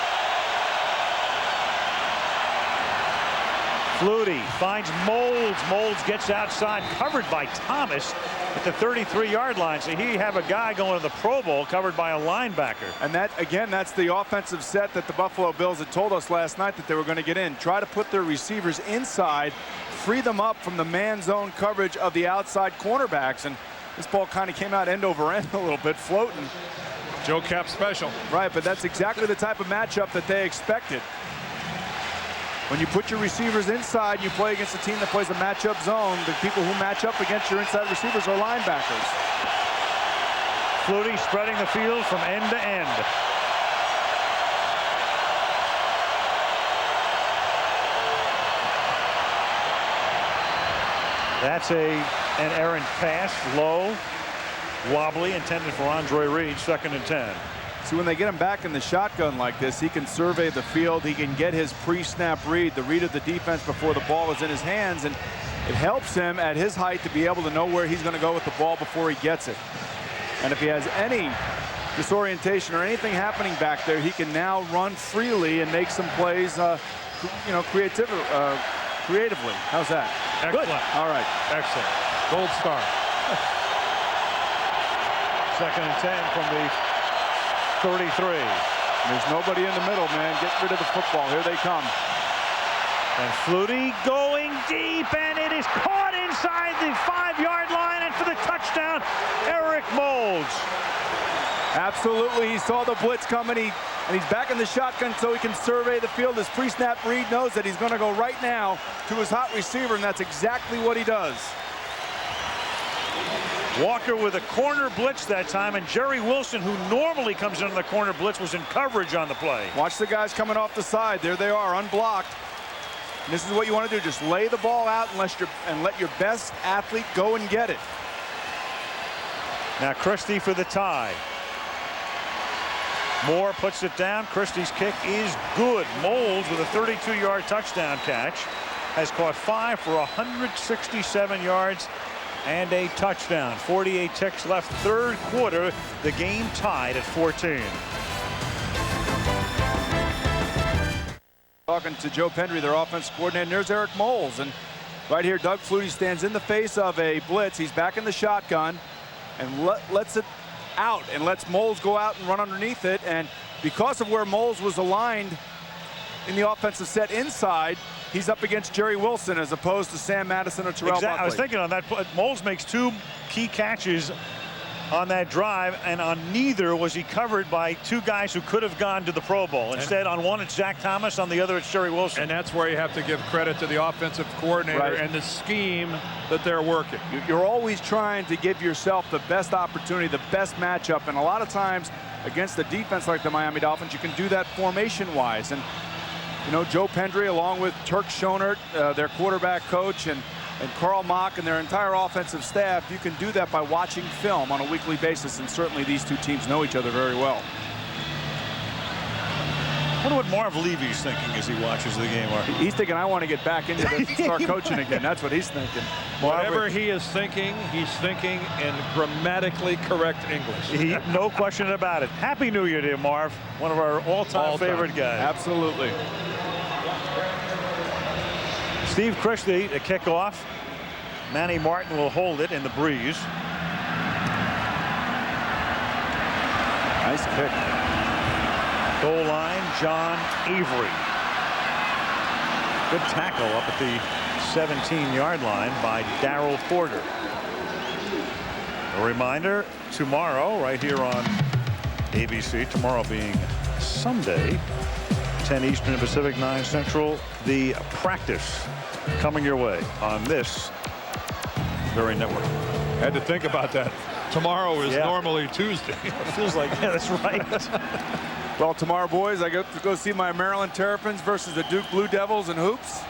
Flutie finds Moulds. Moulds gets outside, covered by Thomas at the 33-yard line. So here you have a guy going to the Pro Bowl covered by a linebacker. And that, again, that's the offensive set that the Buffalo Bills had told us last night that they were going to get in. Try to put their receivers inside, free them up from the man zone coverage of the outside cornerbacks. And this ball kind of came out end over end a little bit, floating. Joe Cap special. Right, but that's exactly the type of matchup that they expected. When you put your receivers inside, you play against a team that plays a matchup zone. The people who match up against your inside receivers are linebackers. Flutie spreading the field from end to end. That's an errant pass, low, wobbly, intended for Andre Reed, 2nd and 10. See, when they get him back in the shotgun like this, he can survey the field. He can get his pre-snap read, the read of the defense before the ball is in his hands, and it helps him at his height to be able to know where he's going to go with the ball before he gets it. And if he has any disorientation or anything happening back there, he can now run freely and make some plays, you know, creatively. How's that? Excellent. Good. All right. Excellent. Gold star. 2nd and 10 from the 33. There's nobody in the middle, man. Get rid of the football. Here they come. And Flutie going deep, and it is caught inside the 5-yard line, and for the touchdown, Eric Moulds. Absolutely. He saw the blitz coming, and he's back in the shotgun so he can survey the field. His pre-snap read knows that he's going to go right now to his hot receiver, and that's exactly what he does. Walker with a corner blitz that time, and Jerry Wilson, who normally comes in on the corner blitz, was in coverage on the play. Watch the guys coming off the side. There they are, unblocked. And this is what you want to do. Just lay the ball out and let your best athlete go and get it. Now Christie for the tie. Moore puts it down. Christie's kick is good. Moulds with a 32-yard touchdown catch has caught 5 for 167 yards and a touchdown. 48 ticks left, 3rd quarter. The game tied at 14. Talking to Joe Pendry, their offensive coordinator, and there's Eric Moulds. And right here, Doug Flutie stands in the face of a blitz. He's back in the shotgun and lets it out and lets Moulds go out and run underneath it. And because of where Moulds was aligned in the offensive set inside, he's up against Jerry Wilson as opposed to Sam Madison or Terrell Buckley. I was thinking on that. Moulds makes 2 key catches on that drive, and on neither was he covered by 2 guys who could have gone to the Pro Bowl. Instead, on one it's Zach Thomas, on the other it's Jerry Wilson. And that's where you have to give credit to the offensive coordinator and the scheme that they're working. You're always trying to give yourself the best opportunity, the best matchup, and a lot of times against a defense like the Miami Dolphins, you can do that formation-wise. And you know, Joe Pendry, along with Turk Schonert, their quarterback coach, and Carl Mock and their entire offensive staff, you can do that by watching film on a weekly basis, and certainly these 2 teams know each other very well. I wonder what Marv Levy's thinking as he watches the game. He's thinking, I want to get back into this and start coaching again. That's what he's thinking. Whatever he is thinking, he's thinking in grammatically correct English. No question about it. Happy New Year to you, Marv. One of our all-time favorite guys. Absolutely. Steve Christie to kick off. Manny Martin will hold it in the breeze. Nice kick. Goal line, John Avery. Good tackle up at the 17-yard line by Darryl Porter. A reminder, tomorrow, right here on ABC, tomorrow being Sunday, 10 Eastern and Pacific, 9 Central, the practice coming your way on this very network. Had to think about that. Tomorrow is normally Tuesday. It feels like, yeah, that's right. Well, tomorrow, boys, I go to go see my Maryland Terrapins versus the Duke Blue Devils in hoops.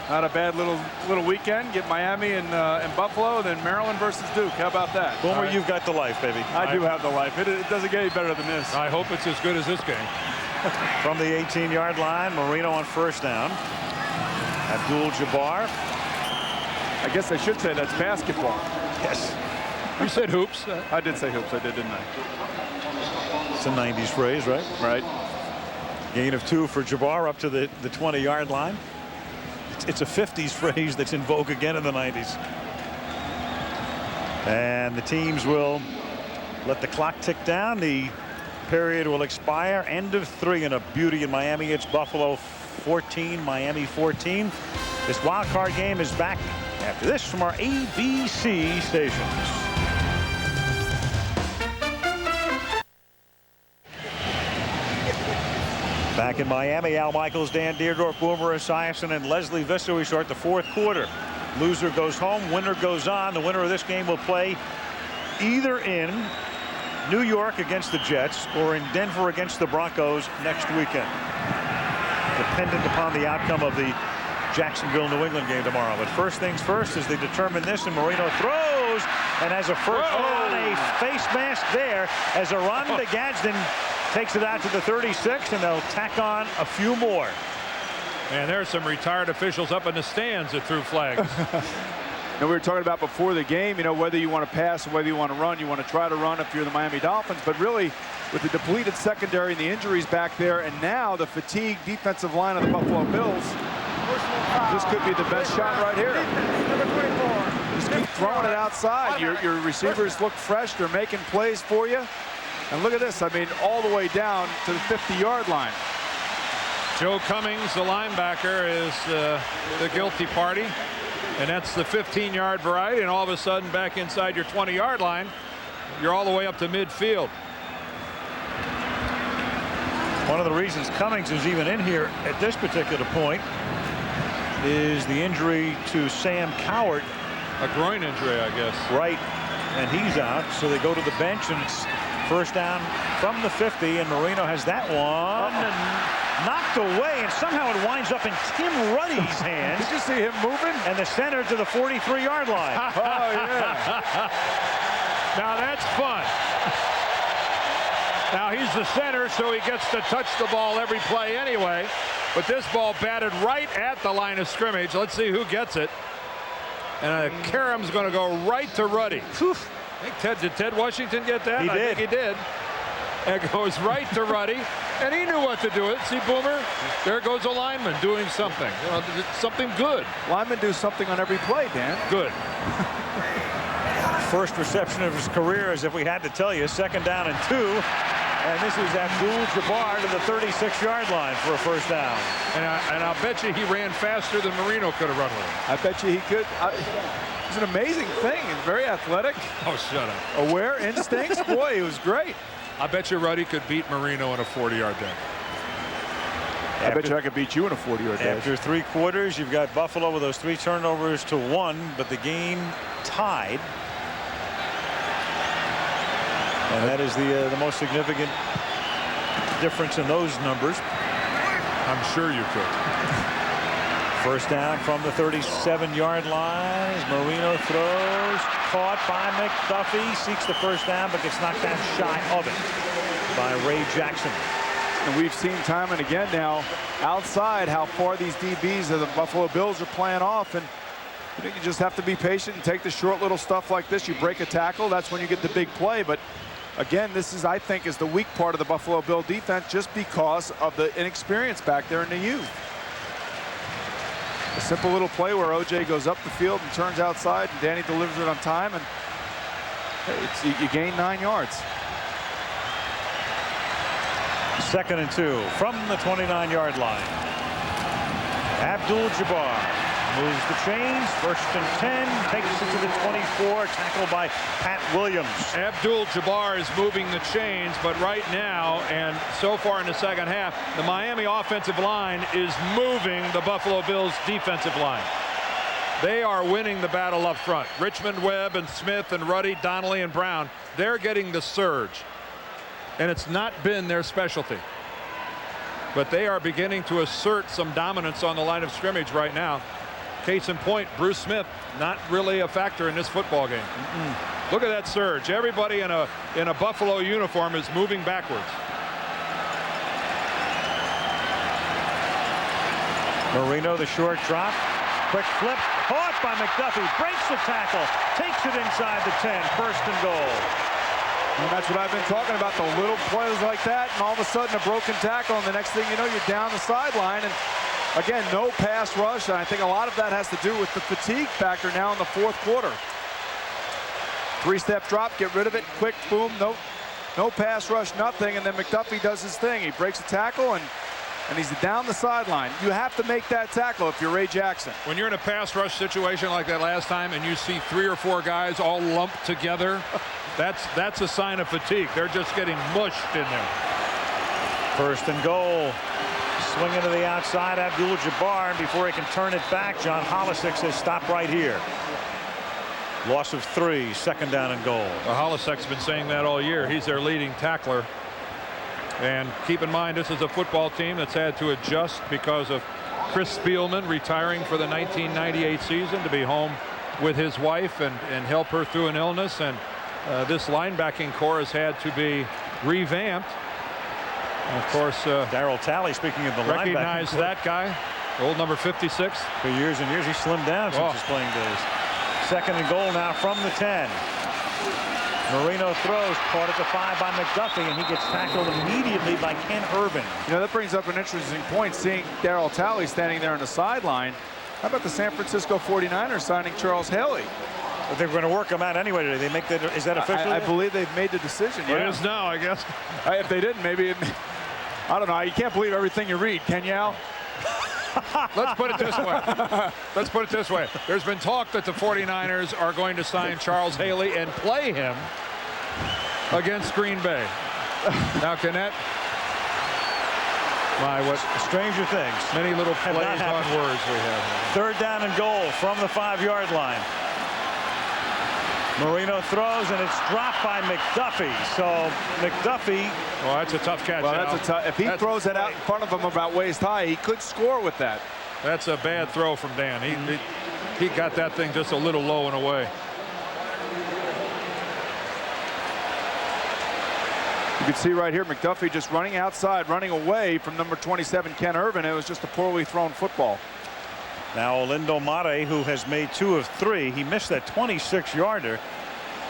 Not a bad little weekend. Get Miami and Buffalo, then Maryland versus Duke. How about that? Boomer, you've got the life, baby. I do have the life. It doesn't get any better than this. I hope it's as good as this game. From the 18-yard line, Marino on 1st down. Abdul-Jabbar. I guess I should say that's basketball. Yes. You said hoops. I did say hoops. I did, didn't I? It's a 90s phrase, right? Right. Gain of 2 for Jabbar up to the 20-yard line. It's a 50s phrase that's in vogue again in the 90s. And the teams will let the clock tick down. The period will expire. End of 3 and a beauty in Miami. It's Buffalo 14, Miami 14. This wild card game is back after this from our ABC stations. Back in Miami, Al Michaels, Dan Deerdorf, Boomer Esiason, and Leslie Visser. We start the fourth quarter. Loser goes home, winner goes on. The winner of this game will play either in New York against the Jets or in Denver against the Broncos next weekend, dependent upon the outcome of the Jacksonville-New England game tomorrow. But first things first, as they determine this, and Marino throws and has a first down, a face mask there as Aronda Gadsden takes it out to the 36, and they'll tack on a few more. And there's some retired officials up in the stands that threw flags. We were talking about before the game, whether you want to pass or whether you want to run. You want to try to run if you're the Miami Dolphins, but really with the depleted secondary and the injuries back there, and now the fatigued defensive line of the Buffalo Bills, this could be the best shot right here. Just keep throwing it outside. Your receivers look fresh. They're making plays for you. And look at this. I mean, all the way down to the 50-yard line. Joe Cummings, the linebacker, is the guilty party. And that's the 15-yard variety. And all of a sudden, back inside your 20-yard line, you're all the way up to midfield. One of the reasons Cummings is even in here at this particular point is the injury to Sam Cowart. A groin injury, I guess. Right. And he's out. So they go to the bench, and it's first down from the 50, and Marino has that one and knocked away, and somehow it winds up in Tim Ruddy's hands. Did you see him moving? And the center to the 43-yard line. Oh, yeah. Now that's fun. Now he's the center, so he gets to touch the ball every play anyway. But this ball batted right at the line of scrimmage. Let's see who gets it. And Karam's going to go right to Ruddy. I think did Ted Washington get that? He did. I think he did. And it goes right to Ruddy. And he knew what to do. See, Boomer? There goes a lineman doing something. Something good. Linemen do something on every play, Dan. Good. First reception of his career, as if we had to tell you. Second down and 2. And this is Abdul-Jabbar to the 36-yard line for a first down. And I'll bet you he ran faster than Marino could have run with him. I bet you he could. It's an amazing thing. He's very athletic. Oh, shut up. Aware instincts. Boy, he was great. I bet you Ruddy could beat Marino in a 40-yard dash. I bet you I could beat you in a 40-yard dash. After 3 quarters, you've got Buffalo with those 3 turnovers to 1, but the game tied. And that is the most significant difference in those numbers. I'm sure you could. First down from the 37-yard line. Marino throws, caught by McDuffie, seeks the first down, but gets knocked down shy of it by Ray Jackson. And we've seen time and again now outside how far these DBs of the Buffalo Bills are playing off, and you just have to be patient and take the short little stuff like this. You break a tackle, that's when you get the big play. But again, this is, I think, is the weak part of the Buffalo Bill defense, just because of the inexperience back there in the youth. A simple little play where OJ goes up the field and turns outside, and Danny delivers it on time, and you gain 9 yards. Second and 2 from the 29-yard line. Abdul-Jabbar moves the chains. First and 10, takes it to the 24, tackled by Pat Williams. Abdul-Jabbar is moving the chains, but right now and so far in the second half, the Miami offensive line is moving the Buffalo Bills defensive line. They are winning the battle up front. Richmond, Webb, and Smith, and Ruddy, Donnelly, and Brown, they're getting the surge. And it's not been their specialty. But they are beginning to assert some dominance on the line of scrimmage right now. Case in point, Bruce Smith, not really a factor in this football game. Look at that surge. Everybody in a Buffalo uniform is moving backwards. Marino, the short drop. Quick flip. Caught by McDuffie. Breaks the tackle. Takes it inside the 10. First and goal. And that's what I've been talking about, the little plays like that, and all of a sudden a broken tackle, and the next thing you know, you're down the sideline. And again, no pass rush, and I think a lot of that has to do with the fatigue factor now in the fourth quarter. 3-step drop, get rid of it, quick, boom, no pass rush, nothing, and then McDuffie does his thing. He breaks a tackle, and he's down the sideline. You have to make that tackle if you're Ray Jackson. When you're in a pass rush situation like that last time, and you see 3 or 4 guys all lumped together, that's a sign of fatigue. They're just getting mushed in there. First and goal Swinging to the outside, Abdul-Jabbar, and before he can turn it back, John Holisick says stop right here. Loss of 3, second down and goal. Well, Holisick's been saying that all year. He's their leading tackler. And keep in mind, this is a football team that's had to adjust because of Chris Spielman retiring for the 1998 season to be home with his wife and help her through an illness. And this linebacking core has had to be revamped. And of course, Darryl Talley, speaking of the recognize that guy, old number 56. For years and years, he slimmed down since his playing days. Second and goal now from the 10. Marino throws, caught at the 5 by McDuffie, and he gets tackled immediately by Ken Irvin. You know, that brings up an interesting point, seeing Darryl Talley standing there on the sideline. How about the San Francisco 49ers signing Charles Haley? But they're going to work him out anyway. Did they make that? Is that official? I believe they've made the decision. It is now, I guess. If they didn't, maybe I don't know. You can't believe everything you read, can you, Al? Let's put it this way. Let's put it this way. There's been talk that the 49ers are going to sign Charles Haley and play him against Green Bay. Now, can that... what stranger things. Many little plays on words we have. Third down and goal from the 5-yard line. Marino throws, and it's dropped by McDuffie. So McDuffie. Well, that's a tough catch. Well, that's a tough. If he throws it out in front of him about waist high, he could score with that. That's a bad throw from Dan. He got that thing just a little low and away. You can see right here McDuffie just running outside, running away from number 27 Ken Irvin. It was just a poorly thrown football. Now Olindo Mare, who has made 2 of 3. He missed that 26-yarder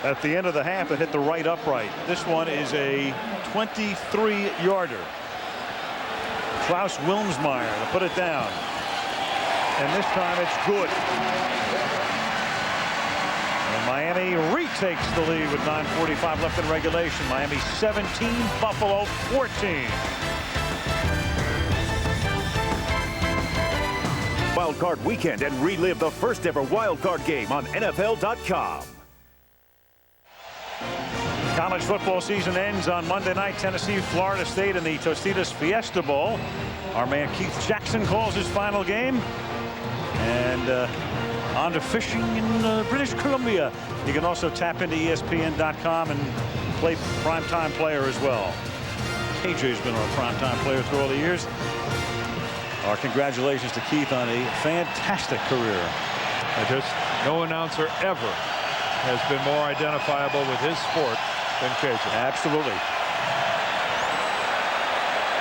at the end of the half that hit the right upright. This one is a 23-yarder. Klaus Wilmsmeyer to put it down. And this time it's good. And Miami retakes the lead with 9:45 left in regulation. Miami 17, Buffalo 14. Wild Card Weekend and relive the first ever Wild Card game on NFL.com. College football season ends on Monday night. Tennessee, Florida State in the Tostitos Fiesta Bowl. Our man Keith Jackson calls his final game. And on to fishing in British Columbia. You can also tap into ESPN.com and play primetime player as well. KJ's been our primetime player through all the years. Our congratulations to Keith on a fantastic career. No announcer ever has been more identifiable with his sport than KJ. Absolutely.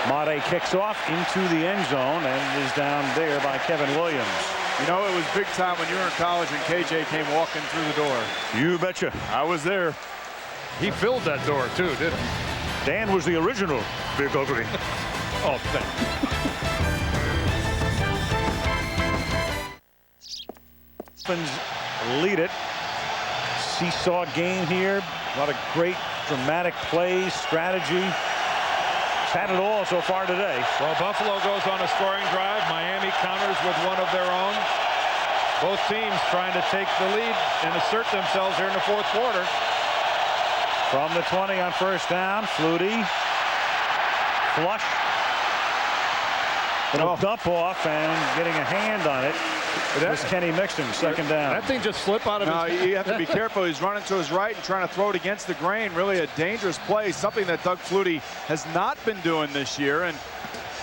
Made kicks off into the end zone and is down there by Kevin Williams. You know, it was big time when you were in college and KJ came walking through the door. You betcha. I was there. He filled that door too, didn't he? Dan was the original Big Ugly. Oh, thanks. Lead it. Seesaw game here. A lot of great dramatic plays, strategy. It's had it all so far today. Well, Buffalo goes on a scoring drive. Miami counters with one of their own. Both teams trying to take the lead and assert themselves here in the fourth quarter. From the 20 on first down, Flutie. Flush. Little dump off and getting a hand on it. That's Kenny Mixon, second down. That thing just slipped out of his hand. You have to be careful. He's running to his right and trying to throw it against the grain. Really a dangerous play, something that Doug Flutie has not been doing this year. And,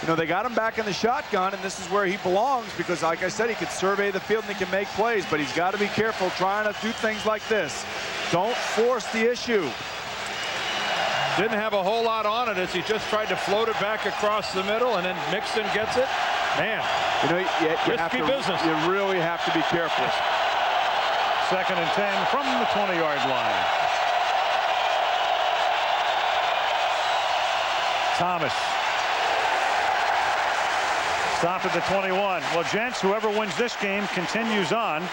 you know, they got him back in the shotgun, and this is where he belongs because, like I said, he could survey the field and he can make plays, but he's got to be careful trying to do things like this. Don't force the issue. Didn't have a whole lot on it as he just tried to float it back across the middle, and then Mixon gets it. Man, you know, you risky business. You really have to be careful. Second and 10 from the 20-yard line. Thomas. Stop at the 21. Well, gents, whoever wins this game continues on.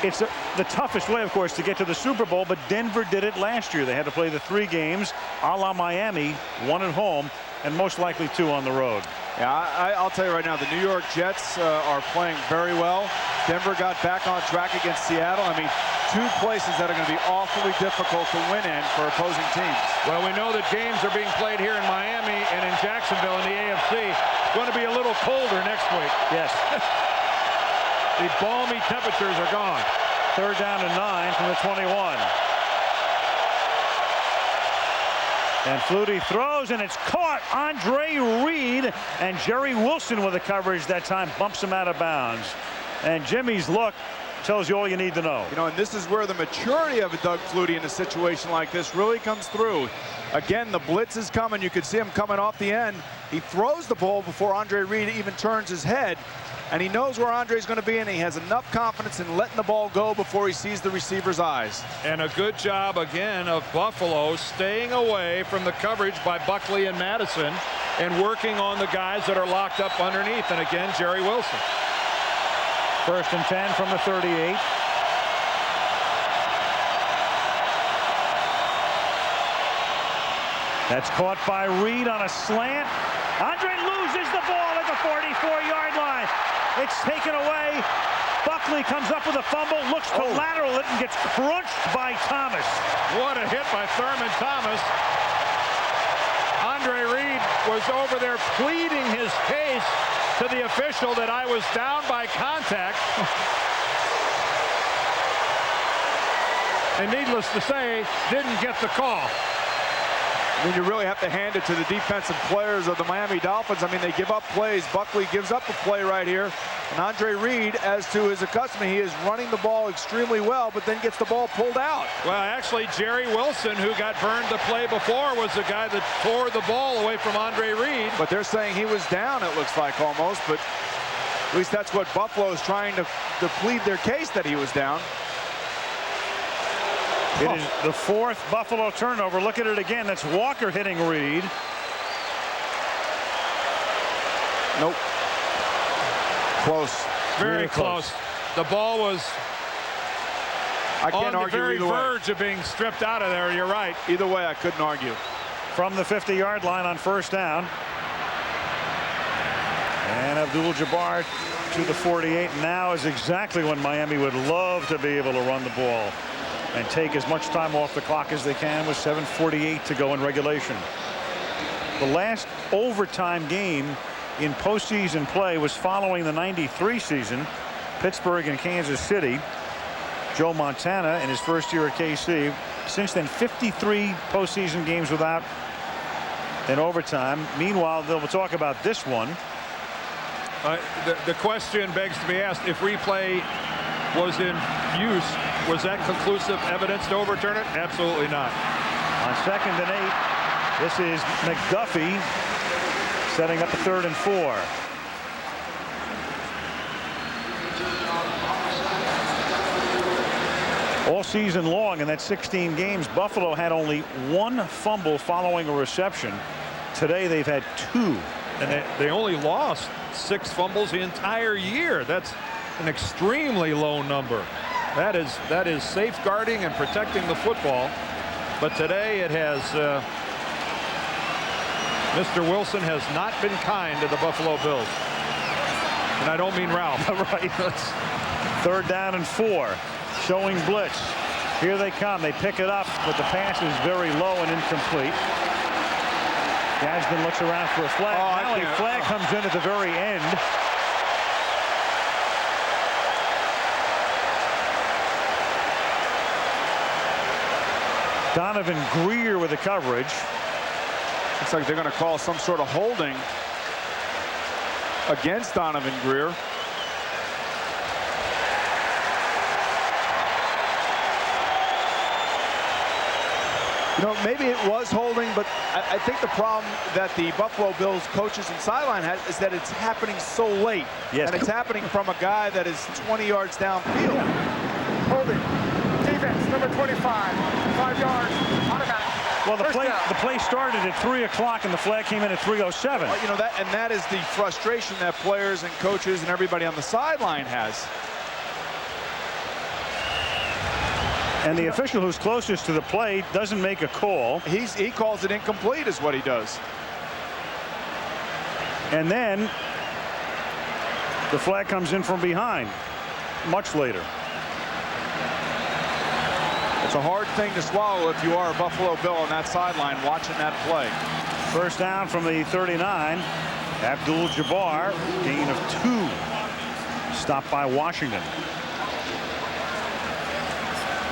It's the toughest way, of course, to get to the Super Bowl, but Denver did it last year. They had to play the 3 games, a la Miami, 1 at home, and most likely 2 on the road. Yeah, I'll tell you right now, the New York Jets are playing very well. Denver got back on track against Seattle. I mean, two places that are going to be awfully difficult to win in for opposing teams. Well, we know that games are being played here in Miami and in Jacksonville in the AFC. It's going to be a little colder next week. Yes. The balmy temperatures are gone. 3rd down and 9 from the 21. And Flutie throws, and it's caught. Andre Reed, and Jerry Wilson with the coverage that time bumps him out of bounds. And Jimmy's look tells you all you need to know. You know, and this is where the maturity of Doug Flutie in a situation like this really comes through. Again, the blitz is coming. You can see him coming off the end. He throws the ball before Andre Reed even turns his head. And he knows where Andre's going to be, and he has enough confidence in letting the ball go before he sees the receiver's eyes. And a good job, again, of Buffalo staying away from the coverage by Buckley and Madison and working on the guys that are locked up underneath. And again, Jerry Wilson. 1st and 10 from the 38. That's caught by Reed on a slant. Andre loses the ball at the 44-yard line. It's taken away. Buckley comes up with a fumble, looks to lateral it, and gets crunched by Thomas. What a hit by Thurman Thomas. Andre Reed was over there pleading his case to the official that I was down by contact. And needless to say, didn't get the call. I mean, you really have to hand it to the defensive players of the Miami Dolphins. I mean, they give up plays. Buckley gives up a play right here. And Andre Reed, as to his accustom, he is running the ball extremely well, but then gets the ball pulled out. Well, actually, Jerry Wilson, who got burned the play before, was the guy that tore the ball away from Andre Reed. But they're saying he was down, it looks like, almost. But at least that's what Buffalo is trying to plead their case, that he was down. It is the 4th Buffalo turnover. Look at it again. That's Walker hitting Reed. Nope. Close. Very close. The ball was on the very verge of being stripped out of there. You're right. Either way, I couldn't argue. From the 50-yard line on 1st down. And Abdul-Jabbar to the 48. Now is exactly when Miami would love to be able to run the ball and take as much time off the clock as they can with 7:48 to go in regulation. The last overtime game in postseason play was following the '93 season, Pittsburgh and Kansas City. Joe Montana in his first year at KC. Since then, 53 postseason games without an overtime. Meanwhile, they'll talk about this one. The question begs to be asked, if replay was in use, was that conclusive evidence to overturn it? Absolutely not. On 2nd and 8, this is McDuffie setting up a 3rd and 4. All season long in that 16 games, Buffalo had only 1 fumble following a reception. Today they've had 2. And they only lost 6 fumbles the entire year. That's an extremely low number. That is safeguarding and protecting the football. But today it has Mr. Wilson has not been kind to the Buffalo Bills. And I don't mean Ralph. Right. 3rd down and 4. Showing blitz. Here they come. They pick it up, but the pass is very low and incomplete. Gadsden looks around for a flag. Now a flag comes in at the very end. Donovan Greer with the coverage. Looks like they're going to call some sort of holding against Donovan Greer. You know, maybe it was holding, but I think the problem that the Buffalo Bills coaches and sideline has is that it's happening so late. Yes. And it's happening from a guy that is 20 yards downfield. Holding. Defense, number 25. 5 yards. Automatic. Well, the play started at 3 o'clock and the flag came in at 3:07. Well, you know, that is the frustration that players and coaches and everybody on the sideline has. And the official who's closest to the play doesn't make a call. He calls it incomplete is what he does. And then the flag comes in from behind much later. It's a hard thing to swallow if you are a Buffalo Bill on that sideline watching that play. First down from the 39. Abdul-Jabbar, gain of 2. Stopped by Washington.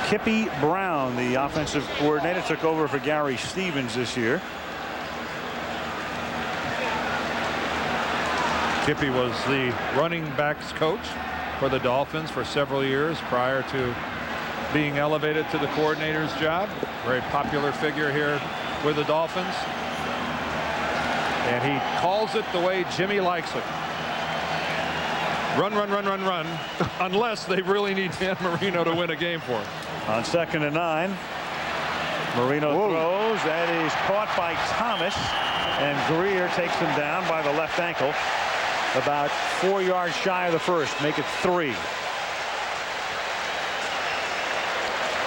Kippy Brown, the offensive coordinator, took over for Gary Stevens this year. Kippy was the running backs coach for the Dolphins for several years prior to being elevated to the coordinator's job. Very popular figure here with the Dolphins. And he calls it the way Jimmy likes it. Run, run, run, run, run, unless they really need Dan Marino to win a game for him. On 2nd and 9, Marino throws. That is caught by Thomas, and Greer takes him down by the left ankle. About 4 yards shy of the first. Make it 3.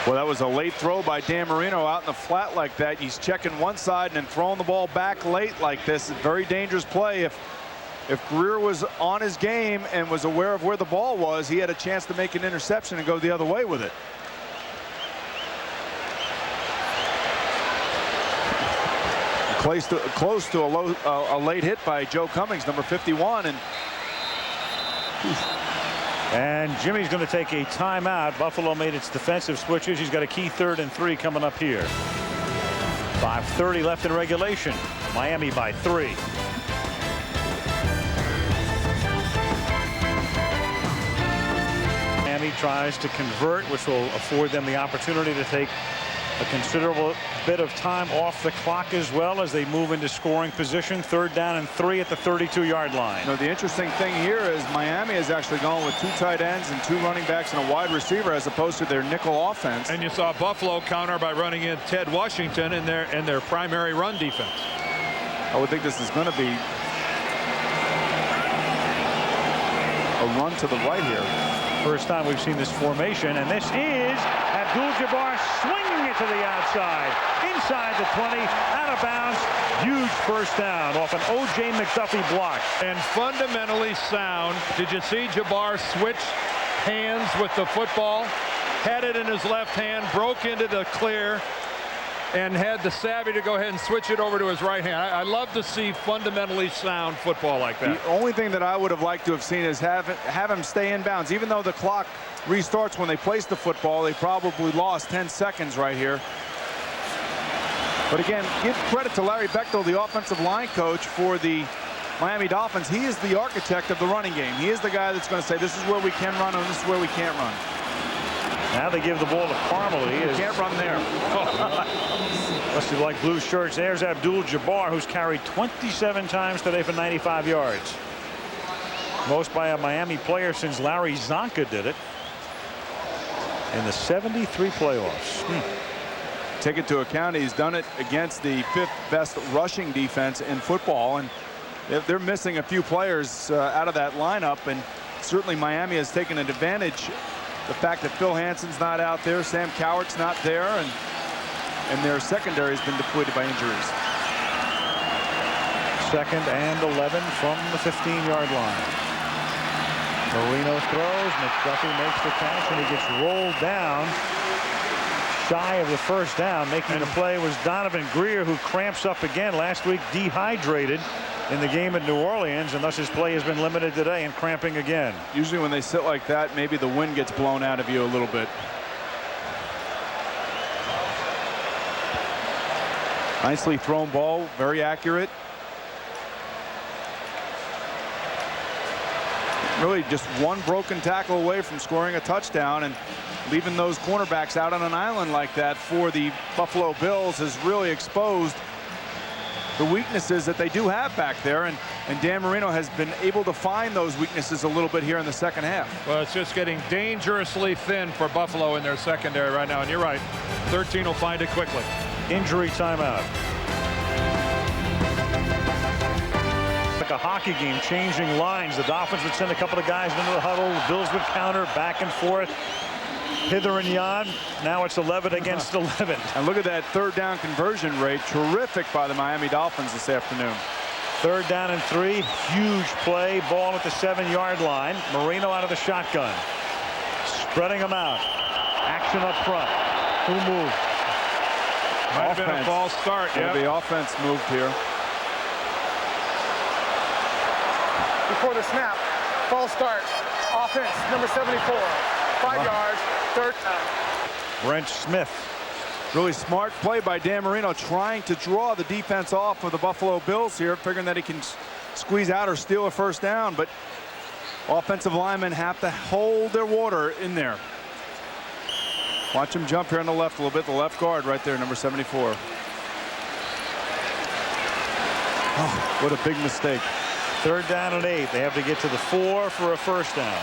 Well, that was a late throw by Dan Marino out in the flat like that. He's checking one side and then throwing the ball back late like this. A very dangerous play. If Greer was on his game and was aware of where the ball was, he had a chance to make an interception and go the other way with it. Close to a late hit by Joe Cummings, number 51, and Jimmy's going to take a timeout. Buffalo made its defensive switches. He's got a key 3rd and 3 coming up here. 5:30 left in regulation. Miami by 3. Miami tries to convert, which will afford them the opportunity to take a considerable bit of time off the clock as well as they move into scoring position. 3rd down and 3 at the 32-yard line. You know, the interesting thing here is Miami has actually gone with 2 tight ends and 2 running backs and a wide receiver as opposed to their nickel offense. And you saw Buffalo counter by running in Ted Washington in their primary run defense. I would think this is going to be a run to the right here. First time we've seen this formation, and this is Abdul-Jabbar swinging it to the outside, inside the 20, out of bounds. Huge first down off an O.J. McDuffie block. And fundamentally sound. Did you see Jabbar switch hands with the football? Had it in his left hand, broke into the clear, and had the savvy to go ahead and switch it over to his right hand. I love to see fundamentally sound football like that. The only thing that I would have liked to have seen is have him stay in bounds. Even though the clock restarts when they place the football, they probably lost 10 seconds right here. But again, give credit to Larry Bechtel, the offensive line coach for the Miami Dolphins. He is the architect of the running game. He is the guy that's going to say this is where we can run and this is where we can't run. Now they give the ball to Parmalee. You can't run there. Must have like blue shirts. There's Abdul-Jabbar, who's carried 27 times today for 95 yards. Most by a Miami player since Larry Zonka did it in the 73 playoffs. Take it to account, he's done it against the 5th best rushing defense in football, and they're missing a few players out of that lineup, and certainly Miami has taken advantage. The fact that Phil Hansen's not out there, Sam Cowart's not there, and their secondary has been depleted by injuries. 2nd and 11 from the 15-yard line. Marino throws, McDuffie makes the catch, and he gets rolled down shy of the first down. Making the play was Donovan Greer, who cramps up again. Last week dehydrated in the game at New Orleans, and thus his play has been limited today and cramping again. Usually when they sit like that, maybe the wind gets blown out of you a little bit. Nicely thrown ball, very accurate. Really just one broken tackle away from scoring a touchdown, and leaving those cornerbacks out on an island like that for the Buffalo Bills has really exposed the weaknesses that they do have back there, and Dan Marino has been able to find those weaknesses a little bit here in the second half. Well, it's just getting dangerously thin for Buffalo in their secondary right now, and you're right, 13 will find it quickly. Injury timeout. Like a hockey game, changing lines. The Dolphins would send a couple of guys into the huddle. The Bills would counter back and forth, hither and yon. Now it's 11 against 11. And look at that 3rd down conversion rate. Terrific by the Miami Dolphins this afternoon. 3rd down and 3. Huge play. Ball at the 7-yard line. Marino out of the shotgun. Spreading them out. Action up front. Who moved? Might have been a false start. Yeah, the offense moved here. Before the snap, false start. Offense, number 74. 5 yards, 3rd down. Brent Smith. Really smart play by Dan Marino, trying to draw the defense off of the Buffalo Bills here, figuring that he can squeeze out or steal a 1st down, but offensive linemen have to hold their water in there. Watch him jump here on the left a little bit. The left guard right there, number 74. Oh, what a big mistake. 3rd down and 8. They have to get to the 4 for a 1st down.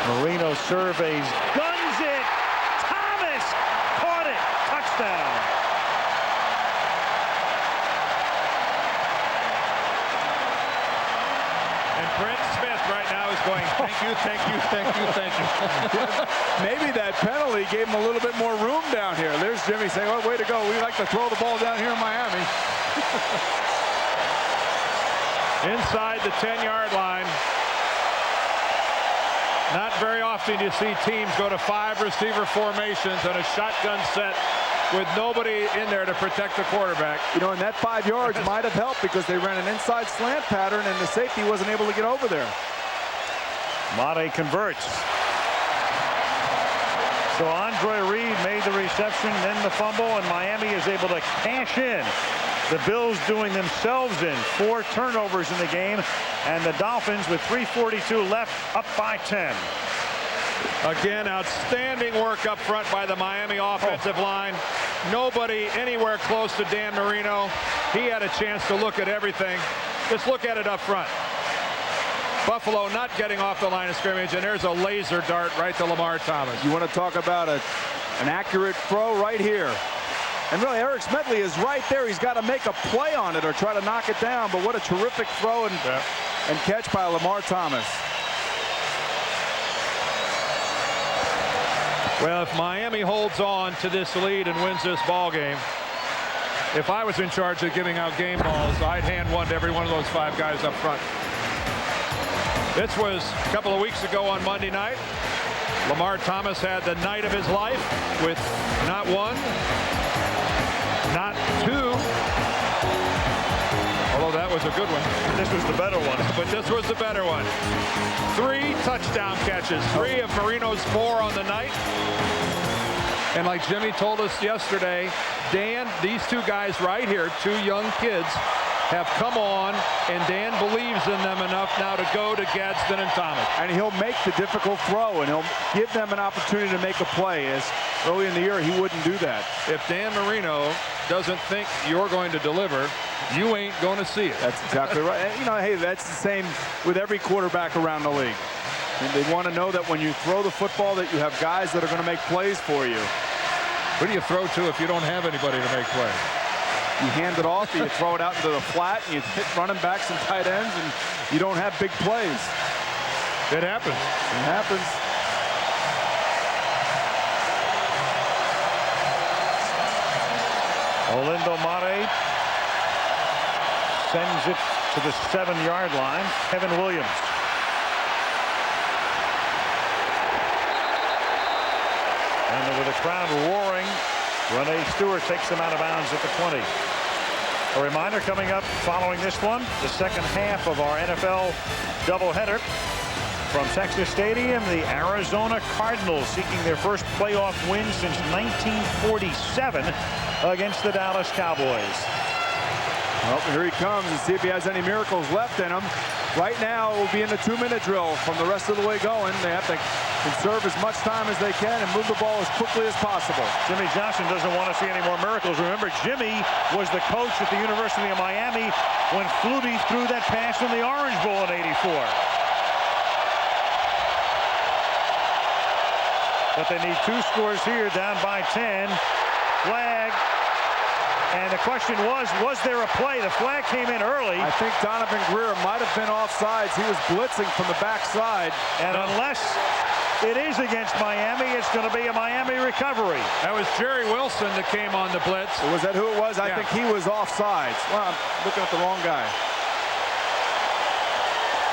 Marino surveys, guns it. Thomas caught it. Touchdown. And Brent Smith right now is going, thank you, thank you, thank you, thank you. Maybe that penalty gave him a little bit more room down here. There's Jimmy saying, oh, way to go. We like to throw the ball down here in Miami. Inside the 10-yard line. Not very often you see teams go to 5 receiver formations and a shotgun set with nobody in there to protect the quarterback. You know, and that 5 yards might have helped because they ran an inside slant pattern and the safety wasn't able to get over there. Mate converts. So Andre Reed made the reception, then the fumble, and Miami is able to cash in. The Bills doing themselves in. 4 turnovers in the game, and the Dolphins with 3:42 left up by 10. Again, outstanding work up front by the Miami offensive line. Nobody anywhere close to Dan Marino. He had a chance to look at everything. Just look at it up front. Buffalo not getting off the line of scrimmage, and there's a laser dart right to Lamar Thomas. You want to talk about an accurate throw right here. And really, Eric Smedley is right there. He's got to make a play on it or try to knock it down. But what a terrific throw and catch by Lamar Thomas. Well, if Miami holds on to this lead and wins this ball game, if I was in charge of giving out game balls, I'd hand one to every one of those 5 guys up front. This was a couple of weeks ago on Monday night. Lamar Thomas had the night of his life with not 1, not 2, although that was a good one. This was the better one. But this was the better one. 3 touchdown catches, 3 of Marino's 4 on the night. And like Jimmy told us yesterday, Dan, these 2 guys right here, 2 young kids, have come on, and Dan believes in them enough now to go to Gadsden and Thomas. And he'll make the difficult throw, and he'll give them an opportunity to make a play. As early in the year, he wouldn't do that. If Dan Marino doesn't think you're going to deliver, you ain't going to see it. That's exactly right. And, you know, hey, that's the same with every quarterback around the league. And they want to know that when you throw the football that you have guys that are going to make plays for you. Who do you throw to if you don't have anybody to make plays? You hand it off, you throw it out into the flat, and you hit running backs and tight ends, and you don't have big plays. It happens. It happens. Olindo Mare sends it to the 7-yard line. Kevin Williams. And with the crowd roaring, Renee Stewart takes them out of bounds at the 20. A reminder coming up following this one, the second half of our NFL doubleheader. From Texas Stadium, the Arizona Cardinals seeking their first playoff win since 1947 against the Dallas Cowboys. Well, here he comes, and see if he has any miracles left in him. Right now, it will be in the 2-minute drill from the rest of the way going. They have to conserve as much time as they can and move the ball as quickly as possible. Jimmy Johnson doesn't want to see any more miracles. Remember, Jimmy was the coach at the University of Miami when Flutie threw that pass in the Orange Bowl in '84. But they need 2 scores here, down by 10. Flag. And the question was there a play? The flag came in early. I think Donovan Greer might have been offsides. He was blitzing from the backside. And unless It is against Miami. It's going to be a Miami recovery. That was Jerry Wilson that came on the blitz. Was that who it was? I Yeah. think he was offsides. Well, I'm looking at the wrong guy.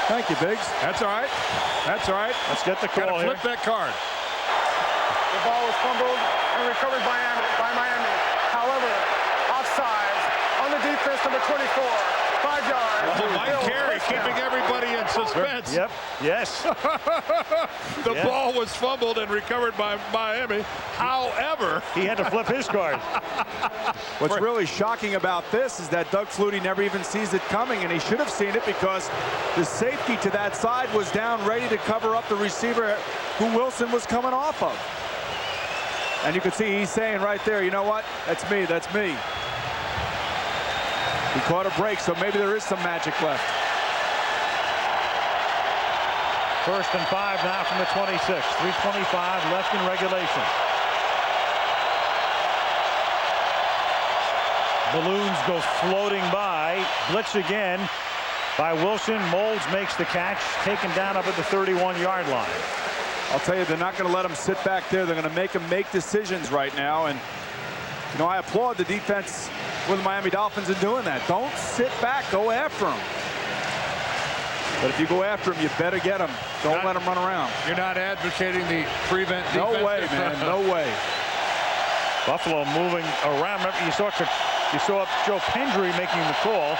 Thank you, Biggs. That's all right. That's all right. Let's get the call Gotta here. flip that card. The ball was fumbled and recovered by Miami. However, offsides on the defense, number 24. 5 yards. Oh, Mike Carey keeping everybody in suspense. Yep. Yes. The ball was fumbled and recovered by Miami. However, he had to flip his card. What's really shocking about this is that Doug Flutie never even sees it coming, and he should have seen it because the safety to that side was down ready to cover up the receiver who Wilson was coming off of. And you can see he's saying right there, you know what? That's me. That's me. He caught a break, so maybe there is some magic left. 1st and 5 now from the 26. 3:25 left in regulation. Balloons go floating by. Blitz again by Wilson. Moulds makes the catch, taken down up at the 31-yard line. I'll tell you, they're not going to let him sit back there. They're going to make him make decisions right now. And, you know, I applaud the defense with the Miami Dolphins in doing that. Don't sit back. Go after him. But if you go after him, you better get him. Don't let him run around. You're not advocating the prevent defense. No way, man. No way. Buffalo moving around. Remember, you saw Joe Pendry making the call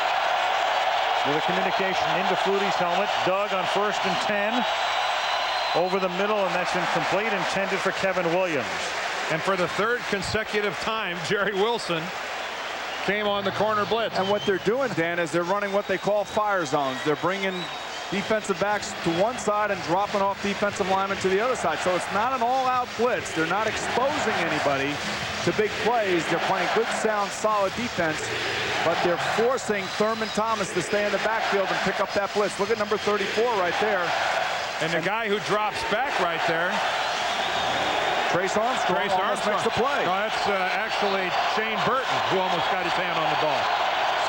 with a communication into Flutie's helmet. Doug on 1st and 10. Over the middle, and that's incomplete, intended for Kevin Williams. And for the 3rd consecutive time, Jerry Wilson came on the corner blitz. And what they're doing, Dan, is they're running what they call fire zones. They're bringing defensive backs to one side and dropping off defensive linemen to the other side. So it's not an all-out blitz. They're not exposing anybody to big plays. They're playing good, sound, solid defense, but they're forcing Thurman Thomas to stay in the backfield and pick up that blitz. Look at number 34 right there. And the guy who drops back right there, Trace Armstrong almost makes the play. No, that's actually Shane Burton, who almost got his hand on the ball.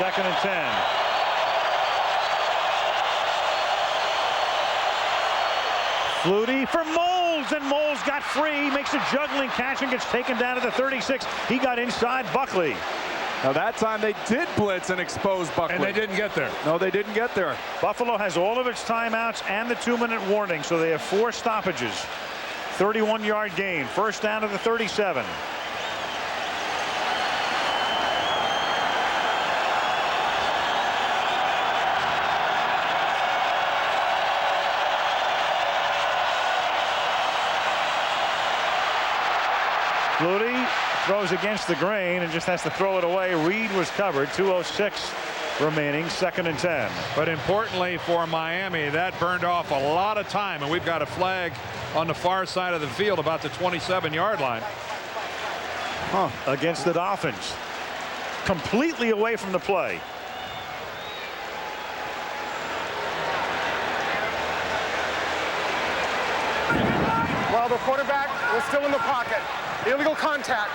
2nd and 10. Flutie for Moulds, and Moulds got free, makes a juggling catch and gets taken down to the 36. He got inside Buckley. Now that time they did blitz and expose Buckley. And they didn't get there. No, they didn't get there. Buffalo has all of its timeouts and the 2-minute warning, so they have 4 stoppages. 31-yard gain. 1st down to the 37. Flutie throws against the grain and just has to throw it away. Reed was covered. 2:06 remaining. 2nd and 10. But importantly for Miami, that burned off a lot of time, and we've got a flag on the far side of the field about the 27-yard line. Against the Dolphins. Completely away from the play. While the quarterback was still in the pocket. Illegal contact.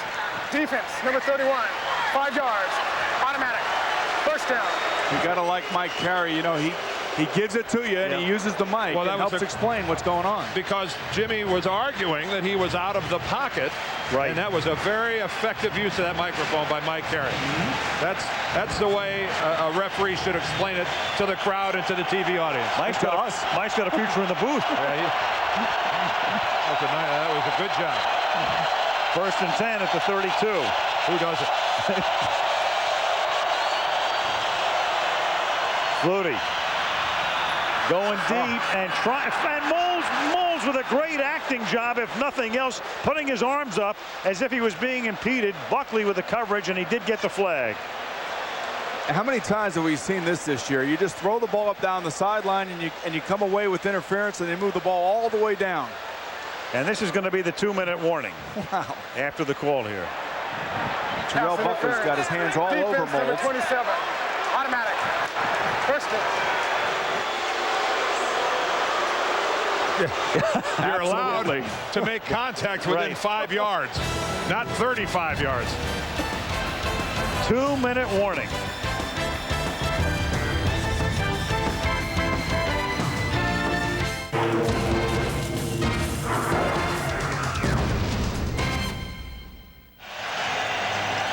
Defense, number 31. 5 yards. Automatic. 1st down. You got to like Mike Carey. You know, he gives it to you, and he uses the mic and helps explain what's going on. Because Jimmy was arguing that he was out of the pocket. Right. And that was a very effective use of that microphone by Mike Carey. That's the way a referee should explain it to the crowd and to the TV audience. Mike's got a future in the booth. That was a good job. 1st and 10 at the 32. Who does it? Flutie going deep and Moulds with a great acting job, if nothing else, putting his arms up as if he was being impeded. Buckley with the coverage, and he did get the flag. How many times have we seen this year? You just throw the ball up down the sideline, and you come away with interference, and they move the ball all the way down. And this is going to be the 2-minute warning. Wow. After the call here. Terrell Butler's got his hands all over Moulds. Number 27. Automatic. 1st down. You're allowed to make contact within 5 yards, not 35 yards. 2-minute warning.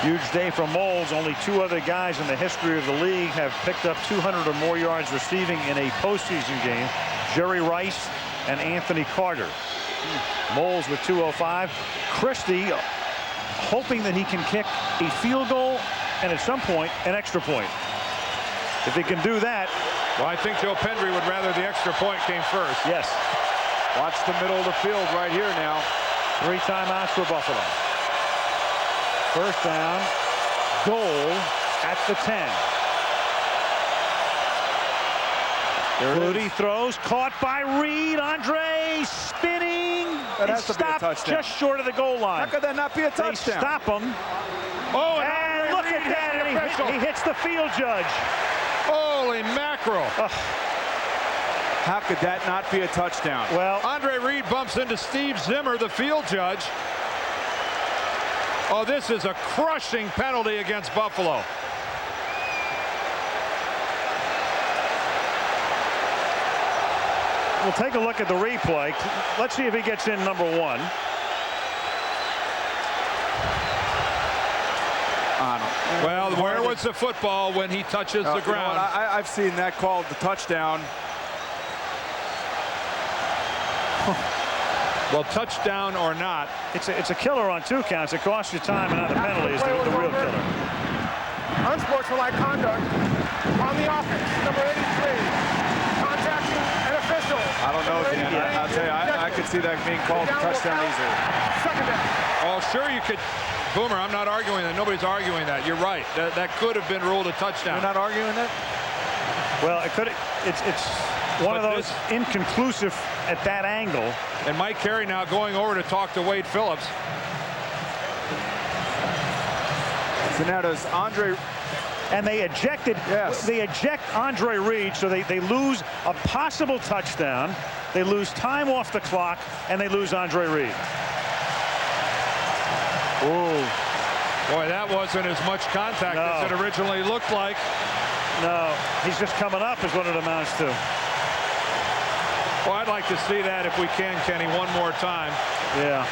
Huge day for Moles. Only 2 other guys in the history of the league have picked up 200 or more yards receiving in a postseason game. Jerry Rice and Anthony Carter. Moles with 205. Christie hoping that he can kick a field goal and at some point an extra point. If he can do that. Well, I think Joe Pendry would rather the extra point came first. Yes. Watch the middle of the field right here now. 3 timeouts for Buffalo. First down, goal at the 10. Flutie throws, caught by Reed. Andre spinning. That has to be a touchdown. Just short of the goal line. How could that not be a touchdown? They stop him. Oh, and look at that. And he hits the field judge. Holy mackerel. How could that not be a touchdown? Well, Andre Reed bumps into Steve Zimmer, the field judge. Oh, this is a crushing penalty against Buffalo. We'll take a look at the replay. Let's see if he gets in number 1. Well, where was the football when he touches the ground? I've seen that called the touchdown. Well, touchdown or not, it's a killer on 2 counts. It costs you time, and now the penalty is the real killer. Unsportsmanlike conduct on the offense. Number 83, contacting an official. I don't know, Dan. I'll tell you, I could see that being called a touchdown easily. Second down. Oh, sure you could. Boomer, I'm not arguing that. Nobody's arguing that. You're right. That could have been ruled a touchdown. You're not arguing that? Well, it could. It's one of those inconclusive at that angle. And Mike Carey now going over to talk to Wade Phillips. So now does Andre. And they ejected. Yes. They eject Andre Reed, so they lose a possible touchdown. They lose time off the clock, and they lose Andre Reed. Oh, boy, that wasn't as much contact as it originally looked like. No, he's just coming up is what it amounts to. Well, I'd like to see that if we can, Kenny, one more time. Yeah.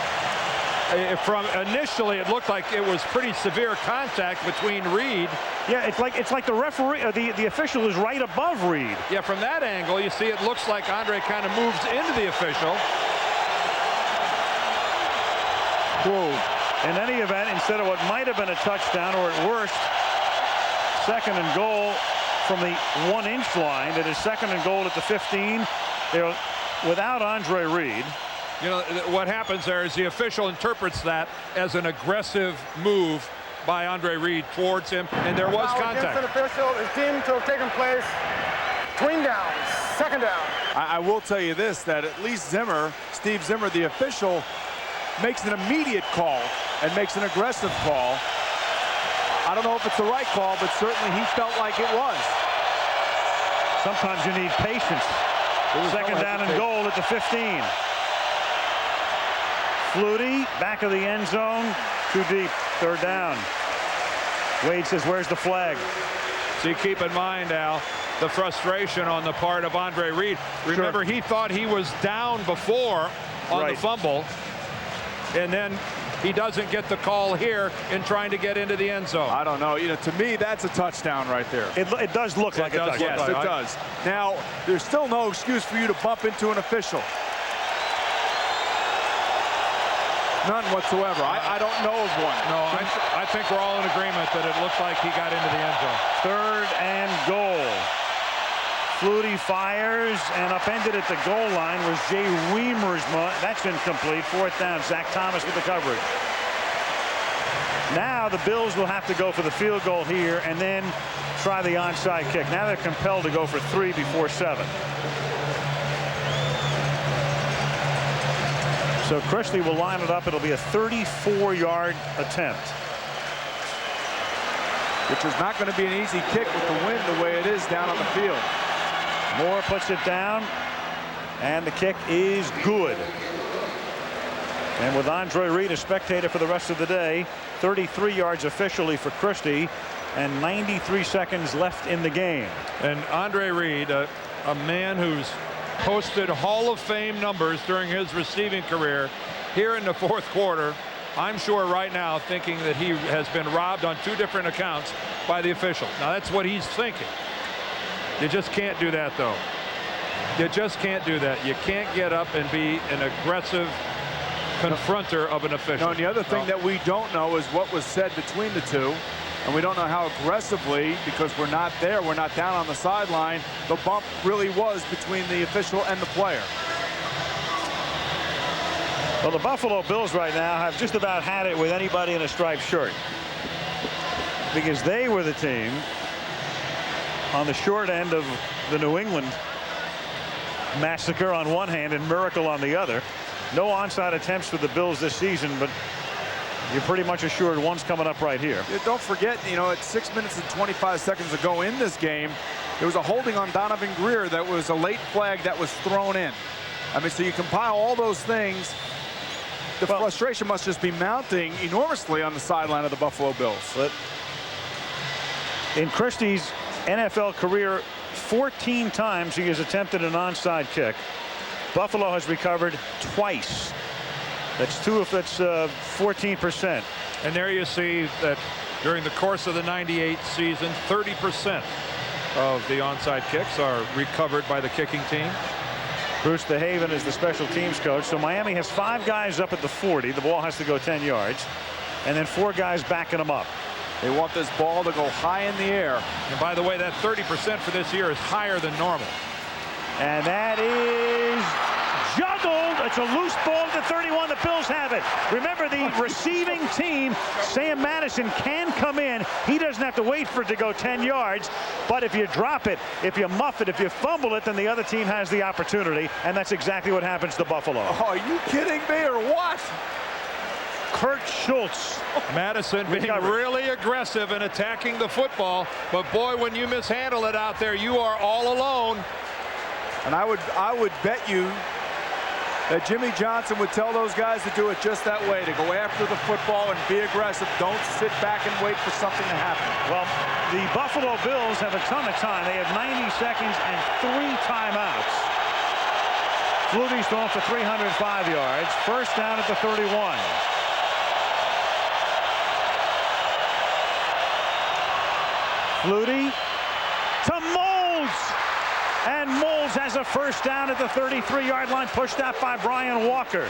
From initially, it looked like it was pretty severe contact between Reed. Yeah, it's like the referee, the official is right above Reed. Yeah, from that angle, you see it looks like Andre kind of moves into the official. Whoa. In any event, instead of what might have been a touchdown, or at worst, 2nd and goal from the 1-inch line, it is 2nd and goal at the 15. They're without Andre Reed. You know, what happens there is the official interprets that as an aggressive move by Andre Reed towards him, and there was contact. Against an official is deemed to have taken place. Twin downs, 2nd down. I will tell you this, that at least Zimmer, Steve Zimmer, the official, makes an immediate call and makes an aggressive call. I don't know if it's the right call, but certainly he felt like it was. Sometimes you need patience. 2nd down and goal at the 15. Flutie, back of the end zone, too deep, 3rd down. Wade says, where's the flag? So you keep in mind, Al, the frustration on the part of Andre Reed. Remember, he thought he was down before on the fumble, and then he doesn't get the call here in trying to get into the end zone. I don't know. You know, to me, that's a touchdown right there. It does look like a touchdown. Yes, it does. Now, there's still no excuse for you to bump into an official. None whatsoever. I don't know of one. No, I think we're all in agreement that it looked like he got into the end zone. 3rd and goal. Flutie fires and upended at the goal line was Jay Wiemersma. That's incomplete. 4th down. Zach Thomas with the coverage. Now the Bills will have to go for the field goal here and then try the onside kick. Now they're compelled to go for 3 before 7. So Christie will line it up. It'll be a 34-yard attempt. Which is not going to be an easy kick with the wind the way it is down on the field. Moore puts it down, and the kick is good. And with Andre Reed a spectator for the rest of the day, 33 yards officially for Christie, and 93 seconds left in the game. And Andre Reed, a man who's posted Hall of Fame numbers during his receiving career, here in the 4th quarter I'm sure right now thinking that he has been robbed on 2 different accounts by the official. Now that's what he's thinking. You just can't do that, though. You just can't do that. You can't get up and be an aggressive confronter of an official. No, and the other thing that we don't know is what was said between the two. And we don't know how aggressively, because we're not there, we're not down on the sideline, the bump really was between the official and the player. Well, the Buffalo Bills right now have just about had it with anybody in a striped shirt, because they were the team on the short end of the New England massacre on one hand and miracle on the other. No onside attempts for the Bills this season, but you're pretty much assured one's coming up right here. Yeah, don't forget, you know, at 6 minutes and 25 seconds to go in this game, there was a holding on Donovan Greer that was a late flag that was thrown in. I mean, so you compile all those things. The frustration must just be mounting enormously on the sideline of the Buffalo Bills. But in Christie's NFL career, 14 times he has attempted an onside kick. Buffalo has recovered twice. That's 14%. And there you see that during the course of the '98 season, 30% of the onside kicks are recovered by the kicking team. Bruce DeHaven is the special teams coach. So Miami has 5 guys up at the 40. The ball has to go 10 yards. And then 4 guys backing them up. They want this ball to go high in the air. And by the way, that 30% for this year is higher than normal. And that is juggled. It's a loose ball to 31. The Bills have it. Remember, the receiving team, Sam Madison, can come in. He doesn't have to wait for it to go 10 yards. But if you drop it, if you muff it, if you fumble it, then the other team has the opportunity. And that's exactly what happens to Buffalo. Oh, are you kidding me or what? Kurt Schultz. Madison being really aggressive and attacking the football. But boy, when you mishandle it out there, you are all alone. And I would bet you that Jimmy Johnson would tell those guys to do it just that way, to go after the football and be aggressive. Don't sit back and wait for something to happen. Well, the Buffalo Bills have a ton of time. They have 90 seconds and 3 timeouts. Flutie's throwing for 305 yards. First down at the 31. Flutie to Moles. And Moles has a first down at the 33-yard line, pushed out by Brian Walker.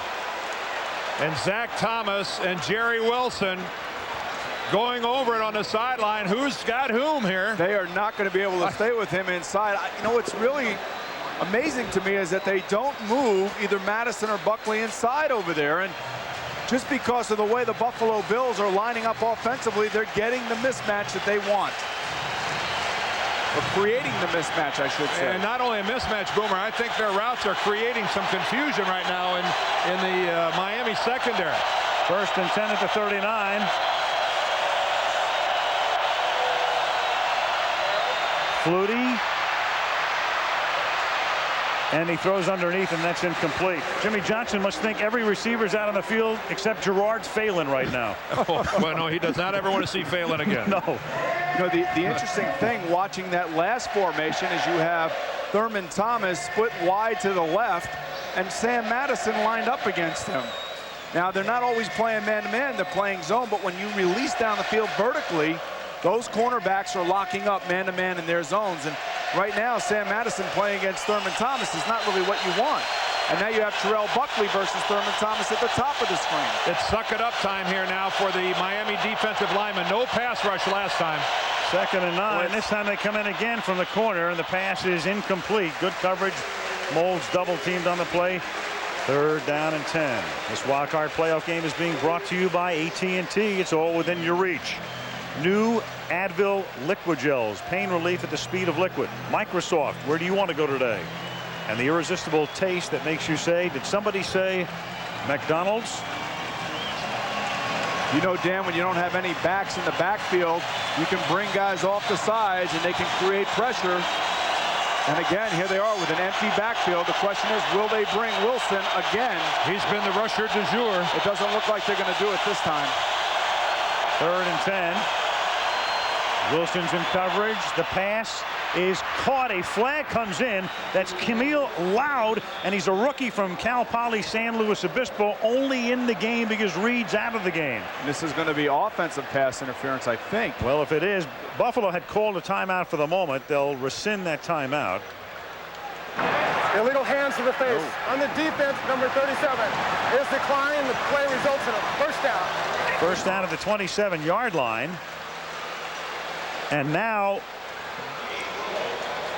And Zach Thomas and Jerry Wilson going over it on the sideline. Who's got whom here? They are not going to be able to stay with him inside. You know what's really amazing to me is that they don't move either Madison or Buckley inside over there. And just because of the way the Buffalo Bills are lining up offensively, they're getting the mismatch that they want. Or creating the mismatch, I should say. And not only a mismatch, Boomer, I think their routes are creating some confusion right now in the Miami secondary. First and 10 at the 39. Flutie. And he throws underneath, and that's incomplete. Jimmy Johnson must think every receiver's out on the field except Gerard's Phelan right now. Oh, well, no, he does not ever want to see Phelan again. No. You know, the interesting thing watching that last formation is you have Thurman Thomas split wide to the left and Sam Madison lined up against him. Now, they're not always playing man-to-man, they're playing zone, but when you release down the field vertically, those cornerbacks are locking up man-to-man in their zones. And right now, Sam Madison playing against Thurman Thomas is not really what you want. And now you have Terrell Buckley versus Thurman Thomas at the top of the screen. It's suck it up time here now for the Miami defensive lineman. No pass rush last time. 2nd and 9. This time they come in again from the corner, and the pass is incomplete. Good coverage. Moles double teamed on the play. 3rd down and 10. This wild card playoff game is being brought to you by AT&T. It's all within your reach. New Advil Liquid Gels, pain relief at the speed of liquid. Microsoft, where do you want to go today? And the irresistible taste that makes you say, did somebody say McDonald's? You know, Dan, when you don't have any backs in the backfield, you can bring guys off the sides and they can create pressure. And again, here they are with an empty backfield. The question is, will they bring Wilson again? He's been the rusher du jour. It doesn't look like they're going to do it this time. 3rd and 10. Wilson's in coverage. The pass is caught. A flag comes in. That's Camille Loud, and he's a rookie from Cal Poly San Luis Obispo, only in the game because Reed's out of the game. This is going to be offensive pass interference, I think. Well, if it is, Buffalo had called a timeout for the moment. They'll rescind that timeout. Illegal hands to the face. On the defense, number 37 is declined. The play results in a first down. First down at the 27-yard line. And now,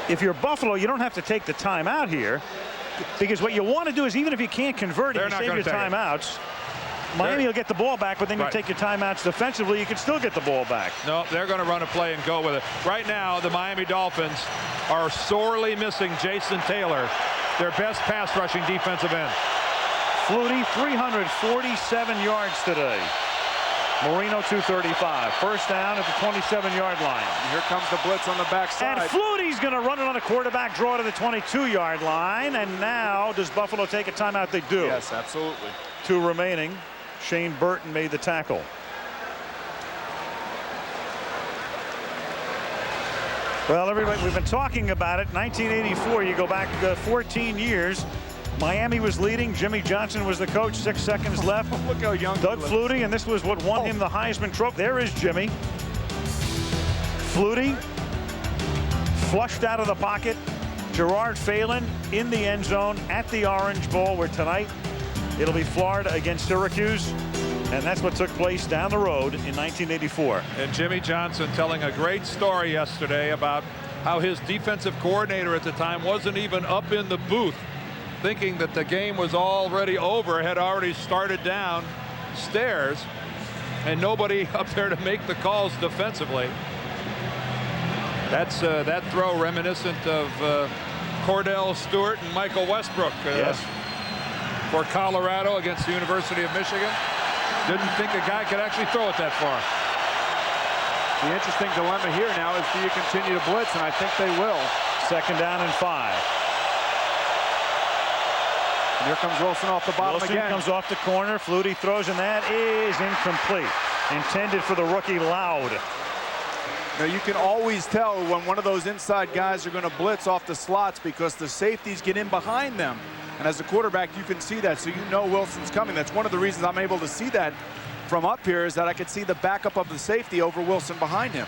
if you're Buffalo, you don't have to take the timeout here, because what you want to do is, even if you can't convert it, you save your timeouts. Miami will get the ball back, but then you take your timeouts defensively, you can still get the ball back. No, they're going to run a play and go with it. Right now, the Miami Dolphins are sorely missing Jason Taylor, their best pass rushing defensive end. Flutie, 347 yards today. Marino, 235. First down at the 27-yard line. And here comes the blitz on the backside. And Flutie's going to run it on a quarterback draw to the 22-yard line. And now, does Buffalo take a timeout? They do. Yes, absolutely. 2 remaining. Shane Burton made the tackle. Well, everybody, we've been talking about it. 1984, you go back 14 years. Miami was leading. Jimmy Johnson was the coach. 6 seconds left. Look how young Doug Flutie, and this was what won him the Heisman Trophy. There is Jimmy. Flutie flushed out of the pocket. Gerard Phelan in the end zone at the Orange Bowl, where tonight it'll be Florida against Syracuse. And that's what took place down the road in 1984. And Jimmy Johnson telling a great story yesterday about how his defensive coordinator at the time wasn't even up in the booth, thinking that the game was already over, had already started downstairs, and nobody up there to make the calls defensively. That's that throw reminiscent of Cordell Stewart and Michael Westbrook for Colorado against the University of Michigan. Didn't think a guy could actually throw it that far. The interesting dilemma here now is, do you continue to blitz? And I think they will. Second down and 5. And here comes Wilson off the bottom Wilson again. comes off the corner. Flutie throws, and that is incomplete. Intended for the rookie Loud. Now, you can always tell when one of those inside guys are going to blitz off the slots, because the safeties get in behind them. And as a quarterback, you can see that, so you know Wilson's coming. That's one of the reasons I'm able to see that from up here, is that I could see the backup of the safety over Wilson behind him.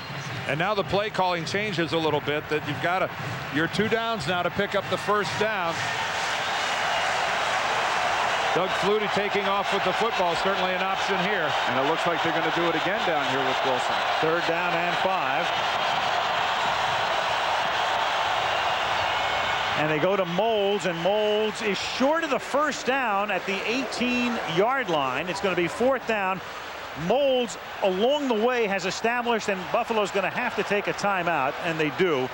And now the play calling changes a little bit, that you've got you're 2 downs now to pick up the first down. Doug Flutie taking off with the football, certainly an option here. And it looks like they're going to do it again down here with Wilson. Third down and 5. And they go to Moles, and Moles is short of the first down at the 18-yard line. It's going to be 4th down. Moles, along the way, has established, and Buffalo's going to have to take a timeout, and they do.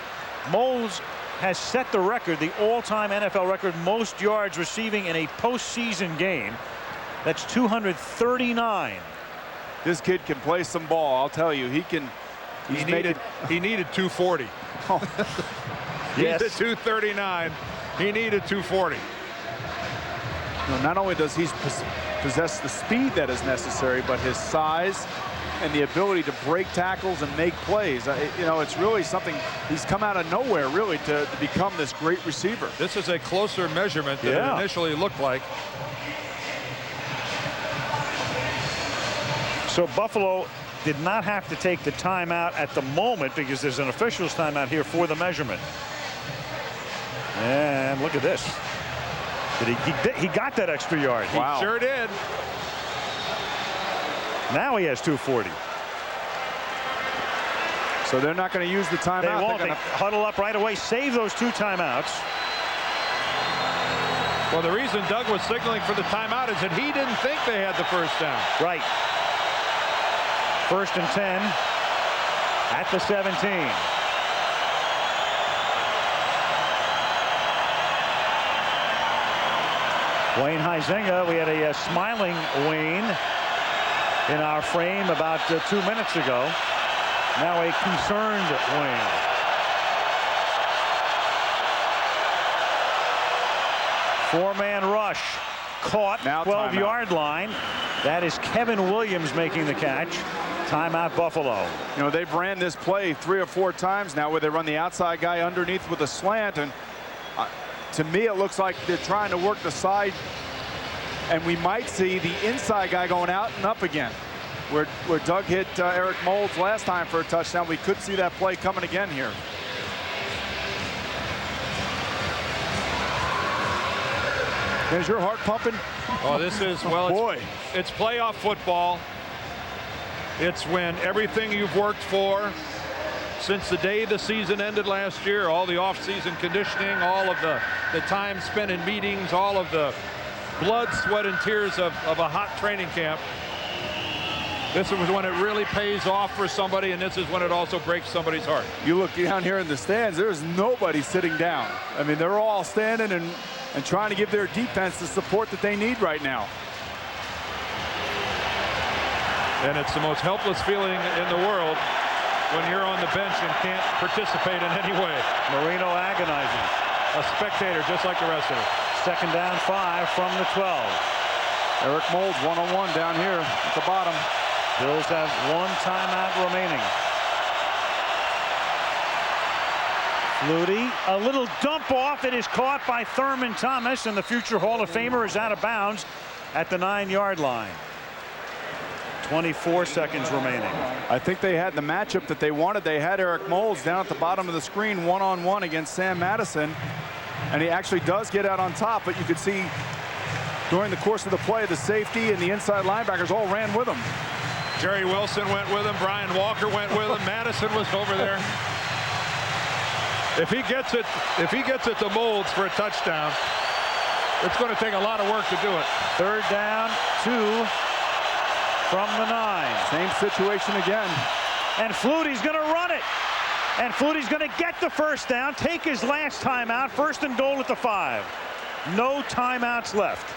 Moles has set the record, the all-time NFL record, most yards receiving in a postseason game. That's 239. This kid can play some ball, I'll tell you. He needed 240. He needed 239. He needed 240. Not only does he possess the speed that is necessary, but his size and the ability to break tackles and make plays. You know, it's really something. He's come out of nowhere, really, to become this great receiver. This is a closer measurement than it initially looked like. So Buffalo did not have to take the timeout at the moment, because there's an official's timeout here for the measurement. And look at this. He got that extra yard. Wow. He sure did. Now he has 240. So they're not going to use the timeout. They won't. They huddle up right away, save those 2 timeouts. Well, the reason Doug was signaling for the timeout is that he didn't think they had the first down. Right. 1st and 10 at the 17. Wayne Huizenga, we had a smiling Wayne in our frame about 2 minutes ago. Now a concerned Wayne. Four-man rush. Caught, 12-yard line. That is Kevin Williams making the catch. Timeout Buffalo. You know, they've ran this play 3 or 4 times now where they run the outside guy underneath with a slant, and to me it looks like they're trying to work the side, and we might see the inside guy going out and up again. Where Doug hit Eric Moulds last time for a touchdown, we could see that play coming again here. Is your heart pumping? Oh, this is, well, boy, it's playoff football. It's when everything you've worked for since the day the season ended last year, all the off-season conditioning, all of the time spent in meetings, all of the blood, sweat, and tears of a hot training camp. This is when it really pays off for somebody, and this is when it also breaks somebody's heart. You look down here in the stands, there's nobody sitting down. I mean, they're all standing and trying to give their defense the support that they need right now. And it's the most helpless feeling in the world when you're on the bench and can't participate in any way. Marino agonizing. A spectator just like the rest of it. Second down 5 from the 12. Eric Moulds one-on-one down here at the bottom. Bills have 1 timeout remaining. Flutie, a little dump off. It is caught by Thurman Thomas, and the future Hall of Famer is out of bounds at the 9-yard line. 24 seconds remaining. I think they had the matchup that they wanted. They had Eric Moulds down at the bottom of the screen one-on-one against Sam Madison, and he actually does get out on top, but you could see during the course of the play the safety and the inside linebackers all ran with him. Jerry Wilson went with him. Brian Walker went with him. Madison was over there. If he gets it to Moulds for a touchdown, it's going to take a lot of work to do it. Third down 2 from the 9. Same situation again. And Flutie's going to run it. And Flutie's going to get the first down, take his last timeout, 1st and goal at the 5. No timeouts left.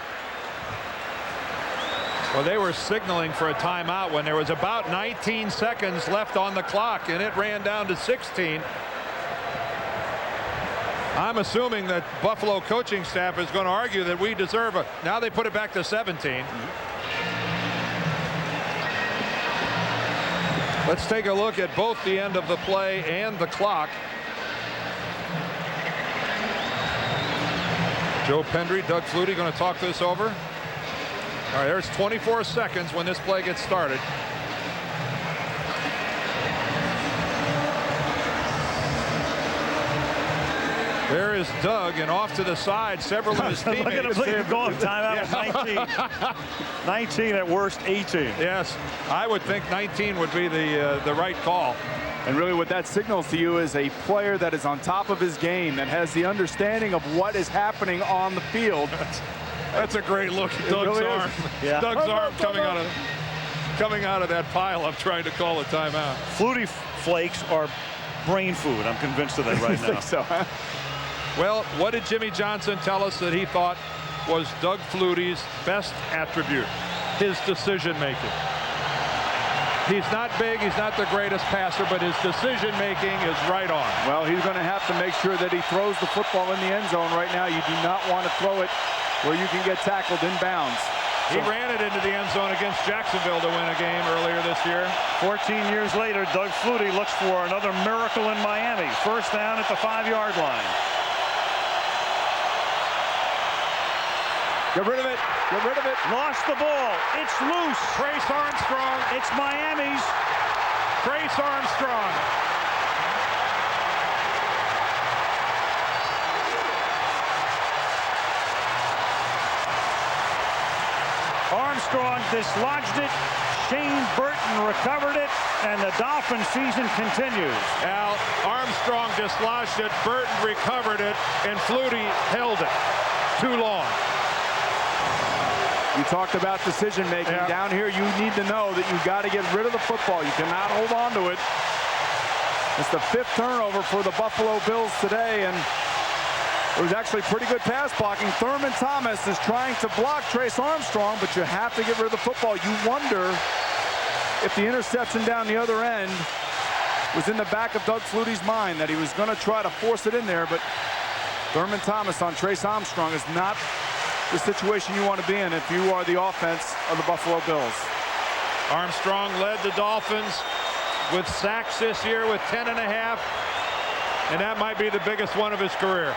Well, they were signaling for a timeout when there was about 19 seconds left on the clock, and it ran down to 16. I'm assuming that Buffalo coaching staff is going to argue that we deserve a. Now they put it back to 17. Let's take a look at both the end of the play and the clock. Joe Pendry, Doug Flutie going to talk this over. All right, there's 24 seconds when this play gets started. There is Doug, and off to the side, several of his teammates. Look at him going timeout with 19. 19 at worst, 18. Yes, I would think 19 would be the right call. And really what that signals to you is a player that is on top of his game, that has the understanding of what is happening on the field. That's a great look at Doug's really arm. Yeah. Doug's arm coming out of that pile of trying to call a timeout. Flutie flakes are brain food. I'm convinced of that right now. I think so, huh? Well, what did Jimmy Johnson tell us that he thought was Doug Flutie's best attribute? His decision making. He's not big, he's not the greatest passer, but his decision making is right on. Well, he's going to have to make sure that he throws the football in the end zone right now. You do not want to throw it where you can get tackled in bounds. He ran it into the end zone against Jacksonville to win a game earlier this year. 14 years later, Doug Flutie looks for another miracle in Miami. First down at the 5-yard line. Get rid of it. Get rid of it. Lost the ball. It's loose. Trace Armstrong. It's Miami's. Trace Armstrong. Armstrong dislodged it. Shane Burton recovered it, and the Dolphin season continues. Al, Armstrong dislodged it, Burton recovered it, and Flutie held it too long. You talked about decision making. Yeah. Down here, you need to know that you've got to get rid of the football. You cannot hold on to it. It's the 5th turnover for the Buffalo Bills today, and it was actually pretty good pass blocking. Thurman Thomas is trying to block Trace Armstrong, but you have to get rid of the football. You wonder if the interception down the other end was in the back of Doug Flutie's mind, that he was going to try to force it in there, but Thurman Thomas on Trace Armstrong is not the situation you want to be in if you are the offense of the Buffalo Bills. Armstrong led the Dolphins with sacks this year with 10.5, and that might be the biggest one of his career.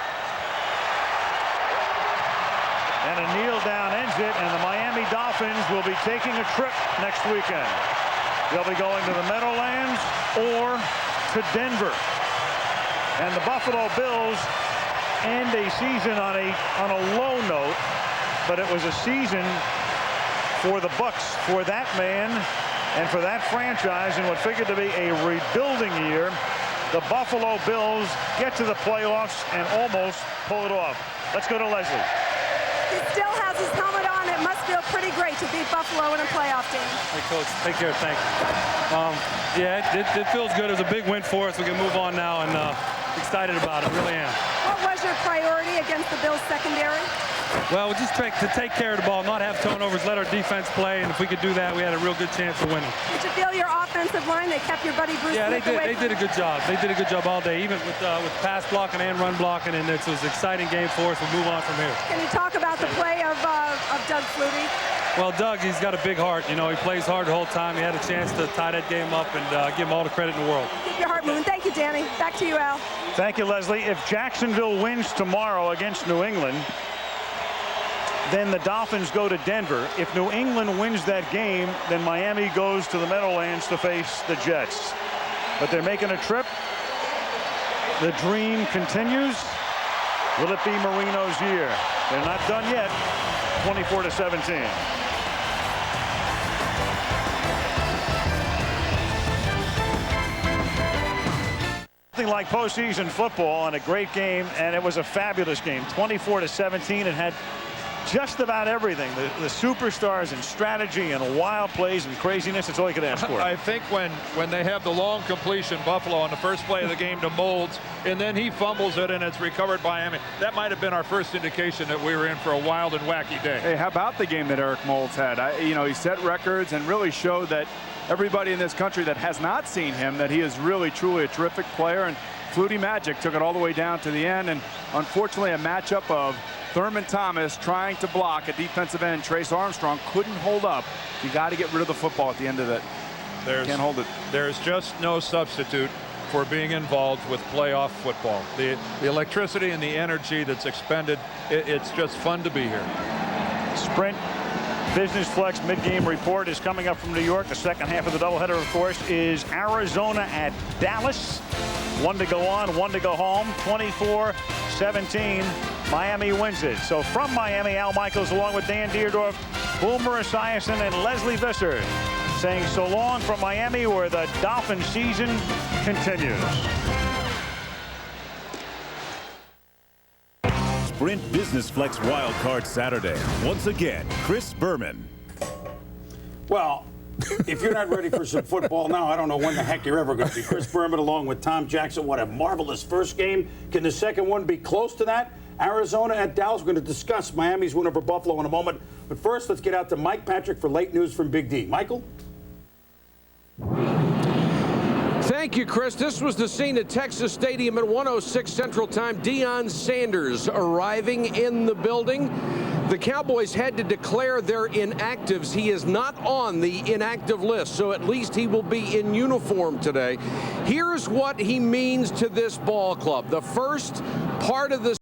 And a kneel down ends it, and the Miami Dolphins will be taking a trip next weekend. They'll be going to the Meadowlands or to Denver. And the Buffalo Bills end a season on a low note, but it was a season for the Bucs, for that man, and for that franchise in what figured to be a rebuilding year. The Buffalo Bills get to the playoffs and almost pull it off. Let's go to Leslie. He still has his helmet on. It must feel pretty great to beat Buffalo in a playoff game. Hey, Coach, take care. Thank you. Yeah, it feels good. It was a big win for us. We can move on now, and excited about it. Really am. What was your priority against the Bills secondary? Well, we just tried to take care of the ball, not have turnovers, let our defense play, and if we could do that, we had a real good chance of winning. Did you feel your offensive line, they kept your buddy Bruce Yeah, Smith away? they did a good job. They did a good job all day, even with pass blocking and run blocking, and it was an exciting game for us. We'll move on from here. Can you talk about the play of Doug Flutie? Well, Doug, he's got a big heart. You know, he plays hard the whole time. He had a chance to tie that game up and give him all the credit in the world. Keep your heart moving. Thank you, Danny. Back to you, Al. Thank you, Leslie. If Jacksonville wins tomorrow against New England, then the Dolphins go to Denver. If New England wins that game, then Miami goes to the Meadowlands to face the Jets. But they're making a trip. The dream continues. Will it be Marino's year? They're not done yet. 24-17. Nothing like postseason football, and a great game, and it was a fabulous game. 24-17. It had just about everything. The superstars and strategy and wild plays and craziness. It's all you could ask for. I think when they have the long completion, Buffalo on the first play of the game to Moulds, and then he fumbles it and it's recovered by Miami, that might have been our first indication that we were in for a wild and wacky day. Hey, how about the game that Eric Moulds had? He set records and really showed that everybody in this country that has not seen him, that he is really truly a terrific player. And Flutie Magic took it all the way down to the end, and unfortunately a matchup of Thurman Thomas trying to block a defensive end. Trace Armstrong couldn't hold up. You got to get rid of the football at the end of it. Can't hold it. There's just no substitute for being involved with playoff football. The electricity and the energy that's expended, it's just fun to be here. Sprint Business Flex mid-game report is coming up from New York. The second half of the doubleheader, of course, is Arizona at Dallas. 1 to go on, 1 to go home. 24-17. Miami wins it. So from Miami, Al Michaels along with Dan Dierdorf, Boomer Esiason, and Leslie Visser saying so long from Miami, where the Dolphin season continues. Sprint Business Flex Wildcard Saturday. Once again, Chris Berman. Well, if you're not ready for some football now, I don't know when the heck you're ever going to be. Chris Berman along with Tom Jackson. What a marvelous first game. Can the second one be close to that? Arizona at Dallas. We're going to discuss Miami's win over Buffalo in a moment. But first, let's get out to Mike Patrick for late news from Big D. Michael? Thank you, Chris. This was the scene at Texas Stadium at 1:06 Central Time. Deion Sanders arriving in the building. The Cowboys had to declare their inactives. He is not on the inactive list, so at least he will be in uniform today. Here's what he means to this ball club. The first part of the